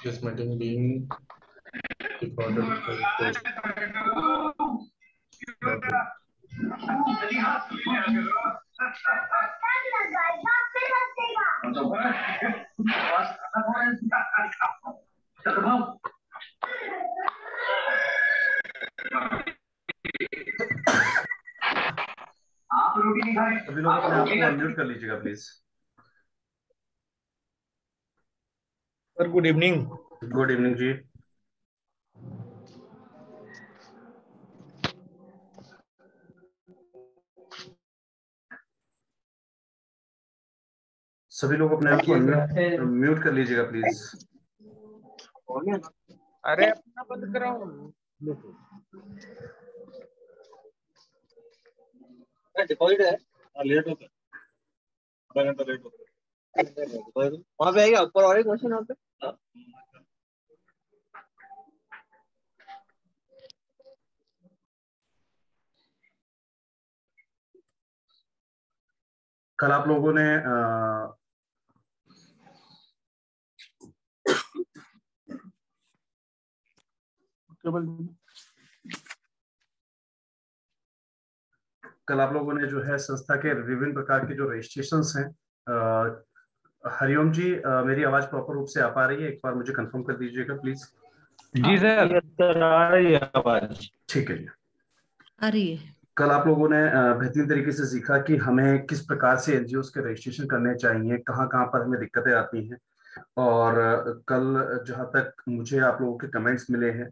This meeting being recorded and posted. सभी लोग अपने आप को अनम्यूट कर लीजिएगा please. Sir good evening. Good evening ji. सभी लोग अपने आप को म्यूट कर लीजिएगा प्लीज। अरे अपना बंद कराओ। डिपॉजिट है लेट होता है, आधा घंटा लेट होता है। वहाँ पे आएगा ऊपर और एक क्वेश्चन वहाँ पे। कल आप लोगों ने जो है संस्था के विभिन्न प्रकार के जो रजिस्ट्रेशंस हैं, हरिओम जी मेरी आवाज प्रॉपर रूप से आ पा रही है? एक बार मुझे कंफर्म कर दीजिएगा प्लीज। जी सर आ रही है आवाज। ठीक है जी, आ रही है। कल आप लोगों ने बेहतरीन तरीके से सीखा कि हमें किस प्रकार से एनजीओ के रजिस्ट्रेशन करने चाहिए, कहाँ कहाँ पर हमें दिक्कतें आती हैं। और कल जहाँ तक मुझे आप लोगों के कमेंट्स मिले हैं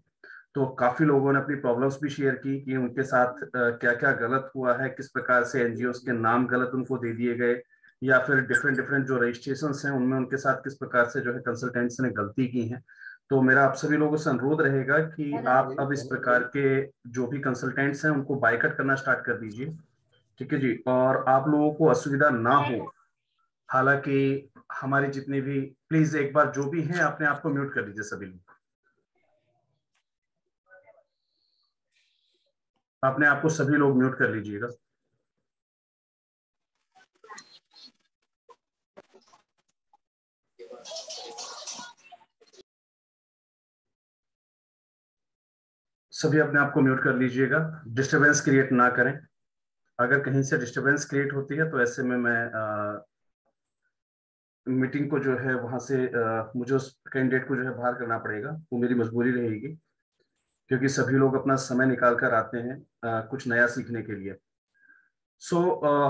तो काफी लोगों ने अपनी प्रॉब्लम्स भी शेयर की कि उनके साथ क्या क्या गलत हुआ है, किस प्रकार से एनजीओ के नाम गलत उनको दे दिए गए, या फिर डिफरेंट डिफरेंट जो रजिस्ट्रेशन हैं उनमें उनके साथ किस प्रकार से जो है कंसल्टेंट्स ने गलती की है। तो मेरा आप सभी लोगों से अनुरोध रहेगा कि आप अब इस प्रकार के जो भी कंसल्टेंट्स हैं उनको बायकट करना स्टार्ट कर दीजिए, ठीक है जी। और आप लोगों को असुविधा ना हो, हालांकि हमारी जितनी भी, प्लीज एक बार जो भी हैं अपने आप को म्यूट कर लीजिए सभी लोग, अपने आप को सभी लोग म्यूट कर लीजिएगा। सभी अपने आप को म्यूट कर लीजिएगा, डिस्टरबेंस क्रिएट ना करें। अगर कहीं से डिस्टरबेंस क्रिएट होती है तो ऐसे में मैं मीटिंग को जो है वहां से मुझे उस कैंडिडेट को जो है बाहर करना पड़ेगा, वो मेरी मजबूरी रहेगी, क्योंकि सभी लोग अपना समय निकाल कर आते हैं कुछ नया सीखने के लिए।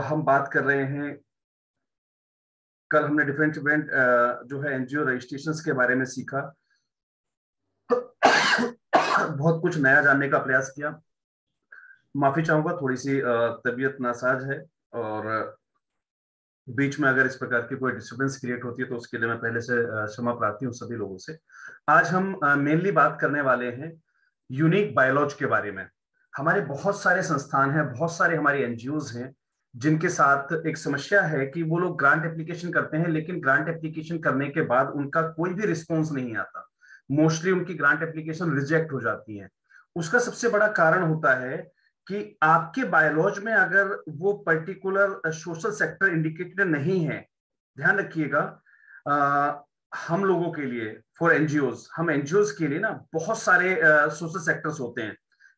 हम बात कर रहे हैं, कल हमने डिफरेंट डिफरेंट जो है एनजीओ रजिस्ट्रेशंस के बारे में सीखा। बहुत कुछ नया जानने का प्रयास किया। माफी चाहूंगा, थोड़ी सी तबीयत नासाज है और बीच में अगर इस प्रकार की कोई डिस्टर्बेंस क्रिएट होती है तो उसके लिए मैं पहले से क्षमा प्रार्थी हूँ सभी लोगों से। आज हम मेनली बात करने वाले हैं यूनिक बायोलॉज के बारे में। हमारे बहुत सारे संस्थान हैं, बहुत सारे हमारे एनजीओज हैं जिनके साथ एक समस्या है कि वो लोग ग्रांट एप्लीकेशन करते हैं, लेकिन ग्रांट एप्लीकेशन करने के बाद उनका कोई भी रिस्पॉन्स नहीं आता। मोस्टली उनकी ग्रांट एप्लीकेशन रिजेक्ट हो जाती है। उसका सबसे बड़ा कारण होता है कि आपके बायोलॉज में अगर वो पर्टिकुलर सोशल सेक्टर इंडिकेटेड नहीं है। ध्यान रखिएगा, हम लोगों के लिए, फॉर एनजीओज, हम एनजीओज के लिए ना बहुत सारे सोशल सेक्टर्स होते हैं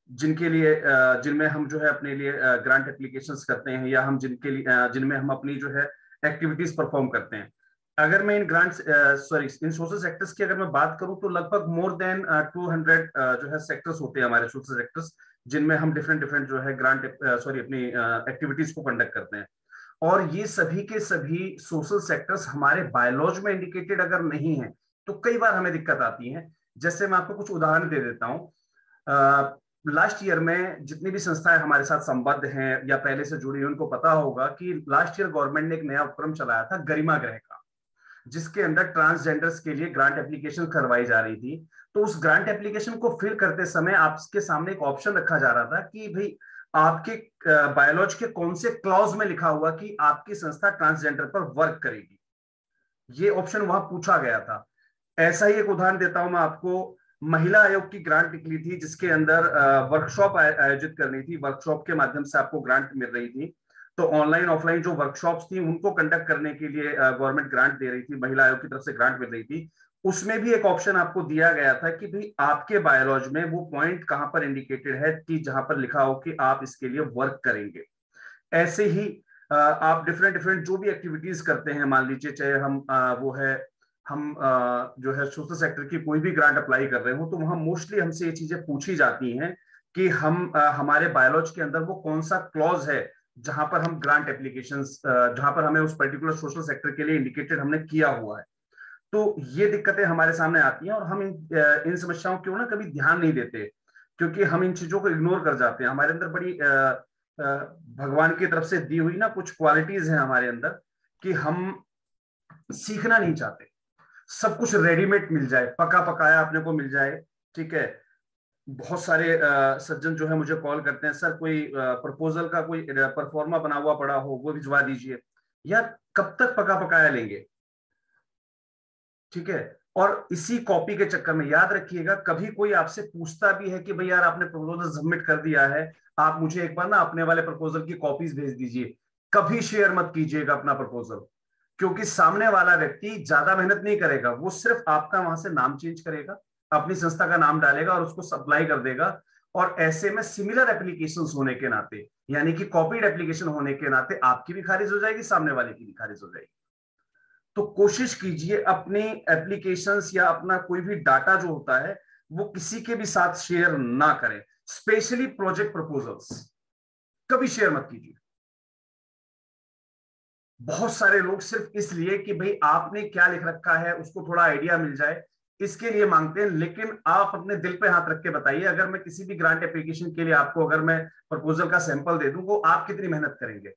जिनके लिए जिनमें हम जो है अपने लिए ग्रांट एप्लीकेशंस करते हैं, या हम जिनके लिए जिनमें हम अपनी जो है एक्टिविटीज परफॉर्म करते हैं। अगर मैं इन ग्रांट्स इन सोशल सेक्टर्स की अगर मैं बात करूं तो लगभग मोर देन 200 जो है सेक्टर्स होते हैं हमारे सोशल सेक्टर्स, जिनमें हम डिफरेंट डिफरेंट जो है ग्रांट अपनी एक्टिविटीज को कंडक्ट करते हैं। और ये सभी के सभी सोशल सेक्टर्स हमारे बायोलॉज में इंडिकेटेड अगर नहीं है तो कई बार हमें दिक्कत आती है। जैसे मैं आपको कुछ उदाहरण दे देता हूं। लास्ट ईयर में जितनी भी संस्थाएं हमारे साथ संबद्ध हैं या पहले से जुड़ी हैं, उनको पता होगा कि लास्ट ईयर गवर्नमेंट ने एक नया उपक्रम चलाया था गरिमा ग्रह का, जिसके अंदर ट्रांसजेंडर्स के लिए ग्रांट एप्लीकेशन करवाई जा रही थी। तो उस ग्रांट एप्लीकेशन को फिल करते समय आपके सामने एक ऑप्शन रखा जा रहा था कि भाई आपके बायोलॉजी के कौन से क्लॉज में लिखा हुआ कि आपकी संस्था ट्रांसजेंडर पर वर्क करेगी। ये ऑप्शन वहां पूछा गया था। ऐसा ही एक उदाहरण देता हूं मैं आपको। महिला आयोग की ग्रांट निकली थी जिसके अंदर वर्कशॉप आयोजित करनी थी, वर्कशॉप के माध्यम से आपको ग्रांट मिल रही थी। तो ऑनलाइन ऑफलाइन जो वर्कशॉप्स थी उनको कंडक्ट करने के लिए गवर्नमेंट ग्रांट दे रही थी, महिला आयोग की तरफ से ग्रांट मिल रही थी। उसमें भी एक ऑप्शन आपको दिया गया था कि भाई आपके बायोलॉजी में वो पॉइंट कहां पर इंडिकेटेड है कि जहां पर लिखा हो कि आप इसके लिए वर्क करेंगे। ऐसे ही आप डिफरेंट डिफरेंट जो भी एक्टिविटीज करते हैं, मान लीजिए चाहे हम जो है सोशल सेक्टर की कोई भी ग्रांट अप्लाई कर रहे हो, तो वहां मोस्टली हमसे ये चीजें पूछी जाती हैं कि हम हमारे बायोलॉजी के अंदर वो कौन सा क्लॉज है जहां पर हम ग्रांट एप्लीकेशंस, जहां पर हमें उस पर्टिकुलर सोशल सेक्टर के लिए इंडिकेटेड हमने किया हुआ है। तो ये दिक्कतें हमारे सामने आती हैं और हम इन समस्याओं को ना कभी ध्यान नहीं देते, क्योंकि हम इन चीजों को इग्नोर कर जाते हैं। हमारे अंदर बड़ी भगवान की तरफ से दी हुई ना कुछ क्वालिटीज हैं हमारे अंदर कि हम सीखना नहीं चाहते, सब कुछ रेडीमेड मिल जाए, पका पकाया अपने को मिल जाए, ठीक है। बहुत सारे सज्जन जो है मुझे कॉल करते हैं, सर कोई प्रपोजल का कोई परफॉर्मा बना हुआ पड़ा हो वो भिजवा दीजिए। यार कब तक पका पकाया लेंगे, ठीक है। और इसी कॉपी के चक्कर में याद रखिएगा, कभी कोई आपसे पूछता भी है कि भाई यार आपने प्रपोजल सबमिट कर दिया है, आप मुझे एक बार ना अपने वाले प्रपोजल की कॉपीज भेज दीजिए। कभी शेयर मत कीजिएगा अपना प्रपोजल, क्योंकि सामने वाला व्यक्ति ज्यादा मेहनत नहीं करेगा, वो सिर्फ आपका वहां से नाम चेंज करेगा, अपनी संस्था का नाम डालेगा और उसको सप्लाई कर देगा। और ऐसे में सिमिलर एप्लीकेशंस होने के नाते, यानी कि कॉपीड एप्लीकेशन होने के नाते आपकी भी खारिज हो जाएगी, सामने वाले की भी खारिज हो जाएगी। तो कोशिश कीजिए अपनी एप्लीकेशंस या अपना कोई भी डाटा जो होता है वो किसी के भी साथ शेयर ना करें, स्पेशली प्रोजेक्ट प्रपोजल्स कभी शेयर मत कीजिए। बहुत सारे लोग सिर्फ इसलिए कि भाई आपने क्या लिख रखा है उसको थोड़ा आइडिया मिल जाए, इसके लिए मांगते हैं। लेकिन आप अपने दिल पे हाथ रख के बताइए, अगर मैं किसी भी ग्रांट एप्लीकेशन के लिए आपको अगर मैं प्रपोजल का सैंपल दे दूं, वो आप कितनी मेहनत करेंगे?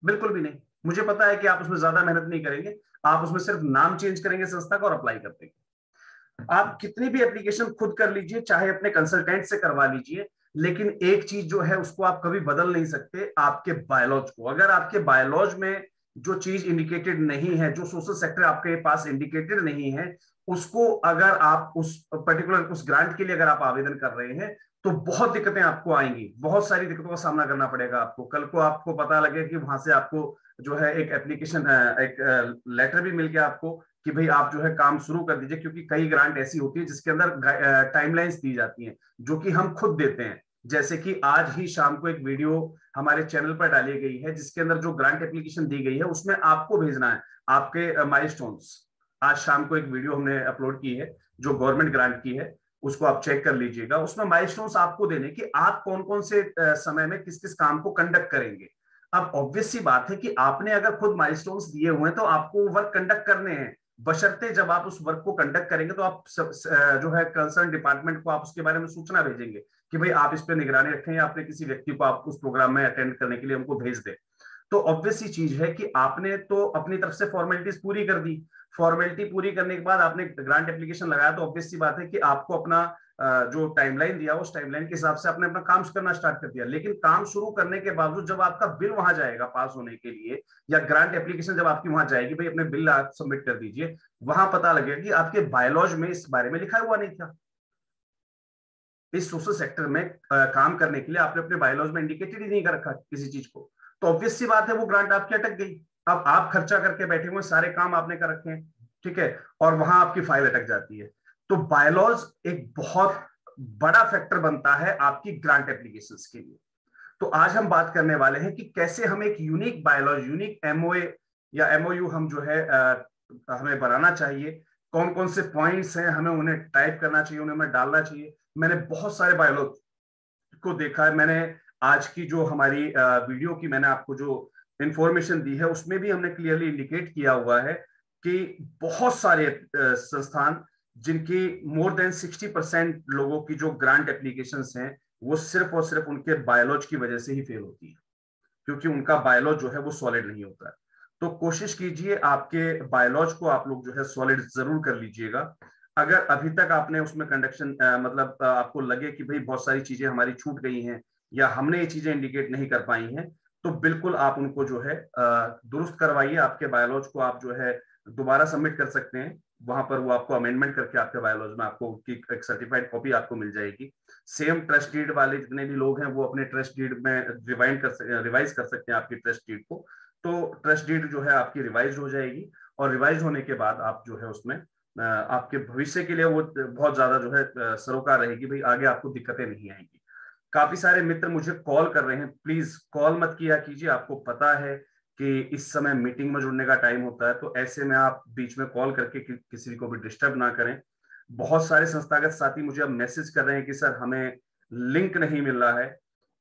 बिल्कुल भी नहीं। मुझे पता है कि आप उसमें ज्यादा मेहनत नहीं करेंगे, आप उसमें सिर्फ नाम चेंज करेंगे संस्था का और अप्लाई कर देंगे। आप कितनी भी एप्लीकेशन खुद कर लीजिए, चाहे अपने कंसल्टेंट से करवा लीजिए, लेकिन एक चीज जो है उसको आप कभी बदल नहीं सकते, आपके बायोलॉज को। अगर आपके बायोलॉज में जो चीज इंडिकेटेड नहीं है, जो सोशल सेक्टर आपके पास इंडिकेटेड नहीं है, उसको अगर आप उस पर्टिकुलर उस ग्रांट के लिए अगर आप आवेदन कर रहे हैं, तो बहुत दिक्कतें आपको आएंगी, बहुत सारी दिक्कतों का सामना करना पड़ेगा आपको। कल को आपको पता लगे कि वहां से आपको जो है एक एप्लीकेशन, एक लेटर भी मिल गया आपको कि भाई आप जो है काम शुरू कर दीजिए, क्योंकि कई ग्रांट ऐसी होती है जिसके अंदर टाइमलाइंस दी जाती हैं जो कि हम खुद देते हैं। जैसे कि आज ही शाम को एक वीडियो हमारे चैनल पर डाली गई है जिसके अंदर जो ग्रांट एप्लीकेशन दी गई है उसमें आपको भेजना है आपके माइलस्टोन्स। आज शाम को एक वीडियो हमने अपलोड की है जो गवर्नमेंट ग्रांट की है, उसको आप चेक कर लीजिएगा। उसमें माइलस्टोन्स आपको देने कि आप कौन कौन से समय में किस किस काम को कंडक्ट करेंगे। अब ऑब्वियस सी बात है कि आपने अगर खुद माइलस्टोन्स दिए हुए हैं तो आपको वर्क कंडक्ट करने हैं, बशर्ते जब आप उस वर्क को कंडक्ट करेंगे तो आप जो है कंसर्न डिपार्टमेंट को आप उसके बारे में सूचना भेजेंगे कि भाई आप इस पे निगरानी रखें, या अपने किसी व्यक्ति को आप उस प्रोग्राम में अटेंड करने के लिए हमको भेज दें। तो ऑब्वियस सी चीज है कि आपने तो अपनी तरफ से फॉर्मेलिटीज पूरी कर दी। फॉर्मेलिटी पूरी करने के बाद आपने ग्रांट एप्लीकेशन लगाया, तो ऑब्वियस सी बात है कि आपको अपना जो टाइमलाइन दिया उस टाइमलाइन के हिसाब से आपने अपना काम करना स्टार्ट कर दिया। लेकिन काम शुरू करने के बावजूद जब आपका बिल वहां जाएगा पास होने के लिए, या ग्रांट एप्लीकेशन जब आपकी वहां जाएगी, भाई अपने बिल आप सबमिट कर दीजिए, वहां पता लगेगा कि आपके बायोलॉज में इस बारे में लिखा हुआ नहीं था। इस सोशल सेक्टर में काम करने के लिए आपने अपने बायोलॉज में इंडिकेटेड ही नहीं कर रखा किसी चीज को, तो ऑब्वियस सी बात है वो ग्रांट आपकी अटक गई। अब आप खर्चा करके बैठे हुए, सारे काम आपने कर रखे हैं, ठीक है, और वहां आपकी फाइल अटक जाती है। तो बायोलॉज एक बहुत बड़ा फैक्टर बनता है आपकी ग्रांट एप्लीकेशंस के लिए। तो आज हम बात करने वाले हैं कि कैसे हम एक यूनिक बायोलॉजी, यूनिक एमओए या एमओयू हम जो है हमें बनाना चाहिए, कौन कौन से पॉइंट्स हैं हमें उन्हें टाइप करना चाहिए, उन्हें हमें डालना चाहिए। मैंने बहुत सारे बायोलॉजी को देखा है, मैंने आज की जो हमारी वीडियो की मैंने आपको जो इंफॉर्मेशन दी है उसमें भी हमने क्लियरली इंडिकेट किया हुआ है कि बहुत सारे संस्थान जिनकी मोर देन 60% लोगों की जो ग्रांट एप्लीकेशंस हैं वो सिर्फ और सिर्फ उनके बायोलॉज की वजह से ही फेल होती है, क्योंकि उनका बायोलॉज जो है वो सॉलिड नहीं होता है। तो कोशिश कीजिए आपके बायोलॉज को आप लोग जो है सॉलिड जरूर कर लीजिएगा। अगर अभी तक आपने उसमें कंडक्शन मतलब आपको लगे कि भाई बहुत सारी चीजें हमारी छूट गई हैं या हमने ये चीजें इंडिकेट नहीं कर पाई हैं, तो बिल्कुल आप उनको जो है दुरुस्त करवाइए। आपके बायोलॉज को आप जो है दोबारा सबमिट कर सकते हैं। वहां पर वो आपको अमेंडमेंट करके आपके बायोलॉजी में आपको की एक सर्टिफाइड कॉपी आपको मिल जाएगी। सेम ट्रस्ट डीड वाले जितने भी लोग हैं वो अपने ट्रस्ट डीड में रिवाइज कर सकते हैं आपकी ट्रस्ट डीड को। तो ट्रस्ट डीड जो है आपकी रिवाइज हो जाएगी, और रिवाइज होने के बाद आप जो है उसमें आपके भविष्य के लिए वो बहुत ज्यादा जो है सरोकार रहेगी, भाई आगे आपको दिक्कतें नहीं आएंगी। काफी सारे मित्र मुझे कॉल कर रहे हैं, प्लीज कॉल मत किया कीजिए। आपको पता है कि इस समय मीटिंग में जुड़ने का टाइम होता है, तो ऐसे में आप बीच में कॉल करके किसी को भी डिस्टर्ब ना करें। बहुत सारे संस्थागत साथी मुझे अब मैसेज कर रहे हैं कि सर हमें लिंक नहीं मिल रहा है।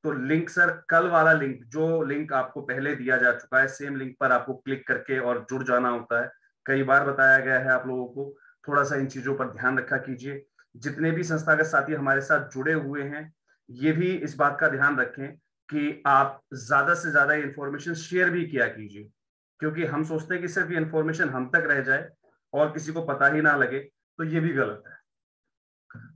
तो लिंक सर, कल वाला लिंक, जो लिंक आपको पहले दिया जा चुका है, सेम लिंक पर आपको क्लिक करके और जुड़ जाना होता है। कई बार बताया गया है आप लोगों को, थोड़ा सा इन चीजों पर ध्यान रखा कीजिए। जितने भी संस्थागत साथी हमारे साथ जुड़े हुए हैं, ये भी इस बात का ध्यान रखें कि आप ज्यादा से ज्यादा इंफॉर्मेशन शेयर भी किया कीजिए, क्योंकि हम सोचते हैं कि सिर्फ ये इंफॉर्मेशन हम तक रह जाए और किसी को पता ही ना लगे, तो ये भी गलत है।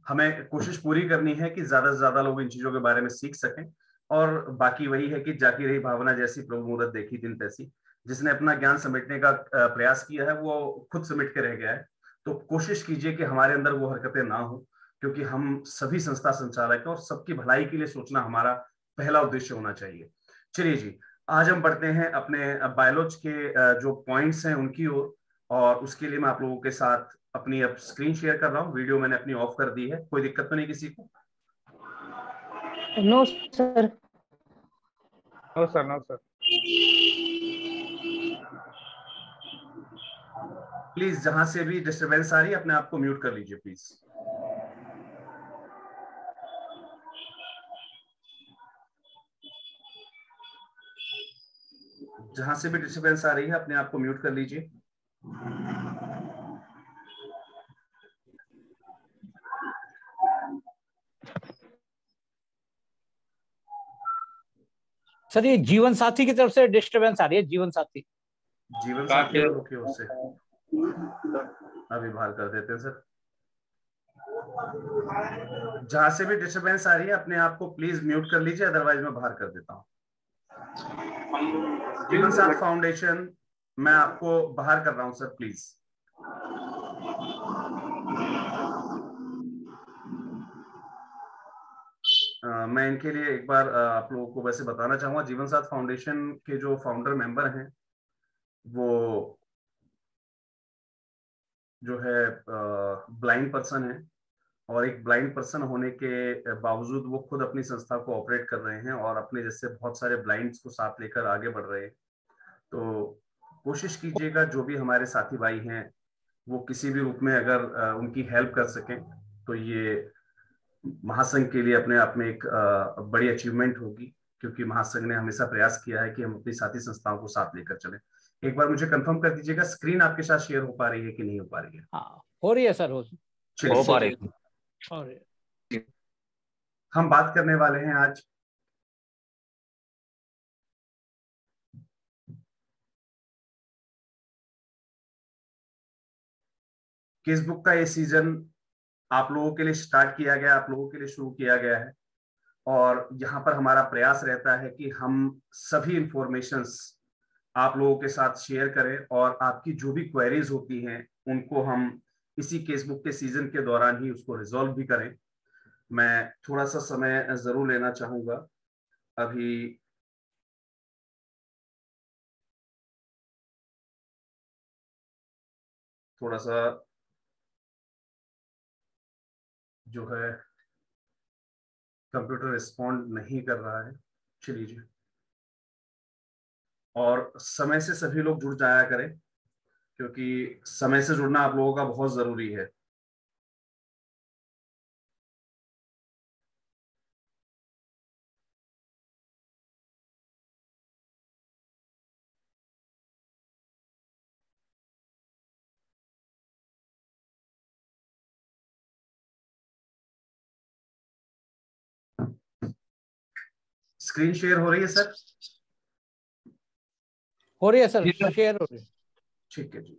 हमें कोशिश पूरी करनी है कि ज्यादा से ज्यादा लोग इन चीजों के बारे में सीख सकें। और बाकी वही है कि जाकी रही भावना जैसी प्रभु मुहूर्त देखी दिन तैसी। जिसने अपना ज्ञान समेटने का प्रयास किया है वो खुद समेट के रह गया है। तो कोशिश कीजिए कि हमारे अंदर वो हरकतें ना हो, क्योंकि हम सभी संस्था संचालक हैं और सबकी भलाई के लिए सोचना हमारा पहला उद्देश्य होना चाहिए। चलिए जी, आज हम बढ़ते हैं अपने बायोलॉजी के जो पॉइंट्स हैं उनकी ओर। और उसके लिए मैं आप लोगों के साथ अपनी अब स्क्रीन शेयर कर रहा हूँ। वीडियो मैंने अपनी ऑफ कर दी है। कोई दिक्कत तो नहीं किसी को? No sir. No sir, no sir. Please जहां से भी डिस्टरबेंस आ रही है अपने आप को म्यूट कर लीजिए प्लीज। जहां से भी डिस्टरबेंस आ रही है अपने आप को म्यूट कर लीजिए। सर ये जीवन साथी की तरफ से डिस्टरबेंस आ रही है। जीवन साथी साथी वालों की ओर से अभी बाहर कर देते हैं सर। जहां से भी डिस्टरबेंस आ रही है अपने आप को प्लीज म्यूट कर लीजिए, अदरवाइज मैं बाहर कर देता हूँ। जीवन साथ फाउंडेशन, मैं आपको बाहर कर रहा हूं सर प्लीज। मैं इनके लिए एक बार आप लोगों को वैसे बताना चाहूंगा। जीवन साथ फाउंडेशन के जो फाउंडर मेंबर हैं वो जो है ब्लाइंड पर्सन है, और एक ब्लाइंड पर्सन होने के बावजूद वो खुद अपनी संस्था को ऑपरेट कर रहे हैं और अपने जैसे बहुत सारे ब्लाइंड्स को साथ लेकर आगे बढ़ रहे हैं। तो कोशिश कीजिएगा जो भी हमारे साथी भाई हैं वो किसी भी रूप में अगर उनकी हेल्प कर सकें तो ये महासंघ के लिए अपने आप में एक बड़ी अचीवमेंट होगी, क्योंकि महासंघ ने हमेशा प्रयास किया है कि हम अपनी साथी संस्थाओं को साथ लेकर चलें। एक बार मुझे कंफर्म कर दीजिएगा स्क्रीन आपके साथ शेयर हो पा रही है कि नहीं हो पा रही है? हाँ हो रही है सर, हो पा रही है। हम बात करने वाले हैं आज किस बुक का। ये सीजन आप लोगों के लिए स्टार्ट किया गया, आप लोगों के लिए शुरू किया गया है, और यहाँ पर हमारा प्रयास रहता है कि हम सभी इंफॉर्मेशंस आप लोगों के साथ शेयर करें, और आपकी जो भी क्वेरीज होती हैं उनको हम इसी केस बुक के सीजन के दौरान ही उसको रिजॉल्व भी करें। मैं थोड़ा सा समय जरूर लेना चाहूंगा। अभी थोड़ा सा जो है कंप्यूटर रिस्पॉन्ड नहीं कर रहा है। चलिए, और समय से सभी लोग जुड़ जाया करें, क्योंकि समय से जुड़ना आप लोगों का बहुत जरूरी है। स्क्रीन शेयर हो रही है सर? हो रही है सर, शेयर हो रही है। ठीक है जी।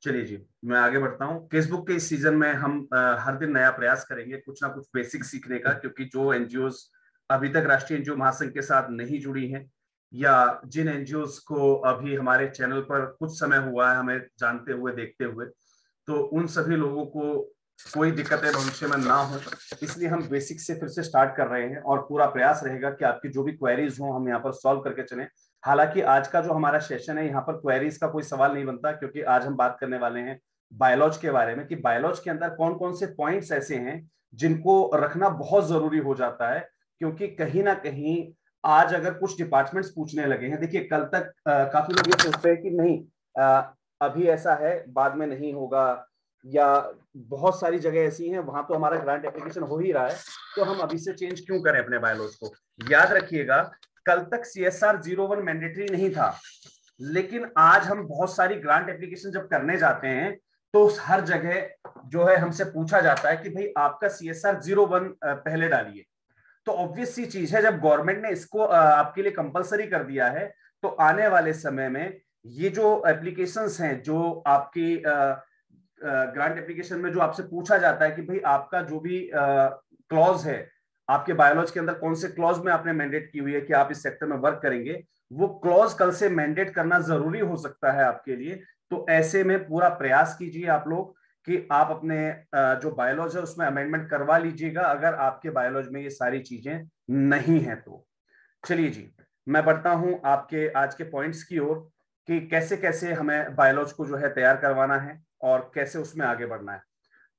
चलिए जी, मैं आगे बढ़ता हूँ। केसबुक के इस सीजन में हम हर दिन नया प्रयास करेंगे, कुछ ना कुछ बेसिक सीखने का, क्योंकि जो एनजीओज अभी तक राष्ट्रीय एनजीओ महासंघ के साथ नहीं जुड़ी हैं, या जिन एनजीओज को अभी हमारे चैनल पर कुछ समय हुआ है हमें जानते हुए देखते हुए, तो उन सभी लोगों को कोई दिक्कतें भविष्य में ना हो, इसलिए हम बेसिक से फिर से स्टार्ट कर रहे हैं। और पूरा प्रयास रहेगा कि आपकी जो भी क्वेरीज हो हम यहाँ पर सॉल्व करके चलें। हालांकि आज का जो हमारा सेशन है, यहाँ पर क्वेरीज का कोई सवाल नहीं बनता, क्योंकि आज हम बात करने वाले हैं बायोलॉज के बारे में, कि बायोलॉज के अंदर कौन कौन से पॉइंट्स ऐसे हैं जिनको रखना बहुत जरूरी हो जाता है। क्योंकि कहीं ना कहीं आज अगर कुछ डिपार्टमेंट्स पूछने लगे हैं, देखिए कल तक काफी लोग ये सोचते हैं कि नहीं अभी ऐसा है बाद में नहीं होगा, या बहुत सारी जगह ऐसी हैं वहां तो हमारा ग्रांट एप्लीकेशन हो ही रहा है, तो हम अभी से चेंज क्यों करें अपने बायोलॉज को। याद रखिएगा, कल तक CSR 01 मैंडेटरी नहीं था, लेकिन आज हम बहुत सारी ग्रांट एप्लीकेशन जब करने जाते हैं तो हर जगह जो है हमसे पूछा जाता है कि भाई आपका CSR 01 पहले डालिए। तो ऑब्वियस सी चीज है, जब गवर्नमेंट ने इसको आपके लिए कंपलसरी कर दिया है, तो आने वाले समय में ये जो एप्लीकेशंस हैं, जो आपकी ग्रांट एप्लीकेशन में जो आपसे पूछा जाता है कि भाई आपका जो भी क्लॉज है, आपके बायोलॉजी के अंदर कौन से क्लॉज में आपने मैंडेट की हुई है कि आप इस सेक्टर में वर्क करेंगे, वो क्लॉज कल से मैंडेट करना जरूरी हो सकता है आपके लिए। तो ऐसे में पूरा प्रयास कीजिए आप लोग कि आप अपने जो बायोलॉजी है उसमें अमेंडमेंट करवा लीजिएगा, अगर आपके बायोलॉजी में ये सारी चीजें नहीं है तो। चलिए जी, मैं बढ़ता हूं आपके आज के पॉइंट्स की ओर कि कैसे कैसे हमें बायोलॉजी को जो है तैयार करवाना है और कैसे उसमें आगे बढ़ना है।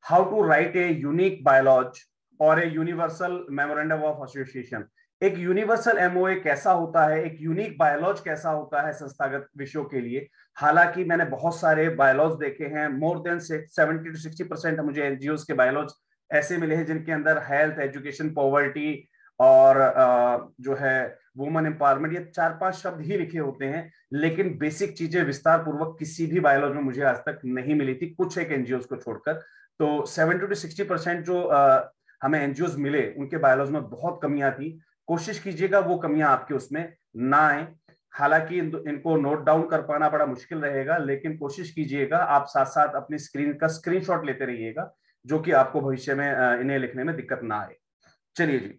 How to write a unique biology और a universal memorandum of association. एक यूनिवर्सल एमओए कैसा होता है, एक यूनिक बायोलॉज कैसा होता है संस्थागत विषयों के लिए। हालांकि मैंने बहुत सारे बायोलॉज देखे हैं, मोर देन 70 to 60% मुझे एनजीओज के बायोलॉज ऐसे मिले हैं जिनके अंदर हेल्थ, एजुकेशन, पॉवर्टी और जो है वुमन एम्पावरमेंट, ये 4-5 शब्द ही लिखे होते हैं, लेकिन बेसिक चीजें विस्तार पूर्वक किसी भी बायोलॉजी में मुझे आज तक नहीं मिली थी, कुछ एक एनजीओज को छोड़कर। तो 70 to 60% जो हमें एनजीओज मिले उनके बायोलॉजी में बहुत कमियां थी। कोशिश कीजिएगा वो कमियां आपके उसमें ना आए। हालांकि इनको नोट डाउन कर पाना बड़ा मुश्किल रहेगा, लेकिन कोशिश कीजिएगा आप साथ साथ अपनी स्क्रीन का स्क्रीनशॉट लेते रहिएगा, जो कि आपको भविष्य में इन्हें लिखने में दिक्कत ना आए। चलिए जी,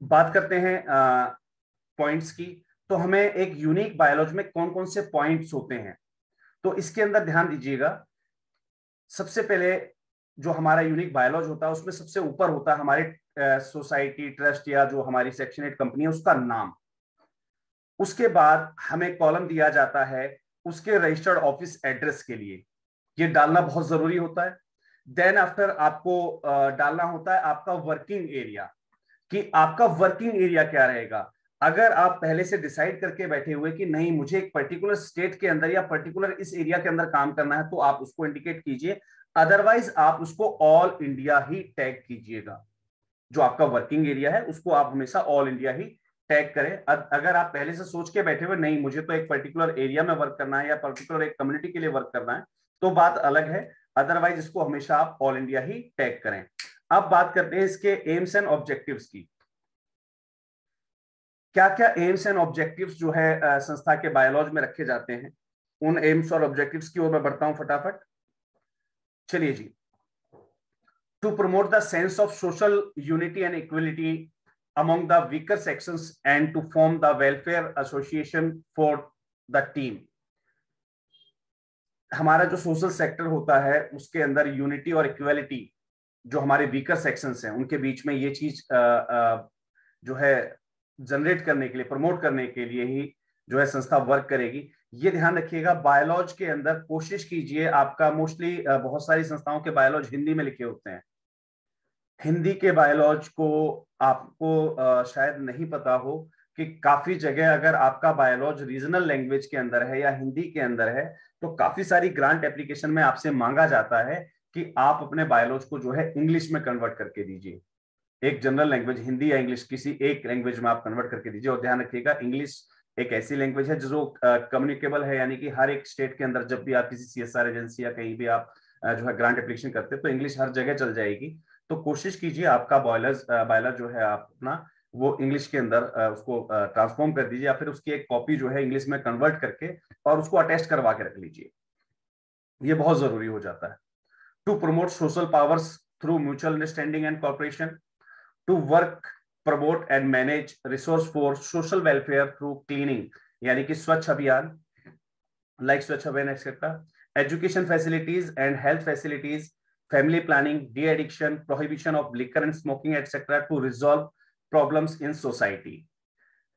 बात करते हैं पॉइंट्स की। तो हमें एक यूनिक बायोलॉजी में कौन कौन से पॉइंट्स होते हैं, तो इसके अंदर ध्यान दीजिएगा। सबसे पहले जो हमारा यूनिक बायोलॉजी होता है उसमें सबसे ऊपर होता है हमारी सोसाइटी, ट्रस्ट या जो हमारी सेक्शन 8 कंपनी है उसका नाम। उसके बाद हमें कॉलम दिया जाता है उसके रजिस्टर्ड ऑफिस एड्रेस के लिए, ये डालना बहुत जरूरी होता है। देन आफ्टर आपको डालना होता है आपका वर्किंग एरिया, कि आपका वर्किंग एरिया क्या रहेगा। अगर आप पहले से डिसाइड करके बैठे हुए कि नहीं मुझे एक पर्टिकुलर स्टेट के अंदर या पर्टिकुलर इस एरिया के अंदर काम करना है, तो आप उसको इंडिकेट कीजिए, अदरवाइज आप उसको ऑल इंडिया ही टैग कीजिएगा। जो आपका वर्किंग एरिया है उसको आप हमेशा ऑल इंडिया ही टैग करें। अगर आप पहले से सोच के बैठे हुए नहीं मुझे तो एक पर्टिकुलर एरिया में वर्क करना है या पर्टिकुलर एक कम्युनिटी के लिए वर्क करना है, तो बात अलग है, अदरवाइज इसको हमेशा आप ऑल इंडिया ही टैग करें। अब बात करते हैं इसके एम्स एंड ऑब्जेक्टिव्स की। क्या क्या एम्स एंड ऑब्जेक्टिव्स जो है संस्था के बायोलॉजी में रखे जाते हैं, उन एम्स और ऑब्जेक्टिव्स की ओर मैं बढ़ता हूं फटाफट। चलिए जी, to promote the sense of social unity and equality among the weaker sections and to form the welfare association for the team। हमारा जो सोशल सेक्टर होता है उसके अंदर यूनिटी और इक्वालिटी जो हमारे वीकर सेक्शंस हैं उनके बीच में ये चीज जो है जनरेट करने के लिए, प्रमोट करने के लिए ही जो है संस्था वर्क करेगी। ये ध्यान रखिएगा। बायोलॉजी के अंदर कोशिश कीजिए, आपका मोस्टली बहुत सारी संस्थाओं के बायोलॉजी हिंदी में लिखे होते हैं, हिंदी के बायोलॉजी को आपको शायद नहीं पता हो कि काफी जगह अगर आपका बायोलॉजी रीजनल लैंग्वेज के अंदर है या हिंदी के अंदर है, तो काफी सारी ग्रांट एप्लीकेशन में आपसे मांगा जाता है कि आप अपने बायोलॉजी को जो है इंग्लिश में कन्वर्ट करके दीजिए। एक जनरल लैंग्वेज हिंदी या इंग्लिश किसी एक लैंग्वेज में आप कन्वर्ट करके दीजिए। और ध्यान रखिएगा इंग्लिश एक ऐसी लैंग्वेज है जो कम्युनिकेबल है, यानी कि हर एक स्टेट के अंदर जब भी आप किसी CSR एजेंसी या कहीं भी आप जो है ग्रांट एप्लीकेशन करते हैं तो इंग्लिश हर जगह चल जाएगी। तो कोशिश कीजिए आपका बायोलॉजी जो है आप अपना वो इंग्लिश के अंदर उसको ट्रांसफॉर्म कर दीजिए, या फिर उसकी एक कॉपी जो है इंग्लिश में कन्वर्ट करके और उसको अटैच करवा के रख लीजिए। ये बहुत जरूरी हो जाता है। To promote social powers through mutual understanding and corporation, to work promote and manage resource for social welfare through cleaning, यानी कि Swachh Abhiyan, like Swachh Abhiyan, etc. Education facilities and health facilities, family planning, de-addiction, prohibition of liquor and smoking, etc. to resolve problems in society.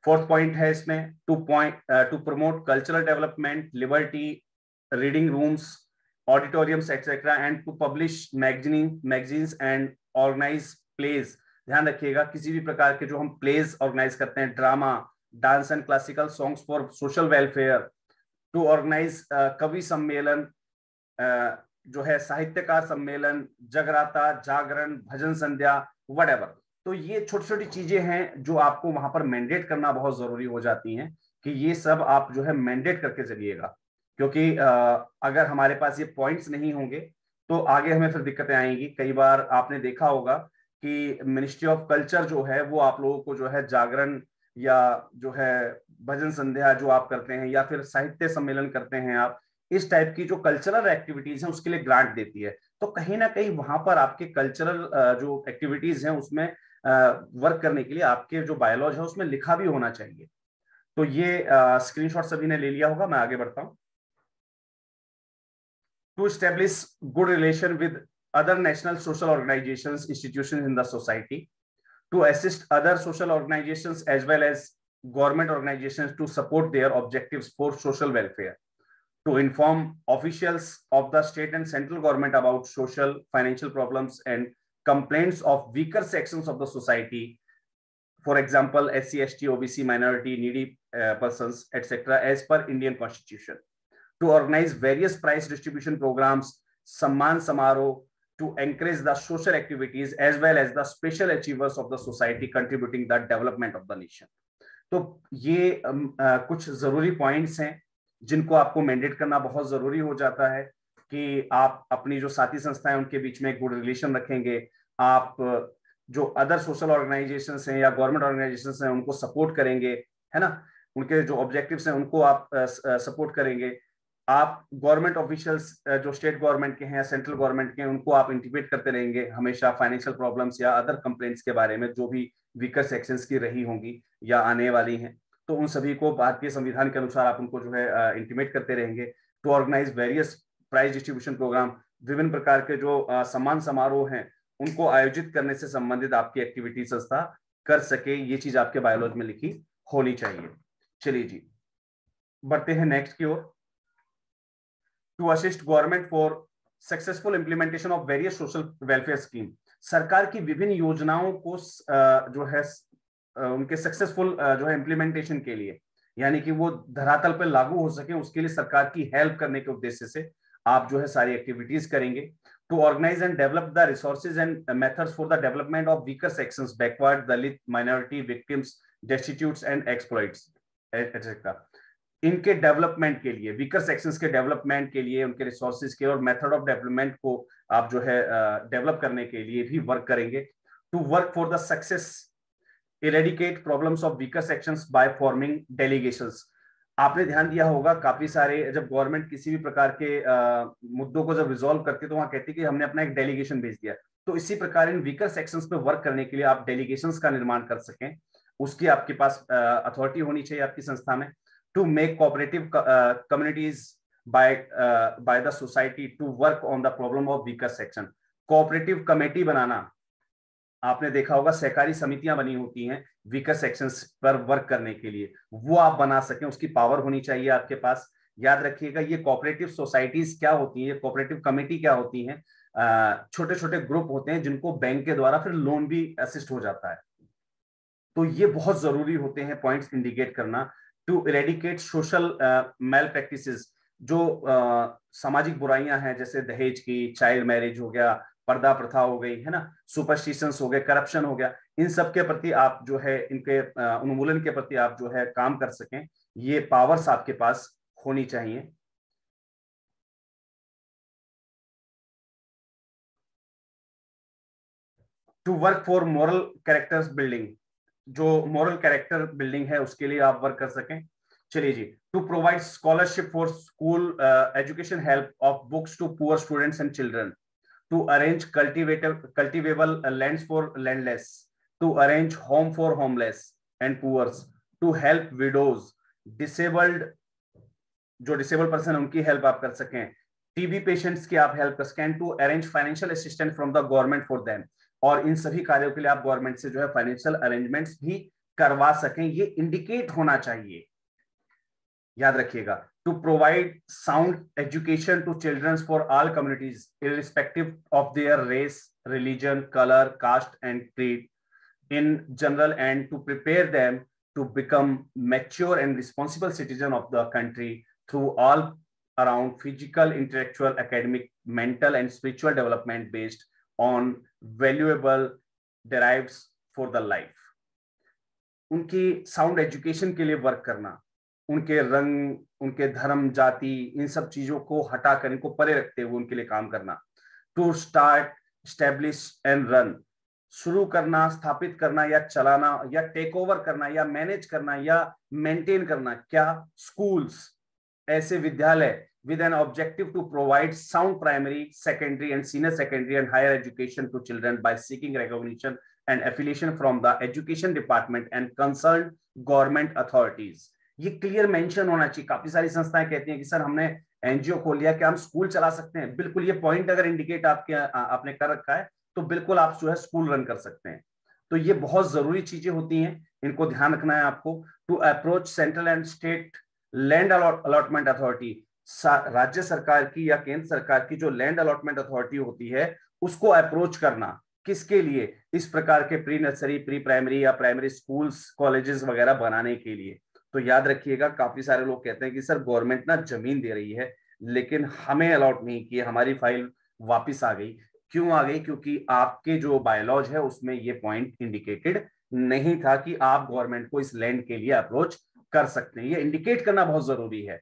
Fourth point है इसमें to promote cultural development, liberty, reading rooms, auditoriums, etc. and to publish magazines and organize plays. ध्यान रखिएगा, किसी भी प्रकार के जो हम plays organize करते हैं, drama, dance and classical songs for social welfare, to organize कवि सम्मेलन, जो है साहित्यकार सम्मेलन, जगराता, जागरण, भजन संध्या, व्हाटएवर। तो ये छोटी छोटी चीजें हैं जो आपको वहां पर मैंडेट करना बहुत जरूरी हो जाती हैं कि ये सब आप जो है मैंडेट करके चलिएगा, क्योंकि अगर हमारे पास ये पॉइंट्स नहीं होंगे तो आगे हमें फिर दिक्कतें आएंगी। कई बार आपने देखा होगा कि मिनिस्ट्री ऑफ कल्चर जो है वो आप लोगों को जो है जागरण या जो है भजन संध्या जो आप करते हैं या फिर साहित्य सम्मेलन करते हैं, आप इस टाइप की जो कल्चरल एक्टिविटीज हैं उसके लिए ग्रांट देती है। तो कहीं ना कहीं वहां पर आपके कल्चरल जो एक्टिविटीज हैं उसमें वर्क करने के लिए आपके जो बायोलॉज है उसमें लिखा भी होना चाहिए। तो ये स्क्रीनशॉट सभी ने ले लिया होगा, मैं आगे बढ़ता हूं। To establish good relation with other national social organizations, institutions in the society, to assist other social organizations as well as government organizations to support their objectives for social welfare, to inform officials of the state and central government about social financial problems and complaints of weaker sections of the society, for example SC, ST, OBC, minority, needy persons, etc., as per Indian Constitution, to organize various prize distribution programs, Samman Samaroh, to encourage the social activities as well as the special achievers of the society contributing the development of the nation. तो ये कुछ जरूरी points हैं जिनको आपको mandate करना बहुत जरूरी हो जाता है कि आप अपनी जो साथी संस्थाएं उनके बीच में गुड रिलेशन रखेंगे, आप जो अदर सोशल ऑर्गेनाइजेशंस हैं या गवर्नमेंट ऑर्गेनाइजेशंस हैं उनको सपोर्ट करेंगे, है ना, उनके जो ऑब्जेक्टिव्स हैं उनको आप सपोर्ट करेंगे। आप गवर्नमेंट ऑफिशियल्स जो स्टेट गवर्नमेंट के हैं या सेंट्रल गवर्नमेंट के हैं उनको आप इंटीग्रेट करते रहेंगे हमेशा फाइनेंशियल प्रॉब्लम्स या अदर कंप्लेंट्स के बारे में जो भी वीकर सेक्शंस की रही होंगी या आने वाली हैं, तो उन सभी को भारतीय संविधान के अनुसार आप उनको जो है इंटीमेट करते रहेंगे। To organize various prize distribution program, विभिन्न प्रकार के जो सम्मान समारोह हैं उनको आयोजित करने से संबंधित आपकी एक्टिविटी संस्था कर सके, ये चीज आपके बायोलॉजी में लिखी होनी चाहिए। चलिए जी बढ़ते हैं नेक्स्ट की ओर। To assist government for successful implementation of various social welfare scheme, सरकार की विभिन्न योजनाओं को जो है उनके सक्सेसफुल जो है इम्प्लीमेंटेशन के लिए, यानी कि वो धरातल पर लागू हो सके, उसके लिए सरकार की हेल्प करने के उद्देश्य से आप जो है सारी एक्टिविटीज करेंगे। To organise and develop the resources and methods for the development of weaker sections, backward, Dalit, minority, victims, destitutes and exploits etcetera, इनके डेवलपमेंट के लिए, वीकर सेक्शंस के डेवलपमेंट के लिए, उनके रिसोर्सेज के और मेथड ऑफ डेवलपमेंट को आप जो है डेवलप करने के लिए भी वर्क करेंगे। To work for the success, eradicate problems of weaker sections by forming delegations. आपने ध्यान दिया होगा काफी सारे जब गवर्नमेंट किसी भी प्रकार के मुद्दों को जब रिजॉल्व करती है तो वहां कहती है कि हमने अपना एक डेलीगेशन भेज दिया। तो इसी प्रकार इन वीकर सेक्शंस पे वर्क करने के लिए आप डेलीगेशंस का निर्माण कर सकें, उसकी आपके पास अथॉरिटी होनी चाहिए आपकी संस्था में। To make cooperative communities by the society to work on the problem of weaker section, cooperative committee बनाना, आपने देखा होगा सहकारी समितियां बनी होती हैं वीकर सेक्शंस पर वर्क करने के लिए, वो आप बना सकें, उसकी पावर होनी चाहिए आपके पास। याद रखिएगा ये कोऑपरेटिव सोसाइटीज क्या होती है, कोऑपरेटिव कमेटी क्या होती है, छोटे छोटे ग्रुप होते हैं जिनको बैंक के द्वारा फिर लोन भी असिस्ट हो जाता है। तो ये बहुत जरूरी होते हैं पॉइंट्स इंडिकेट करना। To eradicate social malpractices, जो सामाजिक बुराइयां हैं जैसे दहेज की, चाइल्ड मैरिज हो गया, पर्दा प्रथा हो गई, है ना, सुपरस्टिशंस हो गए, करप्शन हो गया, इन सब के प्रति आप जो है इनके उन्मूलन के प्रति आप जो है काम कर सकें, ये पावर्स आपके पास होनी चाहिए। To work for moral characters building, जो मॉरल कैरेक्टर बिल्डिंग है उसके लिए आप वर्क कर सकें। चलिए जी, to provide scholarship for school education help of books to poor students and children, to arrange cultivable lands for landless, to arrange home for homeless and poor, to help widows, disabled, जो disabled person उनकी help आप कर सकें, TB patients की आप help कर सकें, to arrange financial assistance from the government for them, और इन सभी कार्यों के लिए आप गवर्नमेंट से जो है फाइनेंशियल अरेंजमेंट्स भी करवा सकें, ये इंडिकेट होना चाहिए, याद रखिएगा। To provide sound education to childrens for all communities irrespective of their race, religion, colour, caste and creed in general, and to prepare them to become mature and responsible citizen of the country through all around physical, intellectual, academic, mental and spiritual development based on valuable derived for the life. उनकी sound education के लिए work करना, उनके रंग, उनके धर्म, जाति, इन सब चीजों को हटाकर, इनको परे रखते हुए उनके लिए काम करना। To start, establish and run, शुरू करना, स्थापित करना या चलाना या टेक ओवर करना या मैनेज करना या मेंटेन करना, क्या, स्कूल्स, ऐसे विद्यालय with an objective to provide sound primary, secondary and senior secondary and higher education to children by seeking recognition and affiliation from the education department and concerned government authorities. ये clear mention होना चाहिए। काफी सारी संस्थाएं कहती हैं कि sir हमने एनजीओ खोल लिया, क्या हम स्कूल चला सकते हैं? बिल्कुल, ये पॉइंट अगर इंडिकेट आपने कर रखा है तो बिल्कुल आप जो है स्कूल रन कर सकते हैं। तो ये बहुत जरूरी चीजें होती हैं, इनको ध्यान रखना है आपको। To approach central and state land allotment authority, राज्य सरकार की या केंद्र सरकार की जो लैंड अलॉटमेंट अथॉरिटी होती है उसको अप्रोच करना, किसके लिए? इस प्रकार के प्री नर्सरी, प्री प्राइमरी या प्राइमरी स्कूल्स, कॉलेजेस वगैरह बनाने के लिए। तो याद रखिएगा, काफी सारे लोग कहते हैं कि सर गवर्नमेंट ना जमीन दे रही है लेकिन हमें अलॉट नहीं की, हमारी फाइल वापिस आ गई। क्यों आ गई? क्योंकि आपके जो बायलॉज है उसमें ये पॉइंट इंडिकेटेड नहीं था कि आप गवर्नमेंट को इस लैंड के लिए अप्रोच कर सकते हैं। ये इंडिकेट करना बहुत जरूरी है।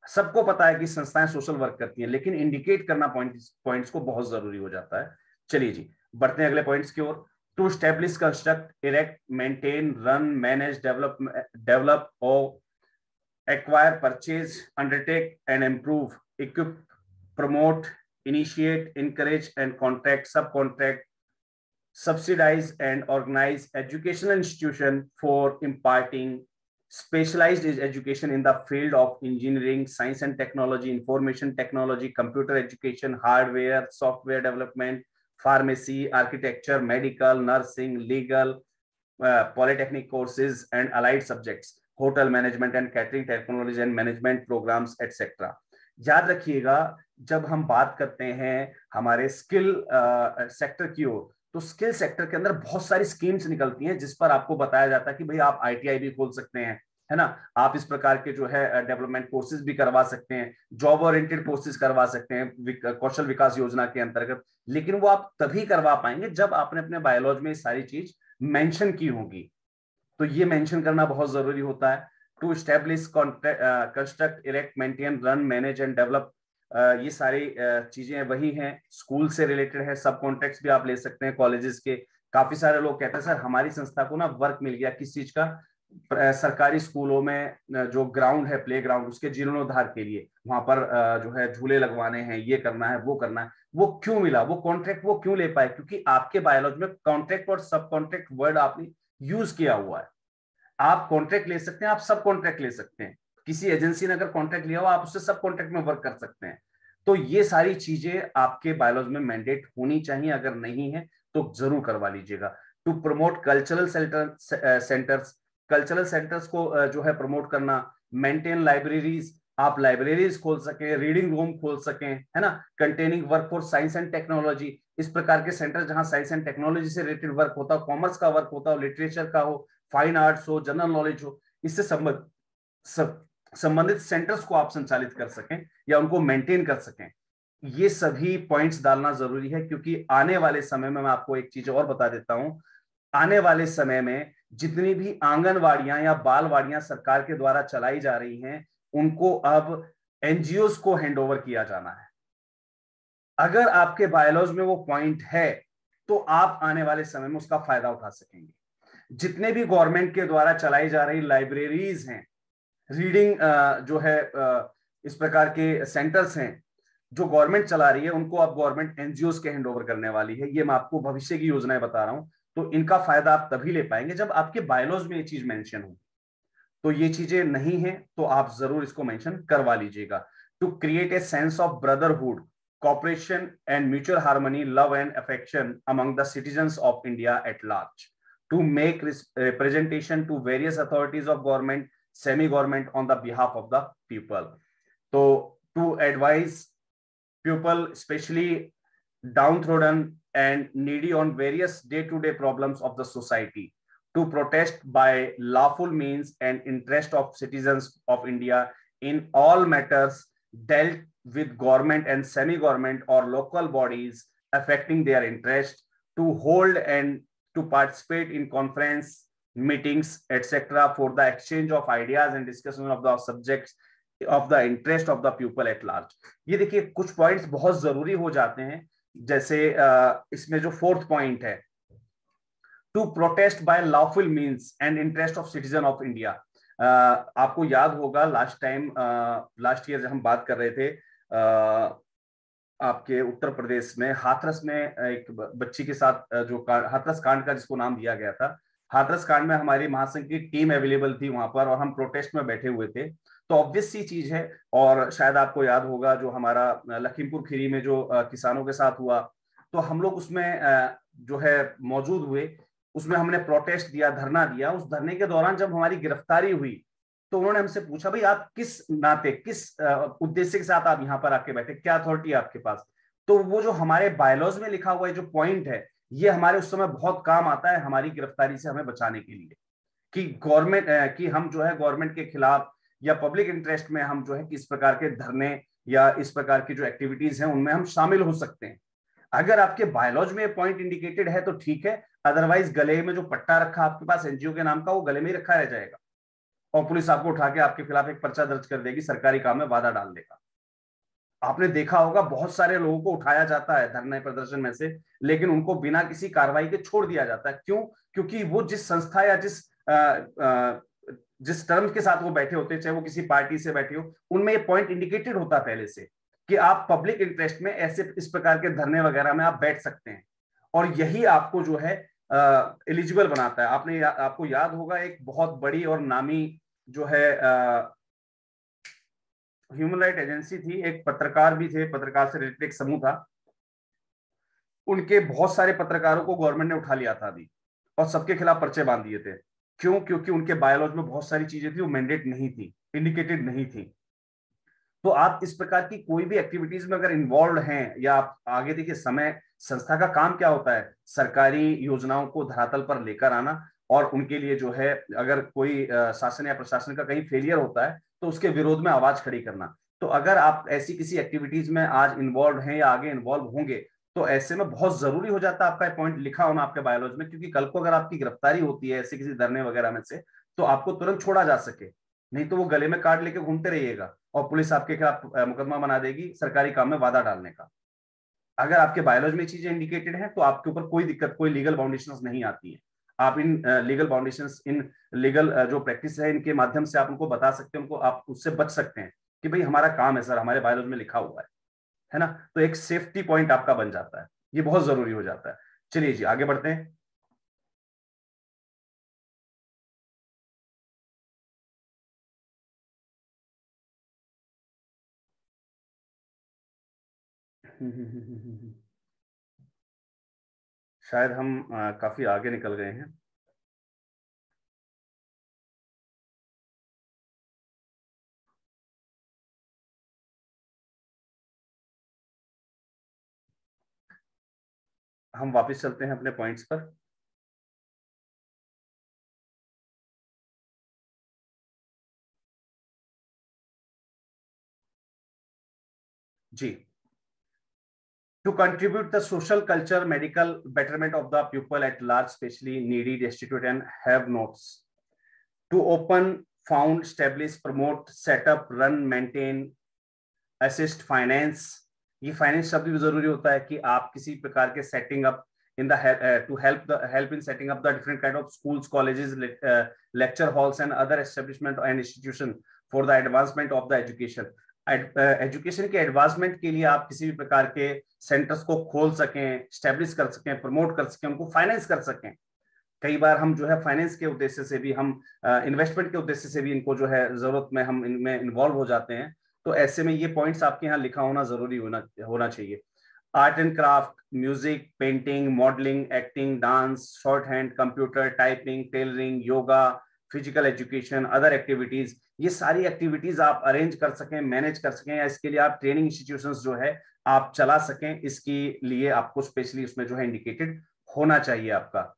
सबको पता है कि संस्थाएं सोशल वर्क करती हैं, लेकिन इंडिकेट करना पॉइंट्स को बहुत जरूरी हो जाता है। चलिए जी, बढ़ते हैं अगले पॉइंट्स की ओर। To establish, construct, erect, maintain, run, manage, develop और acquire, purchase, undertake and improve, equip, promote, initiate, encourage and contract, subcontract, subsidize and organize educational institution for imparting specialized education in the field of engineering, science and technology, information technology, computer education, hardware, software development, pharmacy, architecture, medical, nursing, legal, polytechnic courses and allied subjects, hotel management and catering technology and management programs, etc. याद रखिएगा, जब हम बात करते हैं हमारे skill sector की ओर, तो स्किल सेक्टर के अंदर बहुत सारी स्कीम्स निकलती हैं जिस पर आपको बताया जाता है कि भाई आप आईटीआई भी खोल सकते हैं, है ना, आप इस प्रकार के जो है डेवलपमेंट कोर्सेज भी करवा सकते हैं, जॉब ओरिएंटेड कोर्सेज करवा सकते हैं कौशल विकास योजना के अंतर्गत। लेकिन वो आप तभी करवा पाएंगे जब आपने अपने बायोलॉजी में सारी चीज मेंशन की होगी। तो ये मेंशन करना बहुत जरूरी होता है। To establish, construct, erect, maintain, run, manage and develop, ये सारी चीजें वही हैं, स्कूल से रिलेटेड है। सब कॉन्ट्रैक्ट्स भी आप ले सकते हैं कॉलेजेस के। काफी सारे लोग कहते हैं सर हमारी संस्था को ना वर्क मिल गया किस चीज का, सरकारी स्कूलों में जो ग्राउंड है, प्ले ग्राउंड, उसके जीर्णोद्धार के लिए वहां पर जो है झूले लगवाने हैं, ये करना है, वो करना है। वो क्यों मिला, वो कॉन्ट्रैक्ट वो क्यों ले पाए? क्योंकि आपके बायोलॉजी में कॉन्ट्रैक्ट और सब कॉन्ट्रैक्ट वर्ड आपने यूज किया हुआ है। आप कॉन्ट्रैक्ट ले सकते हैं, आप सब कॉन्ट्रैक्ट ले सकते हैं। किसी एजेंसी ने अगर कॉन्ट्रैक्ट लिया हो, आप उससे सब कॉन्ट्रैक्ट में वर्क कर सकते हैं। तो ये सारी चीजें आपके बायोलॉजी में मैंडेट होनी चाहिए, अगर नहीं है तो जरूर करवा लीजिएगा। To promote cultural centres, cultural centres को जो है प्रमोट करना। मेंटेन लाइब्रेरीज, आप लाइब्रेरीज खोल सकें, रीडिंग रूम खोल सकें, है ना। Containing work for science and technology, इस प्रकार के सेंटर जहां साइंस एंड टेक्नोलॉजी से रिलेटेड वर्क होता हो, कॉमर्स का वर्क होता हो, लिटरेचर का हो, फाइन आर्ट्स हो, जनरल नॉलेज हो, इससे संबंधित सेंटर्स को आप संचालित कर सकें या उनको मेंटेन कर सकें। ये सभी पॉइंट्स डालना जरूरी है, क्योंकि आने वाले समय में मैं आपको एक चीज और बता देता हूं। आने वाले समय में जितनी भी आंगनवाड़ियां या बालवाड़ियां सरकार के द्वारा चलाई जा रही हैं, उनको अब एनजीओस को हैंडओवर किया जाना है। अगर आपके बायोलॉजी में वो पॉइंट है तो आप आने वाले समय में उसका फायदा उठा सकेंगे। जितने भी गवर्नमेंट के द्वारा चलाई जा रही लाइब्रेरीज हैं, रीडिंग जो है इस प्रकार के सेंटर्स हैं जो गवर्नमेंट चला रही है, उनको अब गवर्नमेंट एनजीओ के हैंड ओवर करने वाली है। ये मैं आपको भविष्य की योजनाएं बता रहा हूं, तो इनका फायदा आप तभी ले पाएंगे जब आपके बायलॉज में ये चीज मेंशन हो। तो ये चीजें नहीं है तो आप जरूर इसको मेंशन करवा लीजिएगा। To create a sense of brotherhood, cooperation and mutual harmony, love and affection among the citizens of India at large, to make representation to various authorities of government, semi-government on the behalf of the people. So to advise people, especially downtrodden and needy on various day-to-day problems of the society, to protest by lawful means and interest of citizens of India in all matters dealt with government and semi-government or local bodies affecting their interest, to hold and to participate in conference meetings etc. for the exchange of ideas and discussion of the subjects of the interest of the people at large. ये देखिए कुछ points बहुत जरूरी हो जाते हैं, जैसे इसमें जो फोर्थ पॉइंट है, to protest by lawful means and interest of citizen of India. आपको याद होगा लास्ट ईयर जब हम बात कर रहे थे आपके उत्तर प्रदेश में हाथरस में एक बच्ची के साथ जो हाथरस कांड का जिसको नाम दिया गया था, हाथरस कांड में हमारी महासंघ की टीम अवेलेबल थी वहां पर और हम प्रोटेस्ट में बैठे हुए थे। तो ऑब्वियस सी चीज है, और शायद आपको याद होगा जो हमारा लखीमपुर खीरी में जो किसानों के साथ हुआ, तो हम लोग उसमें जो है मौजूद हुए, उसमें हमने प्रोटेस्ट दिया, धरना दिया। उस धरने के दौरान जब हमारी गिरफ्तारी हुई तो उन्होंने हमसे पूछा भाई आप किस नाते, किस उद्देश्य के साथ आप यहाँ पर आके बैठे, क्या अथॉरिटी है आपके पास। तो वो जो हमारे बायलॉज में लिखा हुआ है जो पॉइंट है, ये हमारे उस समय बहुत काम आता है हमारी गिरफ्तारी से हमें बचाने के लिए, कि गवर्नमेंट कि हम जो है गवर्नमेंट के खिलाफ या पब्लिक इंटरेस्ट में हम जो है किस प्रकार के धरने या इस प्रकार की जो एक्टिविटीज हैं उनमें हम शामिल हो सकते हैं। अगर आपके बायोलॉजी में पॉइंट इंडिकेटेड है तो ठीक है, अदरवाइज गले में जो पट्टा रखा आपके पास एनजीओ के नाम का, वो गले में ही रखा रह जाएगा और पुलिस आपको उठा के आपके खिलाफ एक पर्चा दर्ज कर देगी, सरकारी काम में बाधा डाल देगा। आपने देखा होगा बहुत सारे लोगों को उठाया जाता है धरने प्रदर्शन में से, लेकिन उनको बिना किसी कार्रवाई के छोड़ दिया जाता है। क्यों? क्योंकि वो जिस संस्था या जिस टर्म के साथ वो बैठे होते, चाहे वो किसी पार्टी से बैठे हो, उनमें ये पॉइंट इंडिकेटेड होता है पहले से कि आप पब्लिक इंटरेस्ट में ऐसे इस प्रकार के धरने वगैरह में आप बैठ सकते हैं, और यही आपको जो है एलिजिबल बनाता है। आपको याद होगा एक बहुत बड़ी और नामी जो है ह्यूमन राइट एजेंसी थी, एक पत्रकार भी थे, पत्रकार से रिलेटेड एक समूह था, उनके बहुत सारे पत्रकारों को गवर्नमेंट ने उठा लिया था अभी और सबके खिलाफ पर्चे बांध दिए थे। क्यों? क्योंकि उनके बायोलॉजी में बहुत सारी चीजें थी वो मैंडेट नहीं थी, इंडिकेटेड नहीं थी। तो आप इस प्रकार की कोई भी एक्टिविटीज में अगर इन्वॉल्व हैं, या आप आगे देखिए समय संस्था का काम क्या होता है, सरकारी योजनाओं को धरातल पर लेकर आना, और उनके लिए जो है अगर कोई शासन या प्रशासन का कहीं फेलियर होता है तो उसके विरोध में आवाज खड़ी करना। तो अगर आप ऐसी किसी एक्टिविटीज में आज इन्वॉल्व हैं या आगे इन्वॉल्व होंगे, तो ऐसे में बहुत जरूरी हो जाता है आपका पॉइंट लिखा होना आपके बायोलॉजी में, क्योंकि कल को अगर आपकी गिरफ्तारी होती है ऐसे किसी धरने वगैरह में से, तो आपको तुरंत छोड़ा जा सके, नहीं तो वो गले में कार्ड लेके घूमते रहिएगा और पुलिस आपके खिलाफ मुकदमा बना देगी सरकारी काम में बाधा डालने का। अगर आपके बायोलॉजी में चीजें इंडिकेटेड हैं तो आपके ऊपर कोई दिक्कत, कोई लीगल बाउंडेशंस नहीं आती है। आप इन लीगल बाउंडेशंस, इन लीगल जो प्रैक्टिस है, इनके माध्यम से आप उनको बता सकते हैं, उनको आप उससे बच सकते हैं कि भाई हमारा काम है सर, हमारे बायोलॉजी में लिखा हुआ है ना। तो एक सेफ्टी पॉइंट आपका बन जाता है, ये बहुत जरूरी हो जाता है। चलिए जी आगे बढ़ते हैं। शायद हम काफी आगे निकल गए हैं। हम वापस चलते हैं अपने पॉइंट्स पर। जी, to contribute the social, culture, medical betterment of the people at large, especially needy, destitute and have-nots, to open, found, establish, promote, set up, run, maintain, assist, finance। ये फाइनेंस शब्द भी जरूरी होता है कि आप किसी प्रकार के setting up in the to help in setting up the different kind of schools, colleges, lecture halls and other establishment and institution for the advancement of the education. Education के एडवांसमेंट के लिए आप किसी भी प्रकार के सेंटर्स को खोल सकें, स्टैब्लिश कर सकें, प्रमोट कर सकें, उनको फाइनेंस कर सकें। कई बार हम जो है फाइनेंस के उद्देश्य से भी, हम इन्वेस्टमेंट के उद्देश्य से भी इनको जो है जरूरत में हम इनमें इन्वॉल्व हो जाते हैं। तो ऐसे में ये पॉइंट्स आपके यहाँ लिखा होना जरूरी होना चाहिए। Art and craft, music, painting, modelling, acting, dance, short hand, computer, typing, tailoring, yoga, physical education, other activities, ये सारी एक्टिविटीज आप अरेंज कर सकें, मैनेज कर सकें, या इसके लिए आप ट्रेनिंग इंस्टीट्यूशंस जो है आप चला सकें, इसके लिए आपको स्पेशली उसमें जो है इंडिकेटेड होना चाहिए आपका।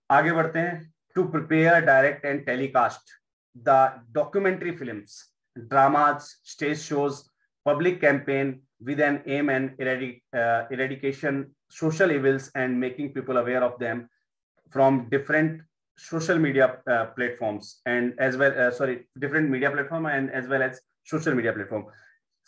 आगे बढ़ते हैं। To prepare, direct and telecast the documentary films, dramas, stage shows, public campaign with an aim and eradication social evils and making people aware of them from different social media platforms and as well different media platform and as well as social media platform।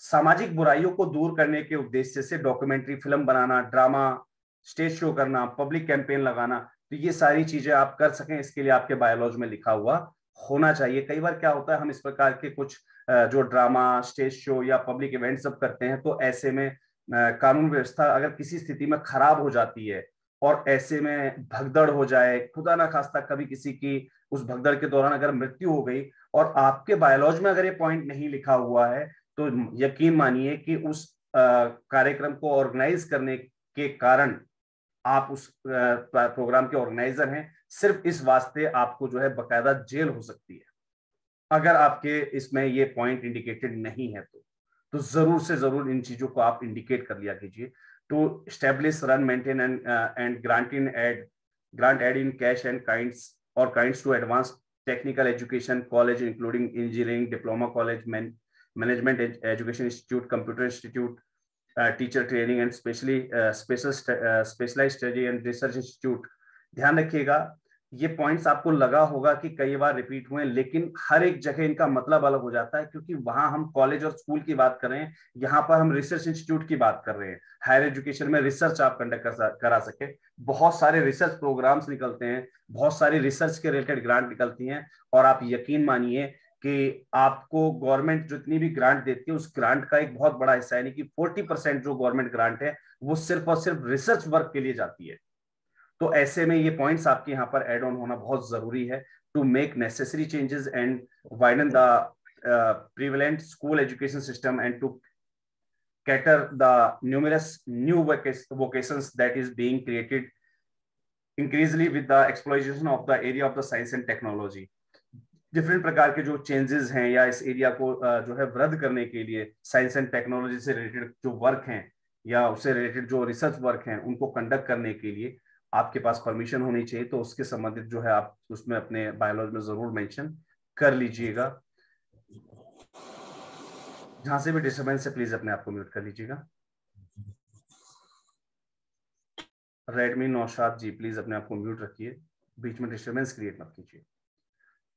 सामाजिक बुराइयों को दूर करने के उद्देश्य से documentary film बनाना, drama, stage show करना, public campaign लगाना, तो ये सारी चीजें आप कर सकें, इसके लिए आपके बायोलॉजी में लिखा हुआ होना चाहिए। कई बार क्या होता है, हम इस प्रकार के कुछ जो ड्रामा, स्टेज शो या पब्लिक इवेंट सब करते हैं, तो ऐसे में कानून व्यवस्था अगर किसी स्थिति में खराब हो जाती है और ऐसे में भगदड़ हो जाए, खुदा ना खास्ता कभी किसी की उस भगदड़ के दौरान अगर मृत्यु हो गई और आपके बायोलॉजी में अगर ये पॉइंट नहीं लिखा हुआ है, तो यकीन मानिए कि उस कार्यक्रम को ऑर्गेनाइज करने के कारण आप उस प्रोग्राम के ऑर्गेनाइजर हैं, सिर्फ इस वास्ते आपको जो है बकायदा जेल हो सकती है अगर आपके इसमें ये पॉइंट इंडिकेटेड नहीं है। तो जरूर से जरूर इन चीजों को आप इंडिकेट कर लिया कीजिए। To establish, run, maintain and grant aid in cash and kinds to advance technical education college including engineering, diploma college, management education institute, computer institute, teacher training and specialised study and research institute. ध्यान रखिएगा, ये points आपको लगा होगा कि कई बार repeat हुए, लेकिन हर एक जगह इनका मतलब अलग हो जाता है, क्योंकि वहां हम कॉलेज और स्कूल की बात कर रहे हैं, यहाँ पर हम रिसर्च इंस्टीट्यूट की बात कर रहे हैं। हायर एजुकेशन में रिसर्च आप कंडक्ट करा सके, बहुत सारे रिसर्च प्रोग्राम्स निकलते हैं, बहुत सारी रिसर्च के रिलेटेड ग्रांट निकलती हैं, और आप यकीन मानिए कि आपको गवर्नमेंट जितनी भी ग्रांट देती है, उस ग्रांट का एक बहुत बड़ा हिस्सा, यानी कि 40% जो गवर्नमेंट ग्रांट है वो सिर्फ और सिर्फ रिसर्च वर्क के लिए जाती है। तो ऐसे में ये पॉइंट्स आपके यहाँ पर एड ऑन होना बहुत जरूरी है। To make necessary changes and widen the prevalent school education system and to cater the numerous new vocations that is being created increasingly with the exploitation of the area of the science and technology। Different प्रकार के जो changes हैं या इस area को जो है वृद्धि करने के लिए साइंस एंड टेक्नोलॉजी से रिलेटेड जो वर्क हैं या उससे रिलेटेड जो रिसर्च वर्क हैं, उनको कंडक्ट करने के लिए आपके पास परमिशन होनी चाहिए। तो उसके संबंधित जो है आप उसमें अपने बायोलॉजी में जरूर मेंशन कर लीजिएगा। जहां से भी डिस्टर्बेंस है प्लीज अपने आप को म्यूट कर लीजिएगा। रेडमी नौशाद जी प्लीज अपने आप को म्यूट रखिए, बीच में डिस्टर्बेंस क्रिएट मत कीजिए।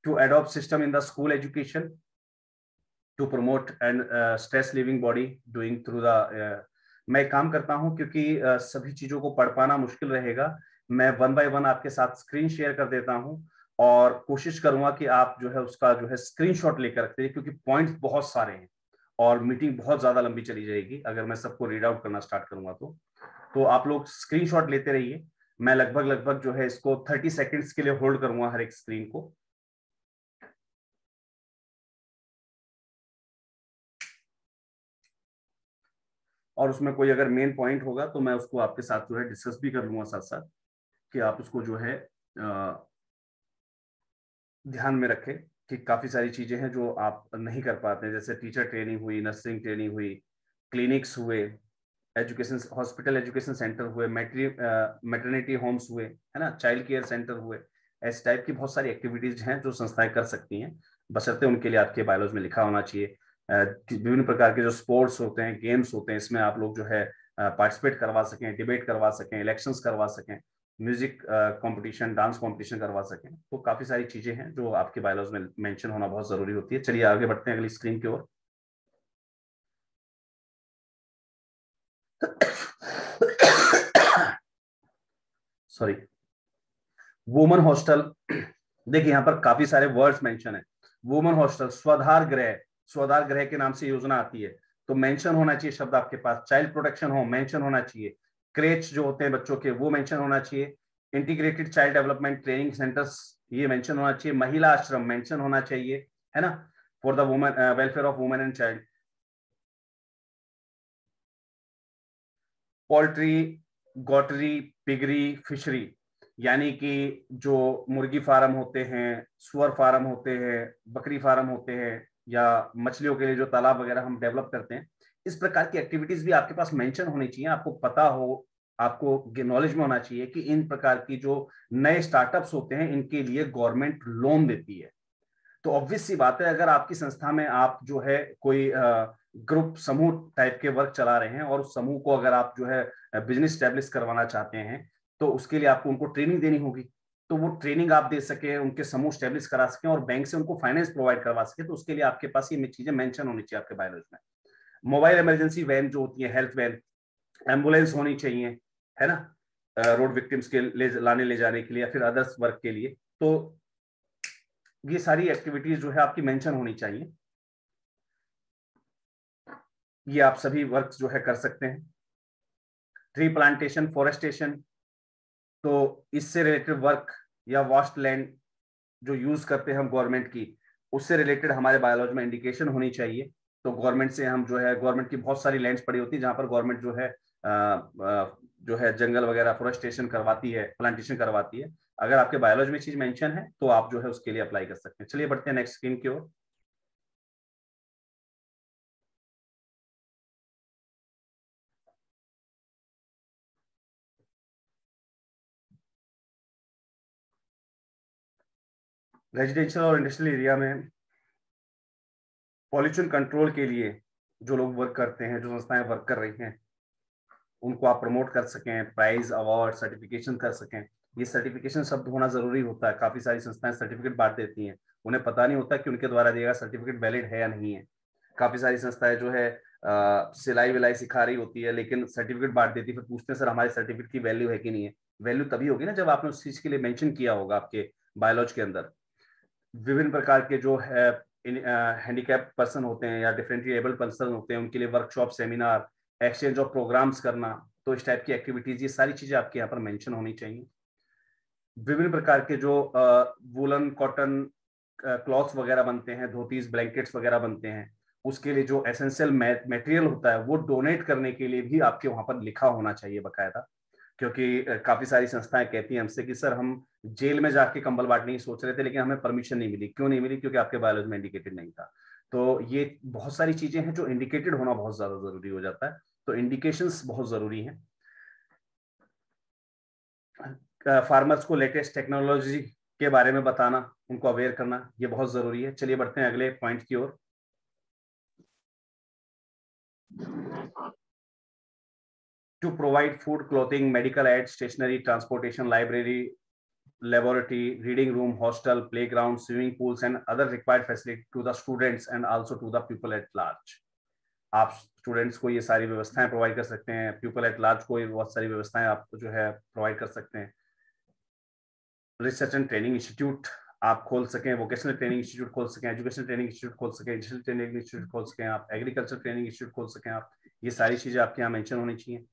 To adopt system in the school education to promote and stress living body doing through the मैं काम करता हूं क्योंकि सभी चीजों को पढ़ पाना मुश्किल रहेगा। मैं 1 बाय 1 आपके साथ स्क्रीन शेयर कर देता हूं और कोशिश करूंगा कि आप जो है उसका जो है स्क्रीनशॉट लेकर रखते हैं, क्योंकि पॉइंट्स बहुत सारे हैं और मीटिंग बहुत ज्यादा लंबी चली जाएगी अगर मैं सबको रीड आउट करना स्टार्ट करूंगा। तो आप लोग स्क्रीनशॉट लेते रहिए। मैं लगभग जो है इसको 30 सेकेंड्स के लिए होल्ड करूंगा हर एक स्क्रीन को। और उसमें कोई अगर मेन पॉइंट होगा तो मैं उसको आपके साथ जो है डिस्कस भी कर लूंगा साथ साथ, कि आप उसको जो है ध्यान में रखें कि काफी सारी चीजें हैं जो आप नहीं कर पाते हैं, जैसे टीचर ट्रेनिंग हुई, नर्सिंग ट्रेनिंग हुई, क्लिनिक्स हुए, एजुकेशन हॉस्पिटल एजुकेशन सेंटर हुए, मैटरनिटी होम्स हुए, है ना, चाइल्ड केयर सेंटर हुए। ऐसे टाइप की बहुत सारी एक्टिविटीज हैं जो संस्थाएं कर सकती हैं, बशर्ते उनके लिए आपके बायोलॉजी में लिखा होना चाहिए। विभिन्न प्रकार के जो स्पोर्ट्स होते हैं, गेम्स होते हैं, इसमें आप लोग जो है पार्टिसिपेट करवा सकें, डिबेट करवा सकें, इलेक्शंस करवा सकें, म्यूजिक कंपटीशन, डांस कंपटीशन करवा सकें। तो काफी सारी चीजें हैं जो आपके बायोलॉजी में मेंशन होना बहुत जरूरी होती है। चलिए आगे बढ़ते हैं अगली स्क्रीन की ओर। Sorry, woman hostel. देखिए यहाँ पर काफी सारे वर्ड्स मेंशन है। वुमन हॉस्टल, स्वाधार गृह, स्वाधार गृह के नाम से योजना आती है, तो मेंशन होना चाहिए शब्द आपके पास। चाइल्ड प्रोटेक्शन होम मेंशन होना चाहिए। क्रेच जो होते हैं बच्चों के, वो मेंशन होना चाहिए। Integrated child development training centres, ये मेंशन होना चाहिए। महिला आश्रम मेंशन होना चाहिए, है ना, for the women, welfare of women and child. Poultry, goatery, piggery, fishery, यानी कि जो मुर्गी फार्म होते हैं, सुअर फार्म होते हैं, बकरी फार्म होते हैं, या मछलियों के लिए जो तालाब वगैरह हम डेवलप करते हैं, इस प्रकार की एक्टिविटीज भी आपके पास मेंशन होनी चाहिए। आपको पता हो, आपको नॉलेज में होना चाहिए कि इन प्रकार की जो नए स्टार्टअप्स होते हैं इनके लिए गवर्नमेंट लोन देती है। तो ऑब्वियस सी बात है, अगर आपकी संस्था में आप जो है कोई ग्रुप समूह टाइप के वर्क चला रहे हैं और उस समूह को अगर आप जो है बिजनेस स्टैब्लिश करवाना चाहते हैं, तो उसके लिए आपको उनको ट्रेनिंग देनी होगी। तो वो ट्रेनिंग आप दे सके, उनके समूह स्टैब्लिश करा सकें और बैंक से उनको फाइनेंस प्रोवाइड करवा सके, तो उसके लिए आपके पास ये चीजें मेंशन होनी चाहिए आपके बायोलॉजी में। मोबाइल इमरजेंसी वैन जो होती है, हेल्थ वैन, एम्बुलेंस होनी चाहिए, है ना, रोड विक्टिम्स के लाने ले जाने के लिए या फिर अदर्स वर्क के लिए। तो ये सारी एक्टिविटीज जो है आपकी मेंशन होनी चाहिए। ये आप सभी वर्क जो है कर सकते हैं। ट्री प्लांटेशन, फॉरेस्टेशन, तो इससे रिलेटेड वर्क या वास्ट लैंड जो यूज करते हैं हम गवर्नमेंट की, उससे रिलेटेड हमारे बायोलॉजी में इंडिकेशन होनी चाहिए। तो गवर्नमेंट से हम जो है, गवर्नमेंट की बहुत सारी लैंड्स पड़ी होती है जहां पर गवर्नमेंट जो है जंगल वगैरह फॉरेस्टेशन करवाती है, प्लांटेशन करवाती है। अगर आपके बायोलॉजी में चीज मेंशन है तो आप जो है उसके लिए अप्लाई कर सकते हैं। चलिए बढ़ते हैं नेक्स्ट स्क्रीन की ओर। रेजिडेंशियल और इंडस्ट्रियल एरिया में पॉल्यूशन कंट्रोल के लिए जो लोग वर्क करते हैं, जो संस्थाएं वर्क कर रही हैं, उनको आप प्रमोट कर सकें, प्राइज, अवार्ड, सर्टिफिकेशन कर सकें। ये सर्टिफिकेशन शब्द होना जरूरी होता है। काफी सारी संस्थाएं सर्टिफिकेट बांट देती हैं, उन्हें पता नहीं होता कि उनके द्वारा दिया गया सर्टिफिकेट वैलिड है या नहीं है। काफी सारी संस्थाएं जो है सिलाई विलाई सिखा रही होती है, लेकिन सर्टिफिकेट बांट देती है, फिर पूछते हैं सर हमारे सर्टिफिकेट की वैल्यू है कि नहीं है। वैल्यू तभी होगी ना जब आपने उस चीज के लिए मेंशन किया होगा आपके बायोलॉजी के अंदर। विभिन्न प्रकार के जो है हैंडीकैप पर्सन होते हैं या डिफरेंटली एबल्ड पर्सन होते हैं, उनके लिए workshop, seminar, exchange of programmes करना, तो इस टाइप की एक्टिविटीज, ये सारी चीजें आपके यहाँ पर मेंशन होनी चाहिए। विभिन्न प्रकार के जो वूलन, कॉटन क्लॉथ्स वगैरह बनते हैं, धोतीज, ब्लैंकेट्स वगैरह बनते हैं, उसके लिए जो एसेंशियल मटेरियल होता है वो डोनेट करने के लिए भी आपके वहां पर लिखा होना चाहिए बकायदा। क्योंकि काफी सारी संस्थाएं कहती हैं हमसे कि सर हम जेल में जाके कंबल बांटने की सोच रहे थे लेकिन हमें परमिशन नहीं मिली। क्यों नहीं मिली? क्योंकि आपके बायोलॉजी में इंडिकेटेड नहीं था। तो ये बहुत सारी चीजें हैं जो इंडिकेटेड होना बहुत ज्यादा जरूरी हो जाता है। तो इंडिकेशंस बहुत जरूरी हैं। फार्मर्स को लेटेस्ट टेक्नोलॉजी के बारे में बताना, उनको अवेयर करना, ये बहुत जरूरी है। चलिए बढ़ते हैं अगले पॉइंट की ओर। To provide food, clothing, medical aids, stationery, transportation, library, laboratory, reading room, hostel, playground, swimming pools, and other required facilities to the students and also to the people at large. आप students को ये सारी व्यवस्थाएं provide कर सकते हैं, people at large को ये बहुत सारी व्यवस्थाएं आप जो है प्रोवाइड कर सकते हैं। रिसर्च एंड ट्रेनिंग इंस्टीट्यूट आप खोल सकें, वोकेशनल ट्रेनिंग इंस्टीट्यूट खोल सकें, एजुकेशनल ट्रेनिंग इंस्टीट्यूट खोल सकें, डिजिटल ट्रेनिंग इंस्टीट्यूट खोल सकें आप, एग्रीकल्चर ट्रेनिंग इंस्टीट्यूट खोल सकें आप। ये सारी चीजें आपके यहाँ मेंशन होनी चाहिए।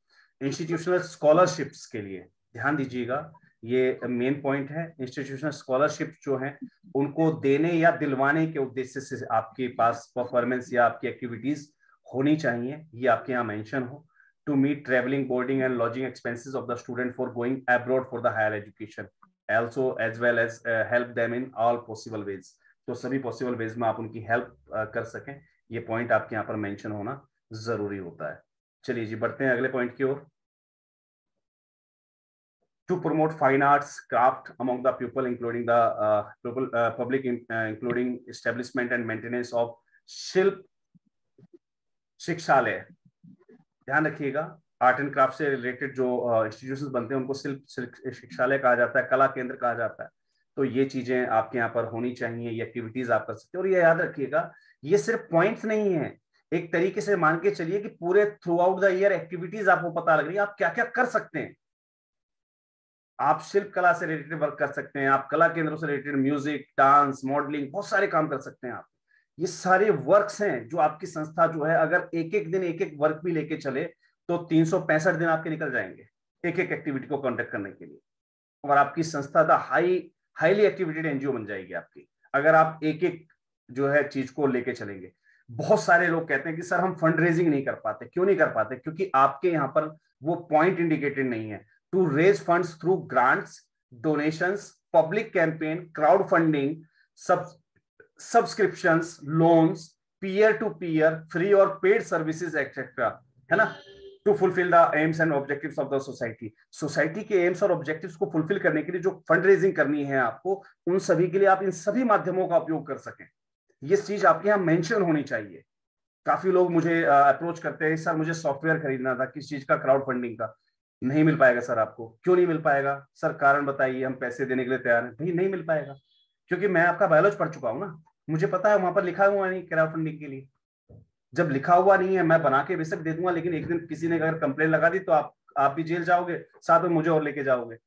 इंस्टीट्यूशनल स्कॉलरशिप्स के लिए ध्यान दीजिएगा, ये मेन पॉइंट है। इंस्टीट्यूशनल स्कॉलरशिप जो है उनको देने या दिलवाने के उद्देश्य से आपके पास परफॉर्मेंस या आपकी एक्टिविटीज होनी चाहिए, ये आपके यहाँ मेंशन हो। To meet travelling, boarding and lodging expenses of the student for going abroad for the higher education, also as well as help them in all possible ways। तो सभी पॉसिबल वेज में आप उनकी हेल्प कर सकें, ये point आपके यहाँ पर मेंशन होना जरूरी होता है। चलिए जी बढ़ते हैं अगले पॉइंट की ओर। To promote fine arts, craft among the people, including the public, including establishment and maintenance of शिल्प शिक्षालय। ध्यान रखिएगा, आर्ट एंड क्राफ्ट से रिलेटेड जो इंस्टीट्यूशंस बनते हैं उनको शिल्प शिक्षालय कहा जाता है, कला केंद्र कहा जाता है। तो ये चीजें आपके यहाँ पर होनी चाहिए, ये एक्टिविटीज आप कर सकते हैं। और ये याद रखिएगा, ये सिर्फ पॉइंट्स नहीं है, एक तरीके से मान के चलिए कि पूरे through out the year activities आपको पता लग रही है आप क्या क्या कर सकते हैं। आप शिल्प कला से रिलेटेड वर्क कर सकते हैं, आप कला केंद्रों से रिलेटेड म्यूजिक, डांस, मॉडलिंग, बहुत सारे काम कर सकते हैं आप। ये सारे वर्क्स हैं जो आपकी संस्था जो है, अगर एक एक दिन एक एक वर्क भी लेके चले तो 365 दिन आपके निकल जाएंगे एक एक एक्टिविटी को कंडक्ट करने के लिए, और आपकी संस्था दा हाईली एक्टिवेटेड एनजीओ बन जाएगी आपकी, अगर आप एक एक जो है चीज को लेके चलेंगे। बहुत सारे लोग कहते हैं कि सर हम फंड रेजिंग नहीं कर पाते। क्यों नहीं कर पाते? क्योंकि आपके यहाँ पर वो पॉइंट इंडिकेटेड नहीं है to raise funds through grants, donations, public campaign, crowdfunding, subscriptions, loans, peer to peer, free और पेड सर्विसेज एक्सेट्रा, है ना, to fulfil the aims and objectives of the society. Society के aims और objectives को fulfil करने के लिए जो फंड रेजिंग करनी है आपको, उन सभी के लिए आप इन सभी माध्यमों का उपयोग कर सकें, ये चीज आपके यहाँ मेंशन होनी चाहिए। काफी लोग मुझे अप्रोच करते हैं, सर मुझे सॉफ्टवेयर खरीदना था, किस चीज का? क्राउड फंडिंग का। नहीं मिल पाएगा सर आपको। क्यों नहीं मिल पाएगा सर? कारण बताइए, हम पैसे देने के लिए तैयार हैं। भाई नहीं मिल पाएगा, क्योंकि मैं आपका बायोलॉजी पढ़ चुका हूं ना, मुझे पता है वहां पर लिखा हुआ नहीं क्राउड फंडिंग के लिए। जब लिखा हुआ नहीं है, मैं बना के बेशक दे दूंगा, लेकिन एक दिन किसी ने अगर कंप्लेन लगा दी तो आप भी जेल जाओगे, साथ में मुझे और लेके जाओगे।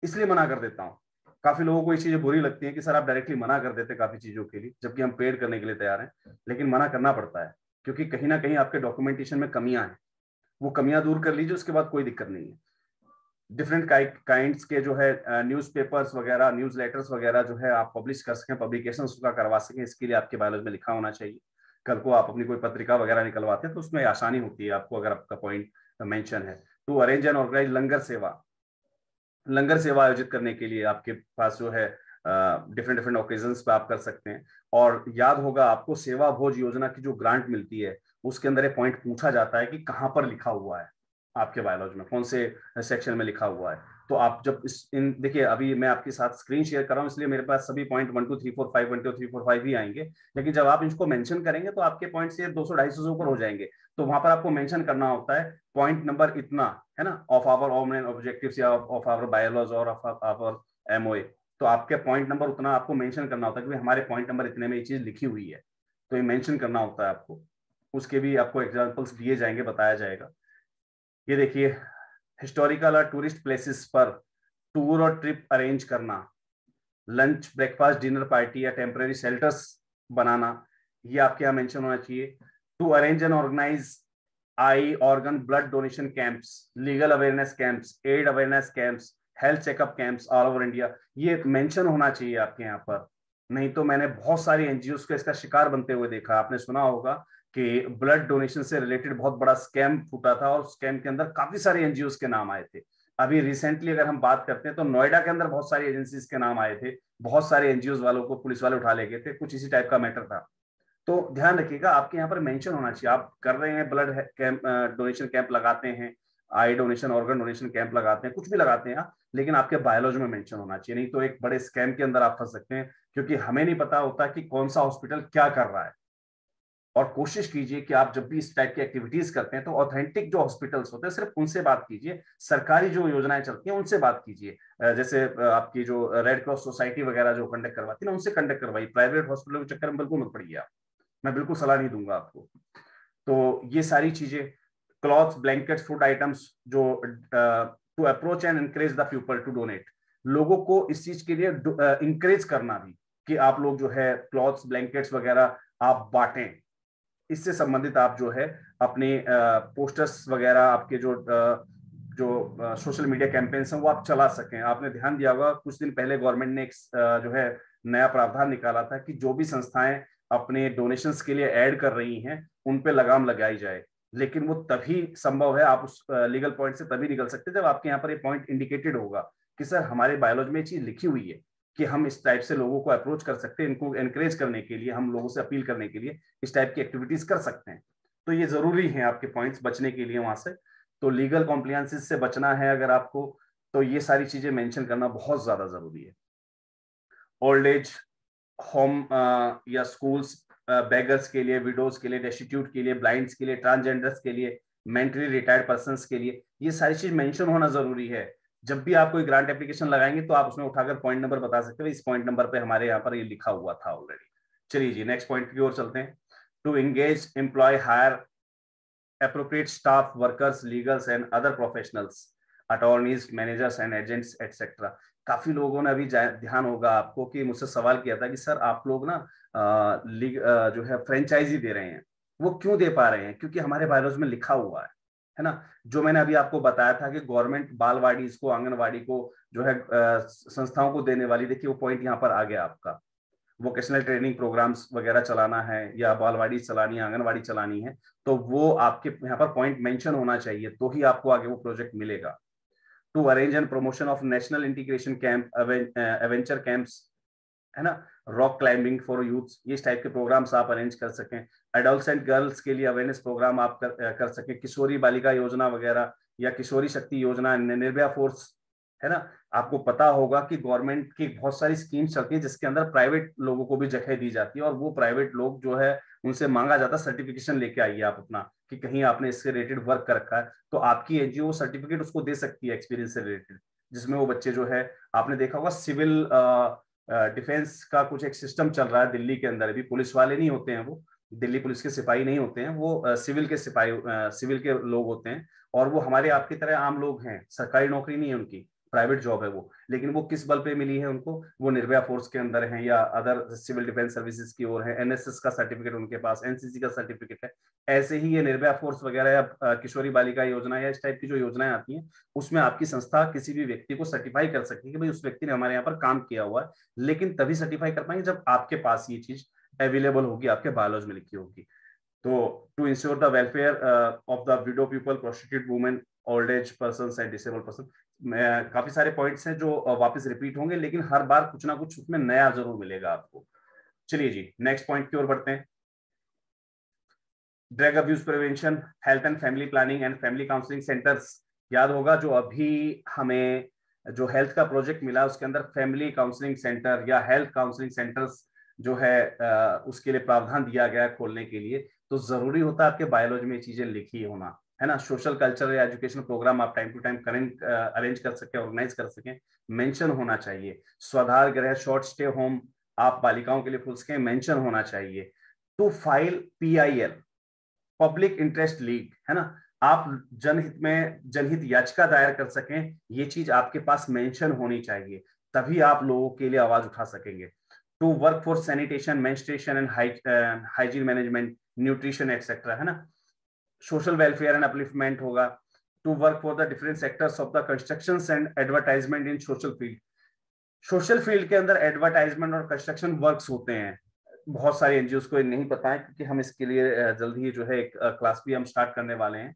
इसलिए मना कर देता हूँ। काफी लोगों को ये चीजें बुरी लगती है कि सर आप डायरेक्टली मना कर देते काफी चीजों के लिए, जबकि हम पेड करने के लिए तैयार हैं, लेकिन मना करना पड़ता है क्योंकि कहीं ना कहीं आपके डॉक्यूमेंटेशन में कमियां हैं। वो कमियां दूर कर लीजिए, उसके बाद कोई दिक्कत नहीं है। डिफरेंट काइंड्स के जो है न्यूज़पेपर्स वगैरह, न्यूज लेटर्स वगैरह जो है आप पब्लिश कर सकें, पब्लिकेशन उसका करवा सकें, इसके लिए आपके बायोलॉजी में लिखा होना चाहिए। कल को आप अपनी कोई पत्रिका वगैरह निकलवाते हैं तो उसमें आसानी होती है आपको, अगर आपका पॉइंट मेंशन है। टू अरेंज एंड ऑर्गेनाइज लंगर सेवा आयोजित करने के लिए आपके पास जो है डिफरेंट ओकेजन्स पे आप कर सकते हैं। और याद होगा आपको, सेवा भोज योजना की जो ग्रांट मिलती है उसके अंदर एक पॉइंट पूछा जाता है कि कहां पर लिखा हुआ है आपके बायोलॉजी में, कौन से सेक्शन में लिखा हुआ है। तो आप जब देखिए, अभी मैं आपके साथ स्क्रीन शेयर कर रहा हूं, इसलिए मेरे पास सभी पॉइंट 1 2 3 4 5 1 2 3 4 5 ही आएंगे, लेकिन जब आप इसको मेंशन करेंगे तो आपके पॉइंट से 200-250 से ऊपर हो जाएंगे। तो वहां पर आपको मेंशन करना होता है पॉइंट नंबर इतना, है ना, ऑफ आवर ऑमन ऑब्जेक्टिव्स या ऑफ आवर बायोलॉजी और ऑफ आवर एमओए। तो आपके पॉइंट नंबर उतना आपको मेंशन करना होता है कि हमारे पॉइंट नंबर इतने में ये चीज लिखी हुई है, तो ये मेंशन करना होता है आपको। उसके भी आपको एग्जांपल्स दिए जाएंगे, बताया जाएगा। ये देखिए, हिस्टोरिकल और टूरिस्ट प्लेसेस पर टूर और ट्रिप अरेंज करना, लंच, ब्रेकफास्ट, डिनर पार्टी या टेम्पररी शेल्टर्स बनाना, ये आपके यहाँ मेंशन होना चाहिए। To arrange and organise eye organ blood donation camps, legal awareness camps, aid awareness camps, health checkup camps all over India, ये मेंशन होना चाहिए आपके यहाँ पर। नहीं तो मैंने बहुत सारी एनजीओ को इसका शिकार बनते हुए देखा। आपने सुना होगा कि ब्लड डोनेशन से रिलेटेड बहुत बड़ा स्कैम फूटा था और स्कैम के अंदर काफी सारे एनजीओ के नाम आए थे। अभी रिसेंटली अगर हम बात करते हैं तो नोएडा के अंदर बहुत सारी एजेंसीज के नाम आए थे, बहुत सारे एनजीओ वालों को पुलिस वाले उठा ले गए थे, कुछ इसी टाइप का मैटर था। तो ध्यान रखिएगा, आपके यहाँ पर मेंशन होना चाहिए। आप कर रहे हैं ब्लड कैंप, डोनेशन कैंप लगाते हैं, आई डोनेशन, ऑर्गन डोनेशन कैंप लगाते हैं, कुछ भी लगाते हैं आप, लेकिन आपके बायोलॉजी में मेंशन होना चाहिए। नहीं तो एक बड़े स्कैम के अंदर आप फंस सकते हैं, क्योंकि हमें नहीं पता होता कि कौन सा हॉस्पिटल क्या कर रहा है। और कोशिश कीजिए कि आप जब भी इस टाइप की एक्टिविटीज करते हैं तो ऑथेंटिक जो हॉस्पिटल्स होते हैं सिर्फ उनसे बात कीजिए, सरकारी जो योजनाएं चलती हैं उनसे बात कीजिए। जैसे आपकी जो रेड क्रॉस सोसाइटी वगैरह जो कंडक्ट करवाती है ना, उनसे कंडक्ट करवाइए। प्राइवेट हॉस्पिटल के चक्कर में बिल्कुल मत पड़िए आप, मैं बिल्कुल सलाह नहीं दूंगा आपको। तो ये सारी चीजें, क्लॉथ्स, ब्लैंकेट्स, फूड आइटम्स, जो to approach and encourage the people to donate, लोगों को इस चीज के लिए इंकरेज करना भी कि आप लोग जो है क्लॉथ्स, ब्लैंकेट्स वगैरह आप बांटें। इससे संबंधित आप जो है अपने पोस्टर्स वगैरह, आपके जो सोशल मीडिया कैंपेन्स हैं वो आप चला सकें। आपने ध्यान दिया होगा कुछ दिन पहले गवर्नमेंट ने एक जो है नया प्रावधान निकाला था कि जो भी संस्थाएं अपने डोनेशंस के लिए ऐड कर रही हैं उन पे लगाम लगाई जाए। लेकिन वो तभी संभव है, आप उस लीगल पॉइंट से तभी निकल सकते हैं जब आपके यहाँ पर ये पॉइंट इंडिकेटेड होगा कि सर हमारे बायोलॉजी में ये चीज लिखी हुई है कि हम इस टाइप से लोगों को अप्रोच कर सकते हैं, इनको एनकरेज करने के लिए, हम लोगों से अपील करने के लिए इस टाइप की एक्टिविटीज कर सकते हैं। तो ये जरूरी है आपके पॉइंट्स बचने के लिए वहां से। तो लीगल कॉम्प्लायंसेस से बचना है अगर आपको, तो ये सारी चीजें मेंशन करना बहुत ज्यादा जरूरी है। ओल्ड एज होम या स्कूल्स, बेगर्स के लिए, विडोज के लिए, डेस्टिट्यूट के लिए, ब्लाइंड्स के लिए, ट्रांसजेंडर्स के लिए, मेंटली रिटायर्ड पर्संस के लिए, ये सारी चीज मेंशन होना जरूरी है। जब भी आप कोई ग्रांट एप्लीकेशन लगाएंगे तो आप उसमें उठाकर पॉइंट नंबर बता सकते हो, इस पॉइंट नंबर पे हमारे यहाँ पर ये लिखा हुआ था ऑलरेडी। चलिए जी, नेक्स्ट पॉइंट की ओर चलते हैं। To engage, employ, hire appropriate staff, workers, legals and other professionals attorneys, managers and agents etcetera. काफी लोगों ने अभी ध्यान होगा आपको कि मुझसे सवाल किया था कि सर आप लोग ना जो है फ्रेंचाइजी दे रहे हैं, वो क्यों दे पा रहे हैं? क्योंकि हमारे बायलॉज में लिखा हुआ है ना। जो मैंने अभी आपको बताया था कि गवर्नमेंट बालवाड़ी को, आंगनवाड़ी को जो है संस्थाओं को देने वाली, देखिए वो पॉइंट यहाँ पर आ गया आपका। वोकेशनल ट्रेनिंग प्रोग्राम्स वगैरह चलाना है या बालवाड़ी चलानी है, आंगनवाड़ी चलानी है, तो वो आपके यहाँ पर पॉइंट मेंशन होना चाहिए, तो ही आपको आगे वो प्रोजेक्ट मिलेगा। To arrange and promotion of national integration camp, adventure camps, है ना, रॉक क्लाइंबिंग फॉर यूथ, ये टाइप के प्रोग्राम्स आप अरेंज कर सकें। एडोलसेंट गर्ल्स के लिए अवेयरनेस प्रोग्राम आप कर सकें, किशोरी बालिका योजना वगैरह या किशोरी शक्ति योजना, निर्भया फोर्स, है ना। आपको पता होगा कि गवर्नमेंट की बहुत सारी स्कीम्स चलती है जिसके अंदर प्राइवेट लोगों को भी जगह दी जाती है, और वो प्राइवेट लोग जो है उनसे मांगा जाता है सर्टिफिकेशन लेके आइए आप अपना, कि कहीं आपने इससे रिलेटेड वर्क कर रखा है, तो आपकी एनजीओ सर्टिफिकेट उसको दे सकती है एक्सपीरियंस से रिलेटेड, जिसमें वो बच्चे जो है, आपने देखा होगा सिविल डिफेंस का कुछ एक सिस्टम चल रहा है दिल्ली के अंदर भी। पुलिस वाले नहीं होते हैं वो, दिल्ली पुलिस के सिपाही नहीं होते हैं वो, सिविल के सिपाही, सिविल के लोग होते हैं, और वो हमारे आपकी तरह आम लोग हैं, सरकारी नौकरी नहीं है उनकी, प्राइवेट जॉब है वो, लेकिन वो किस बल पे मिली है उनको? वो निर्भया फोर्स के अंदर है या अदर सिविल डिफेंस सर्विसेज की ओर है, एनएसएस का सर्टिफिकेट उनके पास, एनसीसी का सर्टिफिकेट है। ऐसे ही ये निर्भया फोर्स वगैरह या किशोरी बालिका योजना या इस टाइप की जो योजनाएं आती हैं, उसमें आपकी संस्था किसी भी व्यक्ति को सर्टिफाई कर सकती है कि भाई उस व्यक्ति ने हमारे यहाँ पर काम किया हुआ है, लेकिन तभी सर्टिफाई कर पाएंगे जब आपके पास ये चीज अवेलेबल होगी, आपके बायोलॉजी में लिखी होगी। तो to ensure the welfare of the widow people, prostitute women, old age person and disabled person. काफी सारे पॉइंट्स हैं जो वापस रिपीट होंगे, लेकिन हर बार कुछ ना कुछ उसमें नया जरूर मिलेगा आपको। चलिए जी, नेक्स्ट पॉइंट की ओर बढ़ते हैं। Drug abuse prevention, health and family planning and family counselling centres. याद होगा जो अभी हमें जो हेल्थ का प्रोजेक्ट मिला उसके अंदर फैमिली काउंसलिंग सेंटर या हेल्थ काउंसलिंग सेंटर्स जो है उसके लिए प्रावधान दिया गया है खोलने के लिए। तो जरूरी होता है आपके बायोलॉजी में ये चीजें लिखी होना, है ना। सोशल कल्चर या एजुकेशन प्रोग्राम आप टाइम टू टाइम अरेंज कर सके, ऑर्गेनाइज कर सकें, मेंशन होना चाहिए। स्वाधार गृह, शॉर्ट स्टे होम आप बालिकाओं के लिए खोल सकें, मेंशन होना चाहिए। To file PIL, public interest league, है ना, आप जनहित में जनहित याचिका दायर कर सकें, ये चीज आपके पास मेंशन होनी चाहिए, तभी आप लोगों के लिए आवाज उठा सकेंगे। To work for sanitation, menstruation and hygiene management, nutrition etcetera, है ना। सोशल वेलफेयर एंड अपलिफ्टमेंट होगा। To work for the different sectors of the construction and advertisement in social field. Social field के अंदर एडवर्टाइजमेंट और construction works होते हैं। बहुत सारी एनजीओ को नहीं पता है, क्योंकि हम इसके लिए जल्दी ही जो है एक क्लास भी हम स्टार्ट करने वाले हैं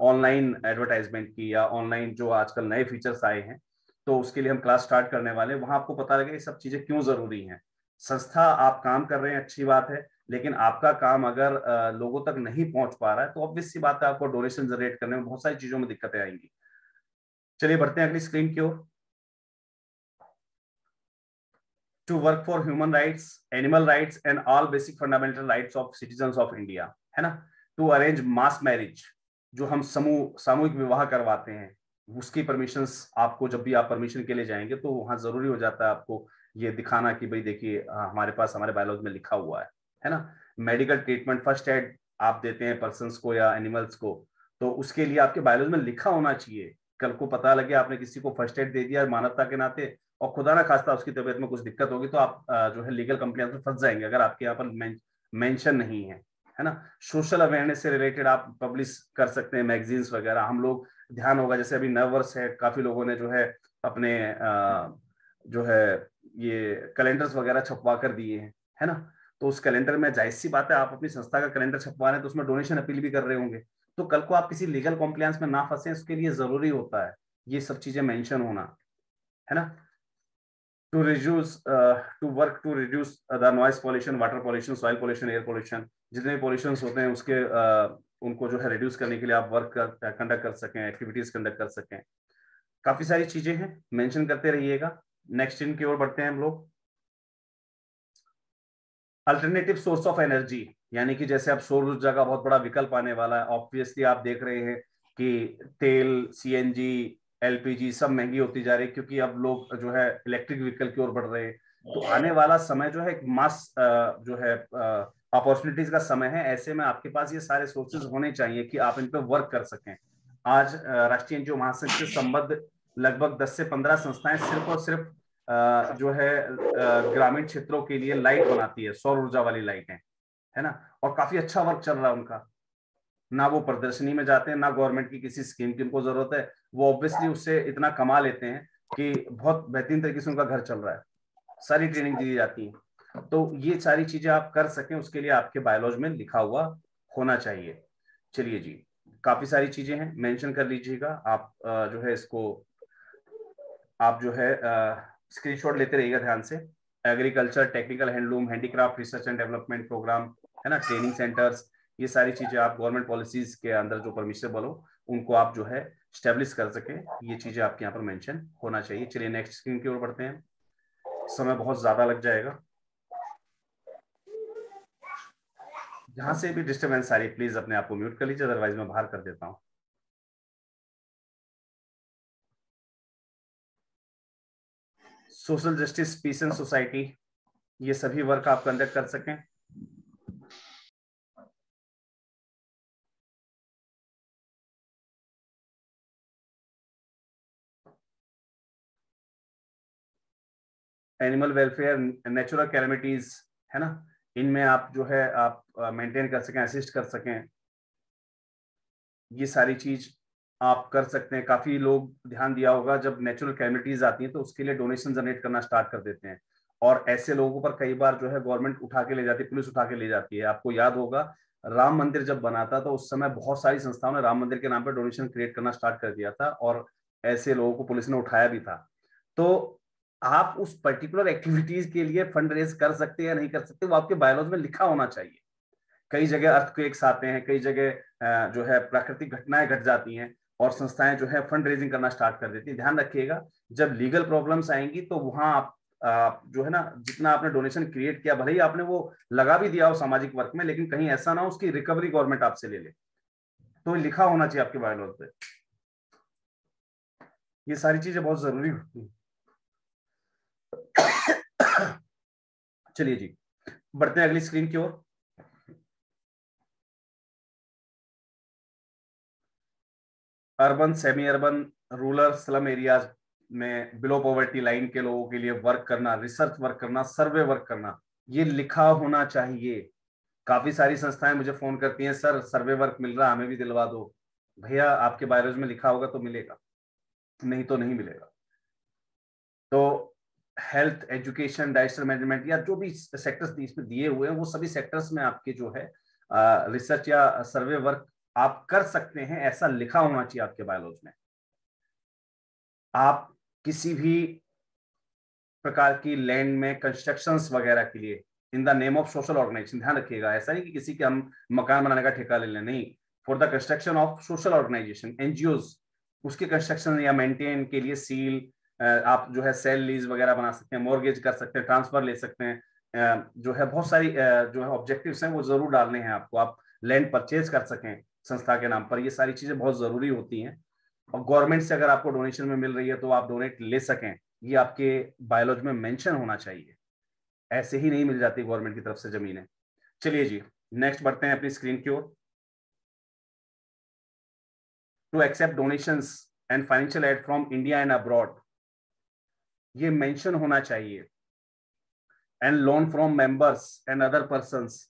ऑनलाइन एडवर्टाइजमेंट की, या ऑनलाइन जो आजकल नए फीचर्स आए हैं, तो उसके लिए हम क्लास स्टार्ट करने वाले हैं। वहां आपको पता लगे ये सब चीजें क्यों जरूरी हैं। संस्था आप काम कर रहे हैं, अच्छी बात है, लेकिन आपका काम अगर लोगों तक नहीं पहुंच पा रहा है तो ऑब्वियस सी बात है आपको डोनेशन जनरेट करने में बहुत सारी चीजों में दिक्कतें आएंगी। चलिए बढ़ते हैं अगली स्क्रीन की ओर। To work for human rights, animal rights and all basic fundamental rights of citizens of India, है ना। टू अरेंज मास मैरिज, जो हम सामूहिक विवाह करवाते हैं, उसकी परमिशंस आपको, जब भी आप परमिशन के लिए जाएंगे तो वहां जरूरी हो जाता है आपको ये दिखाना कि भाई देखिए हमारे पास हमारे बायोलॉजी में लिखा हुआ है ना। मेडिकल ट्रीटमेंट, फर्स्ट एड आप देते हैं पर्सन्स को या एनिमल्स को, तो उसके लिए आपके बायोलॉजी में लिखा होना चाहिए। कल को पता लगे आपने किसी को फर्स्ट एड दे दिया मानवता के नाते, और खुदा ना खास्ता उसकी तबीयत में कुछ दिक्कत होगी, तो आप जो है लीगल कंप्लेंट में फंस जाएंगे अगर आपके यहाँ पर मेंशन नहीं है ना। सोशल अवेयरनेस से रिलेटेड आप पब्लिश कर सकते हैं मैगजीन्स वगैरह। हम लोग ध्यान होगा जैसे अभी नव वर्ष है, काफी लोगों ने जो है अपने जो है ये कैलेंडर्स वगैरह छपवा कर दिए हैं, है ना। तो उस कैलेंडर में जाहिर सी बात है आप अपनी संस्था का कैलेंडर छपवा रहे हैं तो उसमें डोनेशन अपील भी कर रहे होंगे, तो कल को आप किसी लीगल कॉम्प्लायंस में ना फंसे, उसके लिए जरूरी होता है ये सब चीजें मेंशन होना, है ना। To reduce to work to reduce the noise pollution, water pollution, soil pollution, air pollution, जितने पॉल्यूशन होते हैं उसके उनको जो है रिड्यूस करने के लिए आप वर्क कंडक्ट कर सकें, एक्टिविटीज कंडक्ट कर सकें। काफी सारी चीजें हैं, मेंशन करते रहिएगा। नेक्स्ट इन की ओर बढ़ते हैं हम लोग। अल्टरनेटिव सोर्स ऑफ एनर्जी, यानी कि जैसे अब सौर ऊर्जा का बहुत बड़ा विकल्प आने वाला है। ऑब्वियसली आप देख रहे हैं कि तेल, CNG, LPG सब महंगी होती जा रही है, क्योंकि अब लोग जो है इलेक्ट्रिक व्हीकल की ओर बढ़ रहे हैं। तो आने वाला समय जो है एक मास जो है अपॉर्चुनिटीज का समय है। ऐसे में आपके पास ये सारे सोर्सेज होने चाहिए कि आप इन पे वर्क कर सकें। आज राष्ट्रीय एनजीओ महासंघ से संबद्ध लगभग 10 से 15 संस्थाएं सिर्फ और सिर्फ जो है ग्रामीण क्षेत्रों के लिए लाइट बनाती है, सौर ऊर्जा वाली लाइटें, है ना, और काफी अच्छा वर्क चल रहा है उनका। ना वो प्रदर्शनी में जाते हैं, ना गवर्नमेंट की किसी स्कीम की उनको जरूरत है, वो ऑब्वियसली उससे इतना कमा लेते हैं कि बहुत बेहतरीन तरीके से उनका घर चल रहा है, सारी ट्रेनिंग दी जाती है। तो ये सारी चीजें आप कर सकें उसके लिए आपके बायोलॉजी में लिखा हुआ होना चाहिए। चलिए जी, काफी सारी चीजें हैं, मेंशन कर लीजिएगा आप। जो है इसको आप जो है स्क्रीनशॉट लेते रहिएगा ध्यान से। Agriculture, technical, handloom, handicraft, research and development programme, है ना, ट्रेनिंग सेंटर्स, ये सारी चीजें आप गवर्नमेंट पॉलिसीज के अंदर जो परमिशनेबल हो उनको आप जो है स्टेब्लिश कर सके, ये चीजें आपके यहाँ पर मेंशन होना चाहिए। चलिए नेक्स्ट स्क्रीन की ओर बढ़ते हैं, समय बहुत ज्यादा लग जाएगा। जहां से भी डिस्टर्बेंस आ रही है प्लीज अपने आप को म्यूट कर लीजिए, अदरवाइज मैं बाहर कर देता हूँ। Social justice, peace and society, ये सभी वर्क आप कंडक्ट कर सकें। एनिमल वेलफेयर, नेचुरल कैलेमिटीज, है ना, इनमें आप जो है आप मेंटेन कर सकें, असिस्ट कर सकें, ये सारी चीज आप कर सकते हैं। काफी लोग ध्यान दिया होगा जब नेचुरल कैलेमिटीज आती हैं तो उसके लिए डोनेशन जनरेट करना स्टार्ट कर देते हैं, और ऐसे लोगों पर कई बार जो है गवर्नमेंट उठा के ले जाती है, पुलिस उठा के ले जाती है। आपको याद होगा राम मंदिर जब बना था तो उस समय बहुत सारी संस्थाओं ने राम मंदिर के नाम पर डोनेशन क्रिएट करना स्टार्ट कर दिया था, और ऐसे लोगों को पुलिस ने उठाया भी था। तो आप उस पर्टिकुलर एक्टिविटीज के लिए फंड रेज कर सकते हैं या नहीं कर सकते, वो आपके बायोलॉजी में लिखा होना चाहिए। कई जगह अर्थक्वेक्स आते हैं, कई जगह जो है प्राकृतिक घटनाएं घट जाती हैं और संस्थाएं जो है फंड रेजिंग करना स्टार्ट कर देती है। ध्यान रखिएगा जब लीगल प्रॉब्लम्स आएंगी तो वहां आप जो है ना, जितना आपने डोनेशन क्रिएट किया, भले ही आपने वो लगा भी दिया हो सामाजिक वर्क में, लेकिन कहीं ऐसा ना हो उसकी रिकवरी गवर्नमेंट आपसे ले ले, तो लिखा होना चाहिए आपके बायोलॉजी पे। ये सारी चीजें बहुत जरूरी होती हैं। चलिए जी, बढ़ते हैं अगली स्क्रीन की ओर। Urban, semi urban, rural, slum areas में बिलो पॉवर्टी लाइन के लोगों के लिए वर्क करना, रिसर्च वर्क करना, सर्वे वर्क करना, ये लिखा होना चाहिए। काफी सारी संस्थाएं मुझे फोन करती हैं, सर सर्वे वर्क मिल रहा, हमें भी दिलवा दो। भैया आपके बायोलॉजी में लिखा होगा तो मिलेगा, नहीं तो नहीं मिलेगा। तो हेल्थ, एजुकेशन, डाइजेस्टर मैनेजमेंट, या जो भी सेक्टर्स इसमें दिए हुए हैं वो सभी सेक्टर्स में आपके जो है रिसर्च या सर्वे वर्क आप कर सकते हैं, ऐसा लिखा होना चाहिए आपके बायोलॉजी में। आप किसी भी प्रकार की लैंड में कंस्ट्रक्शंस वगैरह के लिए in the name of social organisation, ध्यान रखिएगा, ऐसा नहीं कि किसी के हम मकान बनाने का ठेका ले लें, नहीं, for the construction of social organisation, NGOs, उसके कंस्ट्रक्शन या मेंटेन के लिए सील, आप जो है सेल लीज वगैरह बना सकते हैं, मॉर्गेज कर सकते हैं, ट्रांसफर ले सकते हैं, जो है बहुत सारी जो है ऑब्जेक्टिव्स हैं वो जरूर डालने हैं आपको। आप लैंड परचेज कर सकें संस्था के नाम पर, ये सारी चीजें बहुत जरूरी होती हैं। और गवर्नमेंट से अगर आपको डोनेशन में मिल रही है तो आप डोनेट ले सकें, ये आपके बायोलॉजी में मेंशन होना चाहिए। ऐसे ही नहीं मिल जाती गवर्नमेंट की तरफ से जमीनें। चलिए जी, नेक्स्ट बढ़ते हैं अपनी स्क्रीन की ओर। To accept donations and financial aid from India and abroad, ये मेंशन होना चाहिए। And loan from members and other persons,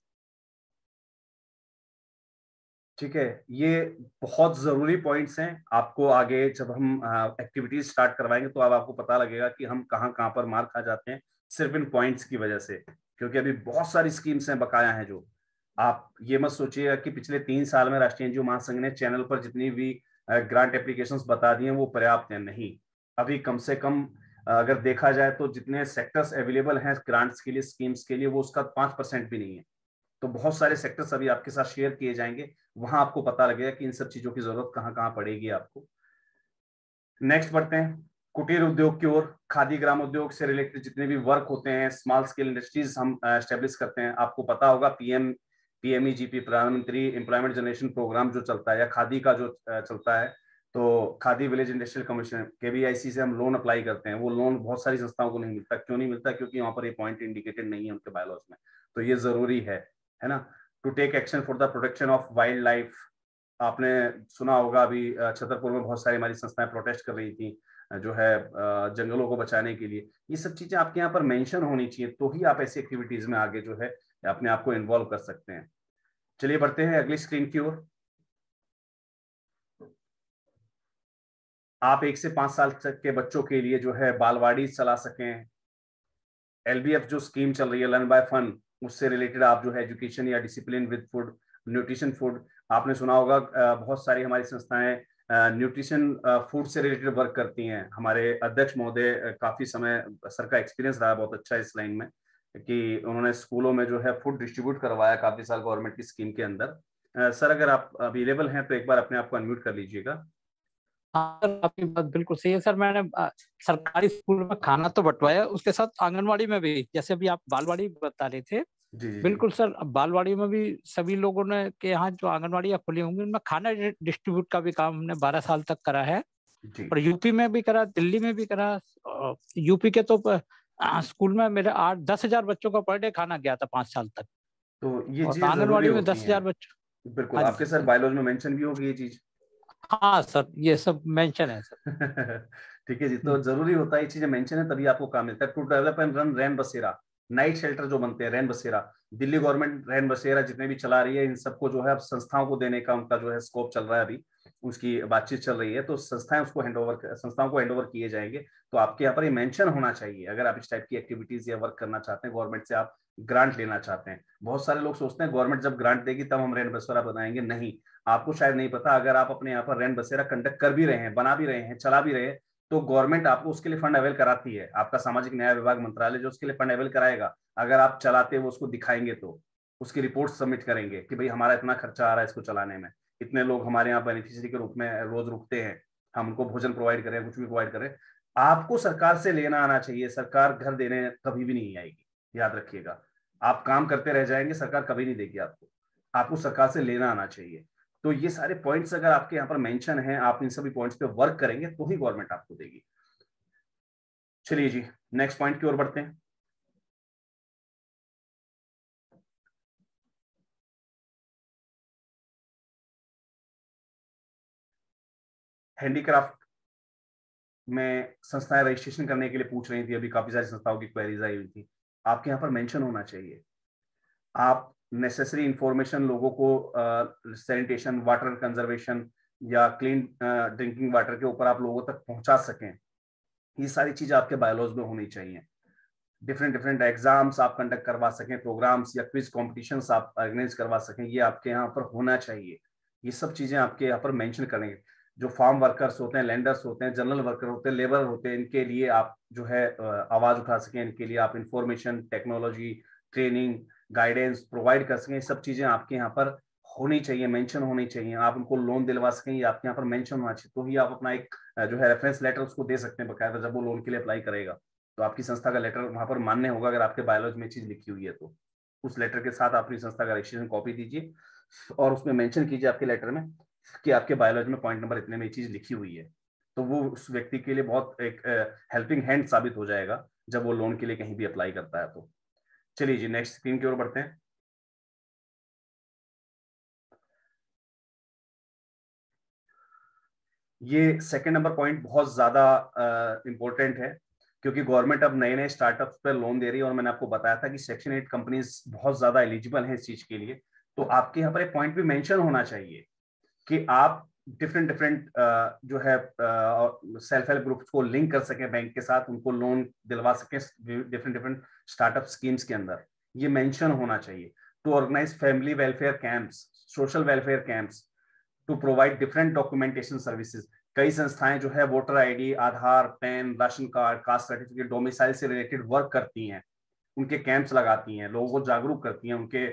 ठीक है, ये बहुत जरूरी पॉइंट्स हैं। आपको आगे जब हम एक्टिविटीज स्टार्ट करवाएंगे तो अब आपको पता लगेगा कि हम कहाँ कहाँ पर मार खा जाते हैं सिर्फ इन पॉइंट्स की वजह से, क्योंकि अभी बहुत सारी स्कीम्स हैं बकाया हैं। जो आप ये मत सोचिएगा कि पिछले 3 साल में राष्ट्रीय एनजीओ महासंघ ने चैनल पर जितनी भी ग्रांट एप्लीकेशंस बता दी हैं वो पर्याप्त हैं, नहीं। अभी कम से कम अगर देखा जाए तो जितने सेक्टर्स अवेलेबल हैं ग्रांट्स के लिए, स्कीम्स के लिए, वो उसका 5% भी नहीं है। तो बहुत सारे सेक्टर्स अभी आपके साथ शेयर किए जाएंगे, वहां आपको पता लगेगा कि इन सब चीजों की जरूरत कहाँ कहाँ पड़ेगी आपको। नेक्स्ट बढ़ते हैं कुटीर उद्योग की ओर। खादी ग्राम उद्योग से रिलेटेड जितने भी वर्क होते हैं, स्मॉल स्केल इंडस्ट्रीज हम एस्टेब्लिश करते हैं। आपको पता होगा पीएमईजीपी, प्रधानमंत्री एम्प्लॉयमेंट जनरेशन प्रोग्राम जो चलता है, या खादी का जो चलता है, तो khadi village industrial commission KVIC से हम लोन अप्लाई करते हैं। वो लोन बहुत सारी संस्थाओं को नहीं मिलता। क्यों नहीं मिलता? क्योंकि वहां पर ये पॉइंट इंडिकेटेड नहीं है उनके बायोलॉजी में। तो ये जरूरी है ना। To take action for the protection of wildlife, आपने सुना होगा अभी छतरपुर में बहुत सारी हमारी संस्थाएं प्रोटेस्ट कर रही थी जो है जंगलों को बचाने के लिए। ये सब चीजें आपके यहाँ पर मेंशन होनी चाहिए, तो ही आप ऐसी एक्टिविटीज में आगे जो है अपने आप को इन्वॉल्व कर सकते हैं। चलिए बढ़ते हैं अगली स्क्रीन की ओर। आप 1 से 5 साल तक के बच्चों के लिए जो है बालवाड़ी चला सकें। LBF जो स्कीम चल रही है, लर्न बाय फन, उससे रिलेटेड आप जो है एजुकेशन या discipline with food, nutrition food, आपने सुना होगा बहुत सारी हमारी संस्थाएं न्यूट्रिशन फूड से रिलेटेड वर्क करती हैं। हमारे अध्यक्ष महोदय काफी समय सर का एक्सपीरियंस रहा बहुत अच्छा इस लाइन में, कि उन्होंने स्कूलों में जो है फूड डिस्ट्रीब्यूट करवाया काफी साल गवर्नमेंट की स्कीम के अंदर। सर अगर आप अवेलेबल हैं तो एक बार अपने आप को अनम्यूट कर लीजिएगा। हाँ सर, आपकी बात बिल्कुल सही है सर। मैंने सरकारी स्कूल में खाना तो बंटवाया, उसके साथ आंगनवाड़ी में भी, जैसे अभी आप बालवाड़ी बता रहे थे, जी बिल्कुल सर। अब बालवाड़ी में भी सभी लोगों ने के यहाँ जो आंगनवाड़ियाँ खुली होंगी उनमें खाना डिस्ट्रीब्यूट का भी काम हमने 12 साल तक करा है। जी और यूपी में भी करा, दिल्ली में भी करा। यूपी के तो स्कूल में मेरे 8-10 हजार बच्चों का पर डे खाना गया था 5 साल तक। तो ये और चीजें जरूरी आंगनवाड़ी में होती 10 हजार हैं। बच्चों। बिल्कुल, हाँ आपके जी सर बायोलॉजी में मेंशन भी होगी ये चीज। हाँ सर, ये सब मेंशन है सर। ठीक है जी, तो जरूरी होता है ये चीजें मेंशन है तभी आपको काम मिलता है। टू डेवलप एंड रन रैन बसेरा, नाइट शेल्टर जो बनते हैं रैन बसेरा, दिल्ली गवर्नमेंट रैन बसेरा जितने भी चला रही है, इन सबको जो है अब संस्थाओं को देने का उनका जो है स्कोप चल रहा है, अभी उसकी बातचीत चल रही है। तो संस्थाएं उसको संस्थाओं को हैंडओवर किए जाएंगे। तो आपके यहाँ पर ये मेंशन होना चाहिए अगर आप इस टाइप की एक्टिविटीज या वर्क करना चाहते हैं, गवर्नमेंट से आप ग्रांट लेना चाहते हैं। बहुत सारे लोग सोचते हैं गवर्नमेंट जब ग्रांट देगी तब हम रैन बसेरा बनाएंगे। नहीं, आपको शायद नहीं पता, अगर आप अपने यहाँ पर रैन बसेरा कंडक्ट कर भी रहे हैं, बना भी रहे हैं, चला भी रहे हैं, तो गवर्नमेंट आपको उसके लिए फंड अवेल कराती है। आपका सामाजिक न्याय विभाग मंत्रालय जो उसके लिए फंड अवेल कराएगा। अगर आप चलाते वो उसको दिखाएंगे तो उसकी रिपोर्ट सबमिट करेंगे कि भाई हमारा इतना खर्चा आ रहा है इसको चलाने में, इतने लोग हमारे यहाँ बेनिफिशियरी के रूप में रोज रुकते हैं, हम उनको भोजन प्रोवाइड करें, कुछ भी प्रोवाइड करें। आपको सरकार से लेना आना चाहिए, सरकार घर देने कभी भी नहीं आएगी, याद रखिएगा। आप काम करते रह जाएंगे, सरकार कभी नहीं देगी आपको, आपको सरकार से लेना आना चाहिए। तो ये सारे पॉइंट्स अगर आपके यहाँ पर मेंशन हैं, आप इन सभी पॉइंट्स पे वर्क करेंगे तो ही गवर्नमेंट आपको देगी। चलिए जी, नेक्स्ट पॉइंट की ओर बढ़ते हैं। हैंडीक्राफ्ट में संस्थाएं रजिस्ट्रेशन करने के लिए पूछ रही थी, अभी काफी सारी संस्थाओं की क्वेरीज आई हुई थी। आपके यहाँ पर मेंशन होना चाहिए, आप नेसेसरी इंफॉर्मेशन लोगों को सैनिटेशन, वाटर कंजर्वेशन या क्लीन ड्रिंकिंग वाटर के ऊपर आप लोगों तक पहुंचा सकें। ये सारी चीजें आपके बायोलॉजी में होनी चाहिए। डिफरेंट एग्जाम्स आप कंडक्ट करवा सकें, प्रोग्राम्स या क्विज कॉम्पिटिशन्स आप ऑर्गेनाइज करवा सकें, ये आपके यहाँ पर होना चाहिए। ये सब चीजें आपके यहाँ पर मेंशन करेंगे। जो फार्म वर्कर्स होते हैं, लैंडर्स होते हैं, जनरल वर्कर होते हैं, लेबर होते हैं, इनके लिए आप जो है आवाज उठा सकें, इनके लिए आप information, technology, training, guidance provide कर सकें। सब चीजें आपके यहाँ पर होनी चाहिए, मेंशन होनी चाहिए। आप उनको लोन दिलवा सकें, ये आपके यहाँ पर मेंशन होना चाहिए। तो ही आप अपना एक जो है रेफरेंस लेटर उसको दे सकते हैं बकायदा, जब वो लोन के लिए अप्लाई करेगा तो आपकी संस्था का लेटर वहां पर मान्य होगा। अगर आपके बायोलॉजी में चीज लिखी हुई है तो उस लेटर के साथ अपनी संस्था का रजिस्ट्रेशन कॉपी दीजिए और उसमें मेंशन कीजिए आपके लेटर में कि आपके बायोलॉजी में पॉइंट नंबर इतने में ये चीज लिखी हुई है। तो वो उस व्यक्ति के लिए बहुत एक हेल्पिंग हैंड साबित हो जाएगा जब वो लोन के लिए कहीं भी अप्लाई करता है। तो चलिए जी, नेक्स्ट स्क्रीन की ओर बढ़ते हैं। ये सेकंड नंबर पॉइंट बहुत ज्यादा इंपॉर्टेंट है, क्योंकि गवर्नमेंट अब नए नए स्टार्टअप्स पर लोन दे रही है। और मैंने आपको बताया था कि सेक्शन 8 कंपनीज बहुत ज्यादा एलिजिबल हैं इस चीज के लिए। तो आपके यहाँ पर एक पॉइंट भी मेंशन होना चाहिए कि आप डिफरेंट जो है सेल्फ हेल्प ग्रुप्स को लिंक कर सकें बैंक के साथ, उनको लोन दिलवा सकें डिफरेंट स्टार्टअप स्कीम्स के अंदर। ये मेंशन होना चाहिए। To organise family welfare camps, social welfare camps, to provide different documentation services. कई संस्थाएं जो है voter ID, Aadhaar, PAN, ration card, caste certificate, domicile से रिलेटेड वर्क करती हैं, उनके कैंप्स लगाती हैं, लोगों को जागरूक करती हैं, उनके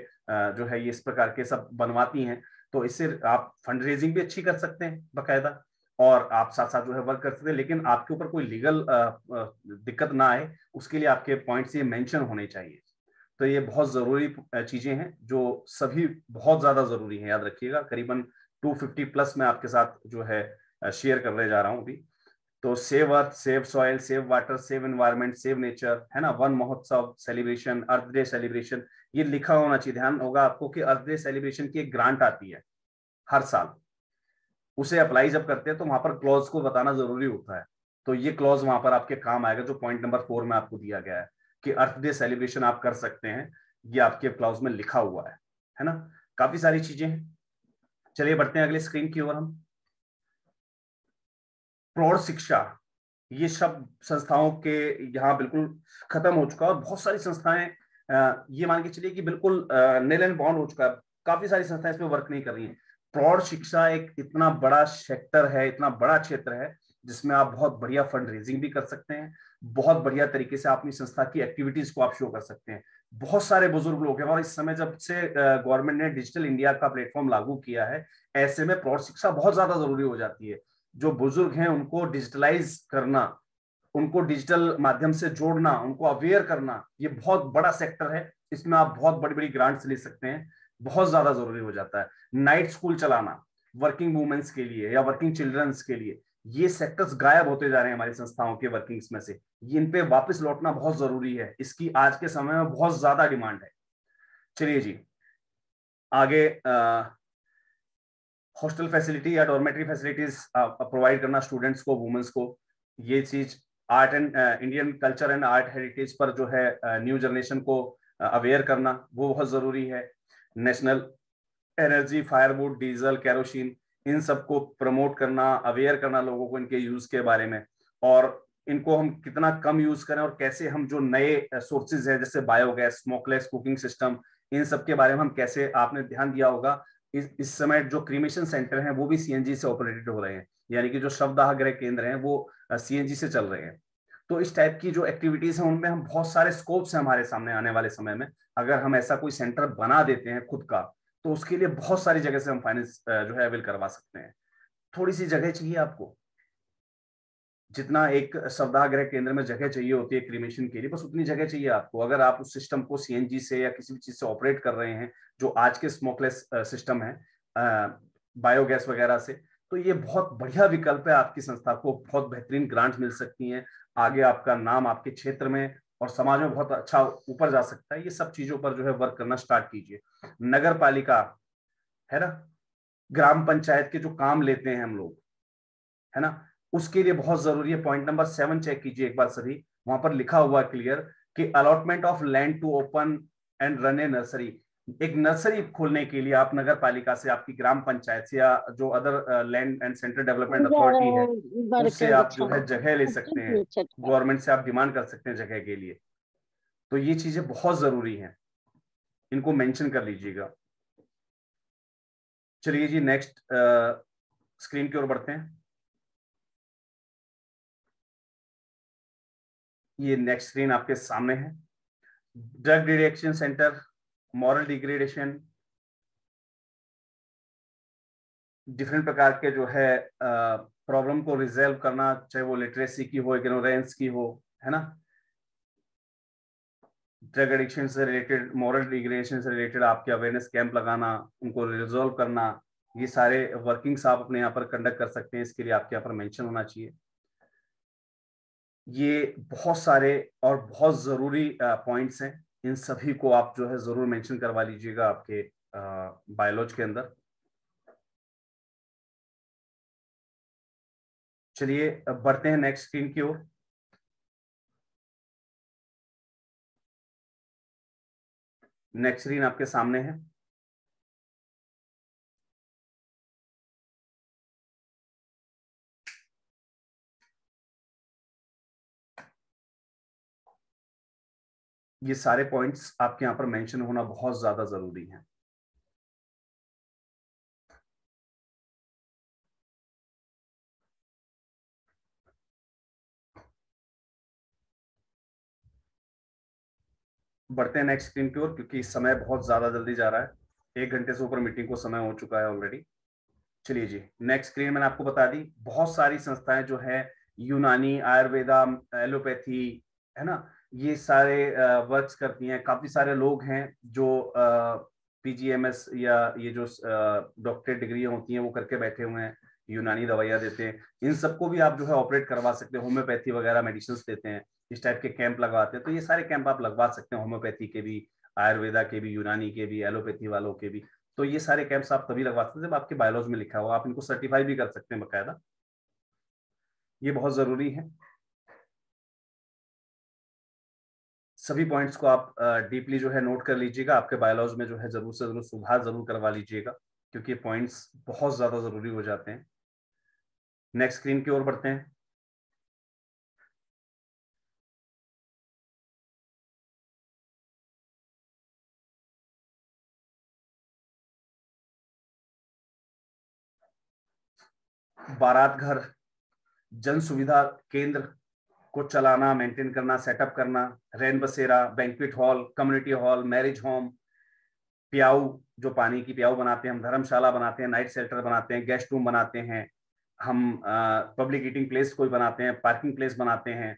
जो है ये इस प्रकार के सब बनवाती हैं। तो इससे आप फंड रेजिंग भी अच्छी कर सकते हैं बकायदा, और आप साथ साथ जो है वर्क कर सकते हैं। लेकिन आपके ऊपर कोई लीगल दिक्कत ना आए, उसके लिए आपके पॉइंट्स ये मेंशन होने चाहिए। तो ये बहुत जरूरी चीजें हैं जो सभी बहुत ज्यादा जरूरी हैं, याद रखिएगा। करीबन 250 प्लस मैं आपके साथ जो है शेयर करने जा रहा हूं अभी। तो save earth, save soil, save water, save environment, save nature, है ना। वन महोत्सव सेलिब्रेशन, अर्थ डे सेलिब्रेशन, ये लिखा होना चाहिए। ध्यान होगा आपको कि अर्थ डे सेलिब्रेशन की एक ग्रांट आती है हर साल, उसे अप्लाई जब करते हैं तो वहां पर क्लॉज को बताना जरूरी होता है। तो ये क्लॉज वहां पर आपके काम आएगा, जो पॉइंट नंबर 4 में आपको दिया गया है कि अर्थ डे सेलिब्रेशन आप कर सकते हैं, ये आपके क्लॉज में लिखा हुआ है ना। काफी सारी चीजें हैं। चलिए बढ़ते हैं अगले स्क्रीन की ओर। हम प्रौढ़ शिक्षा, ये शब्द संस्थाओं के यहाँ बिल्कुल खत्म हो चुका है, और बहुत सारी संस्थाएं ये मान के चलिए कि बिल्कुल नेल एंड बाउंड हो चुका है। काफी सारी संस्थाएं इसमें वर्क नहीं कर रही हैं। प्रौढ़ शिक्षा एक इतना बड़ा सेक्टर है, इतना बड़ा क्षेत्र है, जिसमें आप बहुत बढ़िया फंड रेजिंग भी कर सकते हैं, बहुत बढ़िया तरीके से अपनी संस्था की एक्टिविटीज को आप शो कर सकते हैं। बहुत सारे बुजुर्ग लोग हैं, और इस समय जब से गवर्नमेंट ने डिजिटल इंडिया का प्लेटफॉर्म लागू किया है, ऐसे में प्रौढ़ शिक्षा बहुत ज्यादा जरूरी हो जाती है। जो बुजुर्ग हैं उनको डिजिटलाइज करना, उनको डिजिटल माध्यम से जोड़ना, उनको अवेयर करना, ये बहुत बड़ा सेक्टर है। इसमें आप बहुत बड़ी बड़ी ग्रांट्स ले सकते हैं, बहुत ज्यादा जरूरी हो जाता है। नाइट स्कूल चलाना वर्किंग वुमेन्स के लिए या वर्किंग चिल्ड्रंस के लिए, ये सेक्टर्स गायब होते जा रहे हैं हमारी संस्थाओं के वर्किंग्स में से। ये इन पे वापस लौटना बहुत जरूरी है, इसकी आज के समय में बहुत ज्यादा डिमांड है। चलिए जी आगे, हॉस्टल फैसिलिटी या डॉर्मेटरी फैसिलिटीज प्रोवाइड करना स्टूडेंट्स को, वुमेन्स को, ये चीज art and Indian culture and art heritage पर जो है न्यू जनरेशन को अवेयर करना, वो बहुत जरूरी है। National energy, firewood, diesel, kerosene, इन सबको प्रमोट करना, अवेयर करना लोगों को इनके यूज के बारे में, और इनको हम कितना कम यूज करें, और कैसे हम जो नए सोर्सेज है जैसे बायोगैस, स्मोकलेस कुकिंग सिस्टम, इन सब के बारे में हम कैसे, आपने ध्यान दिया होगा इस समय जो क्रीमेशन सेंटर हैं वो भी सीएनजी से ऑपरेटेड हो रहे हैं, यानी कि जो शवदाह गृह केंद्र हैं वो सीएनजी से चल रहे हैं। तो इस टाइप की जो एक्टिविटीज हैं उनमें हम बहुत सारे स्कोप्स हैं हमारे सामने आने वाले समय में। अगर हम ऐसा कोई सेंटर बना देते हैं खुद का, तो उसके लिए बहुत सारी जगह से हम फाइनेंस जो है अवेल करवा सकते हैं। थोड़ी सी जगह चाहिए आपको, जितना एक शवदाह गृह केंद्र में जगह चाहिए होती है क्रीमेशन के लिए, बस उतनी जगह चाहिए आपको। अगर आप उस सिस्टम को सीएनजी से या किसी भी चीज से ऑपरेट कर रहे हैं, जो आज के स्मोकलेस सिस्टम है बायोगैस वगैरह से, तो ये बहुत बढ़िया विकल्प है। आपकी संस्था को बहुत बेहतरीन ग्रांट मिल सकती हैं, आगे आपका नाम आपके क्षेत्र में और समाज में बहुत अच्छा ऊपर जा सकता है। ये सब चीजों पर जो है वर्क करना स्टार्ट कीजिए। नगर पालिका है ना, ग्राम पंचायत के जो काम लेते हैं हम लोग, है ना, उसके लिए बहुत जरूरी है। पॉइंट नंबर 7 चेक कीजिए एक बार सभी, वहां पर लिखा हुआ क्लियर कि allotment of land to open and run a nursery. एक नर्सरी खोलने के लिए आप नगर पालिका से, आपकी ग्राम पंचायत से, या जो other land and central development authority है, उससे आप जो है जगह ले सकते हैं, गवर्नमेंट से आप डिमांड कर सकते हैं जगह के लिए। तो ये चीजें बहुत जरूरी हैं, इनको मेंशन कर लीजिएगा। चलिए जी नेक्स्ट स्क्रीन की ओर बढ़ते हैं। ये नेक्स्ट स्क्रीन आपके सामने है। Drug detection centre, moral degradation, different प्रकार के जो है प्रॉब्लम को रिजॉल्व करना, चाहे वो लिटरेसी की हो, इग्नोरेंस की हो, है ना, ड्रग एडिक्शन से रिलेटेड, मॉरल डिग्रेडेशन से रिलेटेड आपके अवेयरनेस कैंप लगाना, उनको रिजॉल्व करना, ये सारे वर्किंग्स आप अपने यहाँ पर कंडक्ट कर सकते हैं। इसके लिए आपके यहाँ पर मेंशन होना चाहिए। ये बहुत सारे और बहुत जरूरी पॉइंट्स हैं, इन सभी को आप जो है जरूर मेंशन करवा लीजिएगा आपके बायोलॉजी के अंदर। चलिए अब बढ़ते हैं नेक्स्ट स्क्रीन की ओर। नेक्स्ट स्क्रीन आपके सामने है। ये सारे पॉइंट्स आपके यहाँ पर मेंशन होना बहुत ज्यादा जरूरी है। बढ़ते हैं नेक्स्ट स्क्रीन की ओर, क्योंकि समय बहुत ज्यादा जल्दी जा रहा है। 1 घंटे से ऊपर मीटिंग को समय हो चुका है ऑलरेडी। चलिए जी नेक्स्ट स्क्रीन मैंने आपको बता दी, बहुत सारी संस्थाएं जो है यूनानी, आयुर्वेदा, एलोपैथी, है ना, ये सारे वर्क्स करती हैं। काफी सारे लोग हैं जो पीजीएमएस या ये जो डॉक्टरेट डिग्री होती हैं वो करके बैठे हुए हैं, यूनानी दवाइयाँ देते हैं। इन सबको भी आप जो है ऑपरेट करवा सकते हैं। होम्योपैथी वगैरह मेडिसिन देते हैं, इस टाइप के कैंप लगवाते हैं। तो ये सारे कैंप आप लगवा सकते हैं, होम्योपैथी के भी, आयुर्वेदा के भी, यूनानी के भी, एलोपैथी वालों के भी। तो ये सारे कैंप्स आप तभी लगवा सकते हैं जब आपके बायोलॉजी में लिखा हो। आप इनको सर्टिफाई भी कर सकते हैं बकायदा, ये बहुत जरूरी है। सभी पॉइंट्स को आप डीपली जो है नोट कर लीजिएगा, आपके बायोलॉजी में जो है जरूर से जरूर सुधार जरूर करवा लीजिएगा, क्योंकि पॉइंट्स बहुत ज्यादा जरूरी हो जाते हैं। नेक्स्ट स्क्रीन की ओर बढ़ते हैं। बारात घर, जन सुविधा केंद्र को चलाना, मेंटेन करना, सेटअप करना, रैन बसेरा, banquet hall, community hall, marriage home, प्याऊ जो पानी की प्याऊ बनाते हैं हम, धर्मशाला बनाते हैं, नाइट शेल्टर बनाते हैं, गेस्ट रूम बनाते हैं हम, पब्लिक ईटिंग प्लेस कोई बनाते हैं, पार्किंग प्लेस बनाते हैं,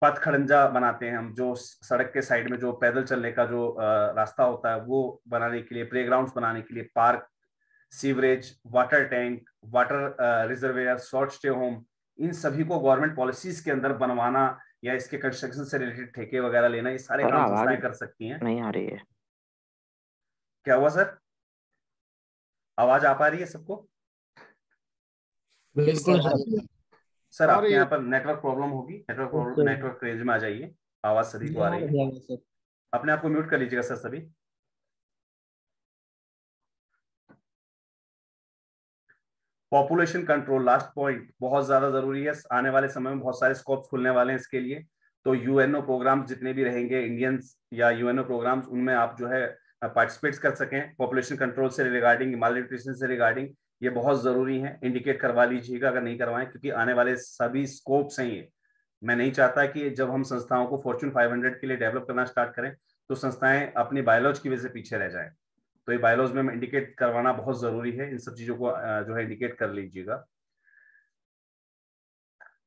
पथ खड़ंजा बनाते हैं हम, जो सड़क के साइड में जो पैदल चलने का जो रास्ता होता है वो बनाने के लिए, प्लेग्राउंड्स बनाने के लिए, park, sewerage, water tank, water reservoir, short stay home, इन सभी को गवर्नमेंट पॉलिसीज के अंदर बनवाना या इसके कंस्ट्रक्शन से रिलेटेड ठेके वगैरह लेना, ये सारे काम संस्थाएं कर सकती हैं। नहीं आ रही है। क्या हुआ सर? आवाज आ पा रही है सबको? बिल्कुल सर आपके यहाँ पर नेटवर्क प्रॉब्लम होगी, नेटवर्क रेंज में आ जाइए, आवाज सभी को आ रही है। अपने आप को म्यूट कर लीजिएगा सर सभी। पॉपुलेशन कंट्रोल, लास्ट पॉइंट, बहुत ज्यादा जरूरी है। आने वाले समय में बहुत सारे स्कोप्स खुलने वाले हैं इसके लिए, तो यूएनओ प्रोग्राम्स जितने भी रहेंगे इंडियंस या यूएनओ प्रोग्राम्स, उनमें आप जो है पार्टिसिपेट कर सकें पॉपुलेशन कंट्रोल से रिगार्डिंग, मालन्यूट्रिशन से रिगार्डिंग, ये बहुत जरूरी है। इंडिकेट करवा लीजिएगा अगर नहीं करवाएं, क्योंकि आने वाले सभी स्कोप्स हैं ये। मैं नहीं चाहता कि जब हम संस्थाओं को फॉर्च्यून 500 के लिए डेवलप करना स्टार्ट करें तो संस्थाएं अपनी बायोलॉजी की वजह से पीछे रह जाएं। तो ये बायोलॉजी में इंडिकेट करवाना बहुत जरूरी है, इन सब चीजों को जो है इंडिकेट कर लीजिएगा।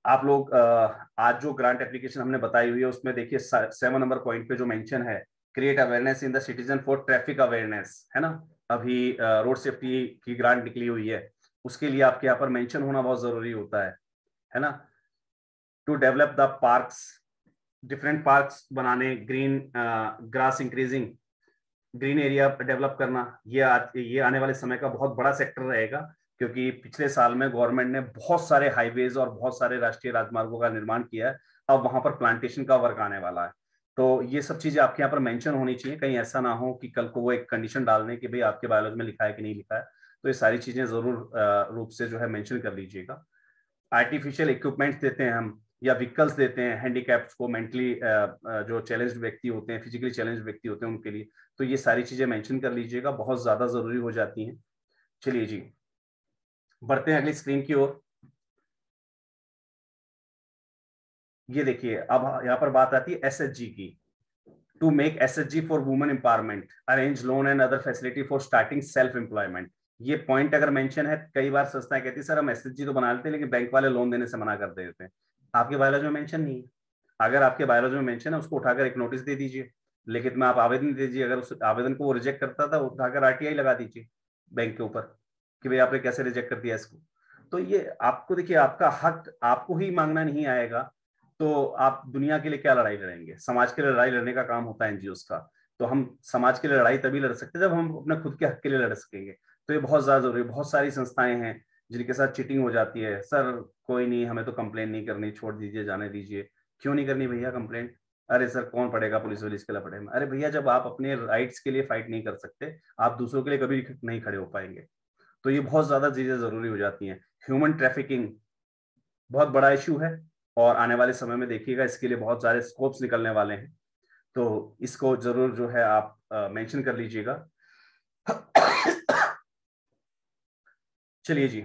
आप लोग आज जो ग्रांट एप्लीकेशन हमने बताई हुई है उसमें देखिए 7 नंबर पॉइंट पे जो मेंशन है, create awareness in the citizen for traffic awareness, है ना। अभी रोड सेफ्टी की ग्रांट निकली हुई है, उसके लिए आपके यहाँ पर मेंशन होना बहुत जरूरी होता है ना। To develop the parks, different parks बनाने, green grass increasing, green area develop करना, ये आने वाले समय का बहुत बड़ा सेक्टर रहेगा, क्योंकि पिछले साल में गवर्नमेंट ने बहुत सारे हाईवेज और बहुत सारे राष्ट्रीय राजमार्गों का निर्माण किया है। अब वहां पर प्लांटेशन का वर्क आने वाला है, तो ये सब चीजें आपके यहाँ पर मेंशन होनी चाहिए। कहीं ऐसा ना हो कि कल को वो एक कंडीशन डाल दें कि भाई आपके बायोलॉजी में लिखा है कि नहीं लिखा है, तो ये सारी चीजें जरूर रूप से जो है मेंशन कर लीजिएगा। आर्टिफिशियल इक्विपमेंट्स देते हैं हम, या व्हीकल्स देते हैं हैंडीकैप्स को, मेंटली जो चैलेंज्ड व्यक्ति होते हैं, फिजिकली चैलेंज्ड व्यक्ति होते हैं उनके लिए, तो ये सारी चीजें मेंशन कर लीजिएगा, बहुत ज्यादा जरूरी हो जाती हैं। चलिए जी बढ़ते हैं अगली स्क्रीन की ओर। ये देखिए अब यहाँ पर बात आती है एसएचजी की। To make SHG for women empowerment, arrange loan and other facility for starting self employment. ये पॉइंट अगर मेंशन है, कई बार संस्थाएं कहती है सर हम एसएचजी तो बना लेते हैं लेकिन बैंक वाले लोन देने से मना कर देते हैं। आपके बायोलॉजी में मेंशन नहीं है। अगर आपके बायोलॉजी में मेंशन है, उसको उठाकर एक नोटिस दे दीजिए, लिखित में आप आवेदन दीजिए। अगर उस आवेदन को वो रिजेक्ट करता था, उठाकर आरटीआई लगा दीजिए बैंक के ऊपर कि भाई आपने कैसे रिजेक्ट कर दिया इसको। तो ये आपको देखिए, आपका हक आपको ही मांगना नहीं आएगा तो आप दुनिया के लिए क्या लड़ाई लड़ेंगे? समाज के लिए लड़ाई लड़ने का काम होता है एनजीओस का। तो हम समाज के लिए लड़ाई तभी लड़ सकते हैं जब हम अपने खुद के हक के लिए लड़ सकेंगे। तो ये बहुत ज्यादा जरूरी है। बहुत सारी संस्थाएं हैं जिनके साथ चीटिंग हो जाती है। सर कोई नहीं, हमें तो कंप्लेन नहीं करनी, छोड़ दीजिए, जाने दीजिए। क्यों नहीं करनी भैया कंप्लेंट? अरे सर कौन पढ़ेगा पुलिस वुलिस के लफड़े में? अरे भैया जब आप अपने राइट्स के लिए फाइट नहीं कर सकते, आप दूसरों के लिए कभी नहीं खड़े हो पाएंगे। तो ये बहुत ज्यादा चीजें जरूरी हो जाती हैं। ह्यूमन ट्रैफिकिंग बहुत बड़ा इशू है और आने वाले समय में देखिएगा इसके लिए बहुत सारे स्कोप्स निकलने वाले हैं, तो इसको जरूर जो है आप मेंशन कर लीजिएगा। चलिए जी,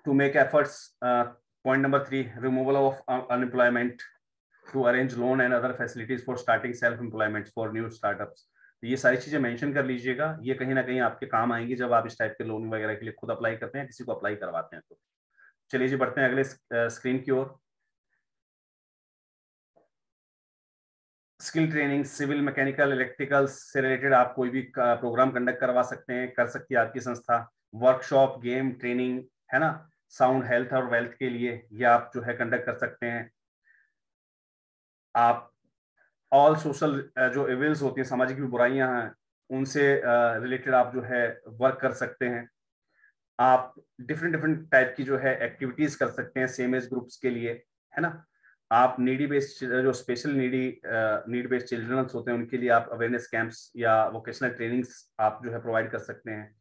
to make efforts, point number 3, removal of unemployment, to arrange loan and other facilities for starting self employment for new startups. ये सारी चीजें मेंशन कर लीजिएगा, ये कहीं ना कहीं आपके काम आएंगी जब आप इस टाइप के लोन वगैरह के लिए खुद अप्लाई करते हैं, किसी को अप्लाई करवाते हैं तो। चलिए जी बढ़ते हैं अगले स्क्रीन की ओर। Skill training, civil, mechanical, electrical से रिलेटेड आप कोई भी प्रोग्राम कंडक्ट करवा सकते हैं, कर सकती है आपकी संस्था। वर्कशॉप, गेम, ट्रेनिंग, है ना, साउंड हेल्थ और वेल्थ के लिए ये आप जो है कंडक्ट कर सकते हैं। आप ऑल सोशल जो इविल्स होती हैं, सामाजिक भी बुराइयां हैं, उनसे रिलेटेड आप जो है वर्क कर सकते हैं। आप डिफरेंट टाइप की जो है एक्टिविटीज कर सकते हैं सेम एज ग्रुप्स के लिए, है ना। आप नीडी बेस्ड जो स्पेशल नीड बेस्ड चिल्ड्रंस होते हैं उनके लिए आप अवेयरनेस कैंप्स या वोकेशनल ट्रेनिंग्स आप जो है प्रोवाइड कर सकते हैं।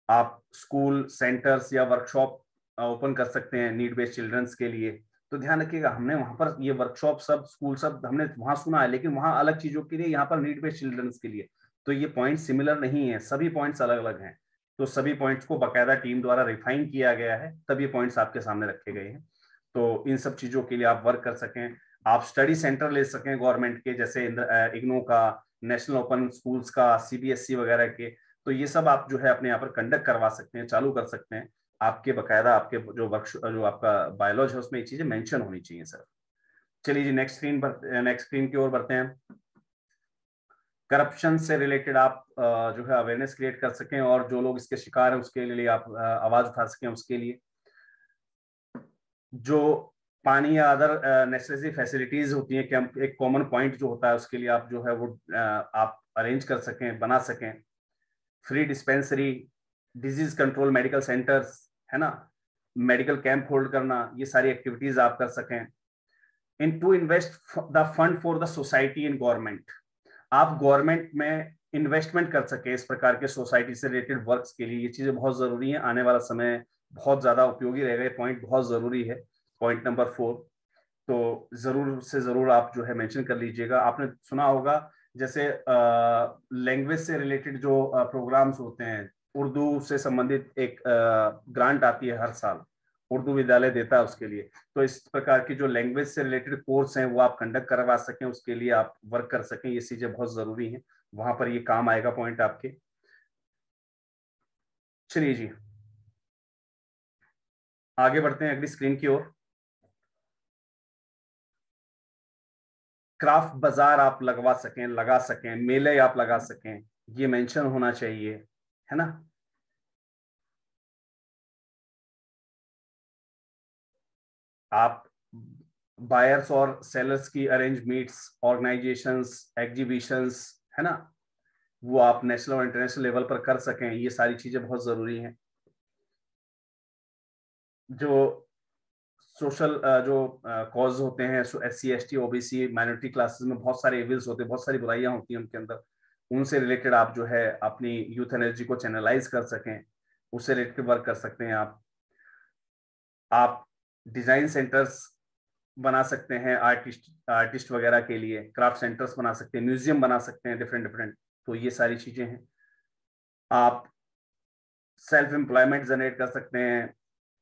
आप स्कूल सेंटर्स या वर्कशॉप ओपन कर सकते हैं नीड बेस्ड चिल्ड्रंस के लिए। तो ध्यान रखिएगा, हमने वहां पर ये वर्कशॉप सब स्कूल सब हमने वहां सुना है, लेकिन वहां अलग चीजों के लिए, यहाँ पर नीड बेस्ड चिल्ड्रंस के लिए। तो ये पॉइंट सिमिलर नहीं है, सभी पॉइंट्स अलग अलग हैं। तो सभी पॉइंट्स को बाकायदा टीम द्वारा रिफाइन किया गया है, तब ये पॉइंट्स आपके सामने रखे गए हैं। तो इन सब चीजों के लिए आप वर्क कर सकें। आप स्टडी सेंटर ले सकें गवर्नमेंट के, जैसे इग्नू का, नेशनल ओपन स्कूल्स का, सीबीएसई वगैरह के। तो ये सब आप जो है अपने यहाँ पर कंडक्ट करवा सकते हैं, चालू कर सकते हैं। आपके बकायदा आपके जो आपका बायोलॉज है उसमें ये चीजें मेंशन होनी चाहिए सर। चलिए जी नेक्स्ट स्क्रीन की ओर बढ़ते हैं। करप्शन से रिलेटेड आप जो है अवेयरनेस क्रिएट कर सकें, और जो लोग इसके शिकार हैं उसके लिए आप आवाज उठा सकें। उसके लिए जो पानी या अदर नेसेसरी फैसिलिटीज होती हैं, कि एक कॉमन पॉइंट जो होता है उसके लिए आप जो है वो आप अरेंज कर सकें, बना सकें। Free dispensary, disease control medical centres, है ना, मेडिकल कैंप होल्ड करना, ये सारी एक्टिविटीज आप कर सकें। In to invest the fund for the society in government, आप गवर्नमेंट में इन्वेस्टमेंट कर सके इस प्रकार के सोसाइटी से रिलेटेड वर्क्स के लिए। ये चीजें बहुत जरूरी है, आने वाला समय बहुत ज्यादा उपयोगी रहेगा, ये पॉइंट बहुत जरूरी है, पॉइंट नंबर 4। तो जरूर से जरूर आप जो है मेंशन कर लीजिएगा। आपने सुना होगा जैसे लैंग्वेज से रिलेटेड जो प्रोग्राम्स होते हैं, उर्दू से संबंधित एक ग्रांट आती है हर साल, उर्दू विद्यालय देता है उसके लिए। तो इस प्रकार की जो लैंग्वेज से रिलेटेड कोर्स हैं वो आप कंडक्ट करवा सकें, उसके लिए आप वर्क कर सकें, ये चीजें बहुत जरूरी हैं, वहां पर ये काम आएगा पॉइंट आपके। चलिए जी आगे बढ़ते हैं अगली स्क्रीन की ओर। क्राफ्ट बाजार आप लगा सकें, मेले आप लगा सकें, ये मेंशन होना चाहिए, है ना। आप बायर्स और सेलर्स की अरेंज मीट्स, ऑर्गेनाइजेशंस, एग्जीबिशंस, है ना, वो आप नेशनल और इंटरनेशनल लेवल पर कर सकें, ये सारी चीजें बहुत जरूरी हैं। जो सोशल जो कॉज होते हैं, SC ST OBC minority classes में बहुत सारे इविल्स होते हैं, बहुत सारी बुराइयां होती हैं उनके अंदर, उनसे रिलेटेड आप जो है अपनी यूथ एनर्जी को चैनलाइज कर सकें, उससे रिलेटेड वर्क कर सकते हैं आप डिजाइन सेंटर्स बना सकते हैं आर्टिस्ट वगैरह के लिए, क्राफ्ट सेंटर्स बना सकते हैं, म्यूजियम बना सकते हैं डिफरेंट। तो ये सारी चीजें हैं। आप सेल्फ एम्प्लॉयमेंट जनरेट कर सकते हैं,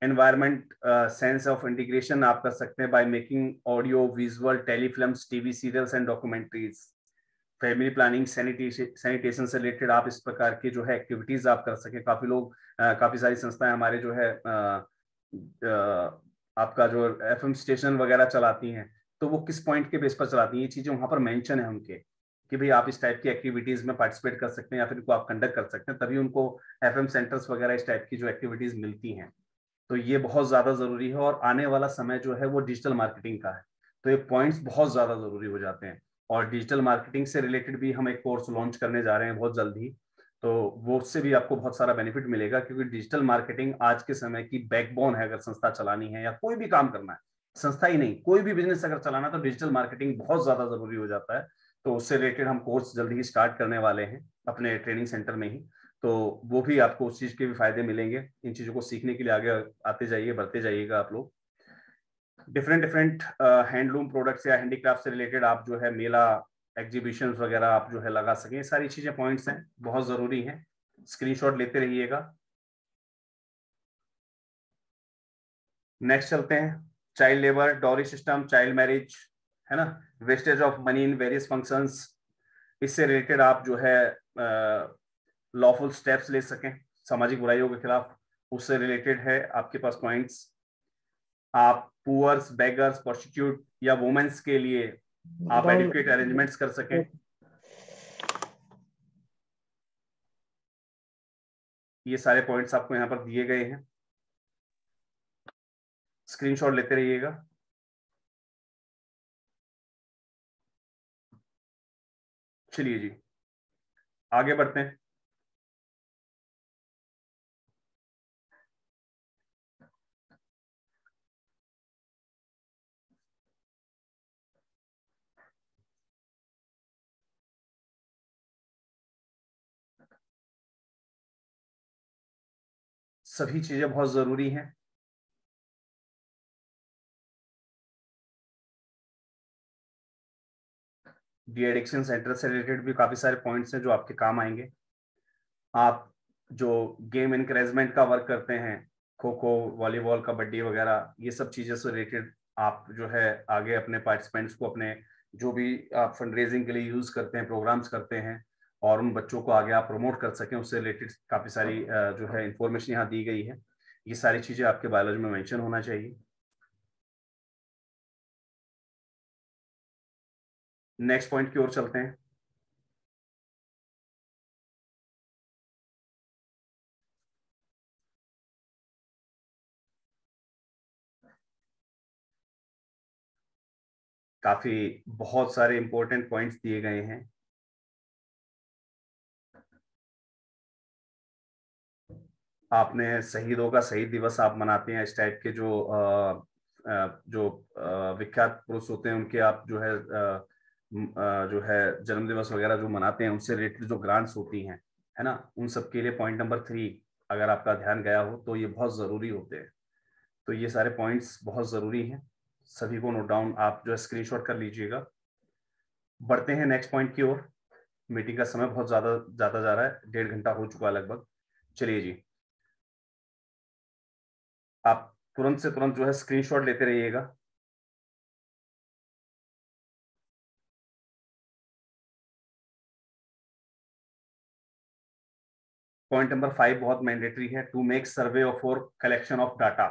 एनवायरमेंट सेंस ऑफ इंटीग्रेशन आप कर सकते हैं by making audio visual telefilms, TV serials and documentaries. Family planning, sanitation से रिलेटेड आप इस प्रकार की जो है एक्टिविटीज आप कर सकें। काफी लोग काफी सारी संस्थाएं हमारे जो है आपका जो FM स्टेशन वगैरह चलाती हैं, तो वो किस पॉइंट के बेस पर चलाती हैं, ये चीजें वहां पर मेंशन है उनके, कि भाई आप इस टाइप की एक्टिविटीज में पार्टिसिपेट कर सकते हैं या फिर इनको आप कंडक्ट कर सकते हैं, तभी उनको FM सेंटर्स वगैरह इस टाइप की जो एक्टिविटीज मिलती हैं। तो ये बहुत ज्यादा जरूरी है, और आने वाला समय जो है वो डिजिटल मार्केटिंग का है, तो ये पॉइंट्स बहुत ज्यादा जरूरी हो जाते हैं। और डिजिटल मार्केटिंग से रिलेटेड भी हम एक कोर्स लॉन्च करने जा रहे हैं बहुत जल्द ही, तो वो उससे भी आपको बहुत सारा बेनिफिट मिलेगा, क्योंकि डिजिटल मार्केटिंग आज के समय की बैकबोन है। अगर संस्था चलानी है या कोई भी काम करना है, संस्था ही नहीं कोई भी बिजनेस अगर चलाना है, तो डिजिटल मार्केटिंग बहुत ज्यादा जरूरी हो जाता है। तो उससे रिलेटेड हम कोर्स जल्दी ही स्टार्ट करने वाले हैं अपने ट्रेनिंग सेंटर में ही, तो वो भी आपको उस चीज के भी फायदे मिलेंगे। इन चीजों को सीखने के लिए आगे आते जाइए, बढ़ते जाइएगा आप लोग। डिफरेंट हैंडलूम प्रोडक्ट्स या हैंडीक्राफ्ट से रिलेटेड आप जो है मेला, एग्जीबिशंस वगैरह आप जो है लगा सकें, सारी चीजें पॉइंट्स हैं, बहुत जरूरी हैं, स्क्रीनशॉट लेते रहिएगा। नेक्स्ट चलते हैं। Child labour, dowry system, child marriage, है ना, wastage of money in various functions, इससे रिलेटेड आप जो है लॉफुल स्टेप्स ले सकें सामाजिक बुराइयों के खिलाफ, उससे रिलेटेड है आपके पास पॉइंट्स। आप पुअर्स, बेगर्स, प्रोस्टिट्यूट या वुमेन्स के लिए आप एडुकेट अरेंजमेंट्स कर सकें, ये सारे पॉइंट्स आपको यहाँ पर दिए गए हैं, स्क्रीनशॉट लेते रहिएगा। चलिए जी आगे बढ़ते हैं। सभी चीजें बहुत जरूरी हैं। डी एडिक्शन सेंटर से रिलेटेड भी काफी सारे पॉइंट्स हैं जो आपके काम आएंगे। आप जो गेम इनकरेजमेंट का वर्क करते हैं, खो खो, वॉलीबॉल, कबड्डी वगैरह, ये सब चीजें से रिलेटेड आप जो है आगे अपने पार्टिसिपेंट्स को, अपने जो भी आप फंड रेजिंग के लिए यूज करते हैं, प्रोग्राम्स करते हैं, और उन बच्चों को आगे आप प्रमोट कर सकें, उससे रिलेटेड काफी सारी जो है इंफॉर्मेशन यहाँ दी गई है। ये सारी चीजें आपके बायोलॉजी में मेंशन होना चाहिए। नेक्स्ट पॉइंट की ओर चलते हैं। काफी बहुत सारे इंपॉर्टेंट पॉइंट्स दिए गए हैं। आपने शहीदों का शहीद दिवस आप मनाते हैं, इस टाइप के जो विख्यात पुरुष होते हैं उनके आप जो है जन्म दिवस वगैरह जो मनाते हैं, उनसे रिलेटेड जो ग्रांट्स होती हैं, है ना, उन सब के लिए पॉइंट नंबर 3 अगर आपका ध्यान गया हो तो ये बहुत जरूरी होते हैं। तो ये सारे पॉइंट्स बहुत जरूरी हैं, सभी को नोट डाउन आप जो है स्क्रीनशॉट कर लीजिएगा। बढ़ते हैं नेक्स्ट पॉइंट की ओर। मीटिंग का समय बहुत ज्यादा जा रहा है, 1.5 घंटा हो चुका है लगभग। चलिए जी, आप तुरंत से तुरंत जो है स्क्रीनशॉट लेते रहिएगा। पॉइंट नंबर 5 बहुत मैंडेटरी है, टू मेक सर्वे ऑफ और कलेक्शन ऑफ डाटा।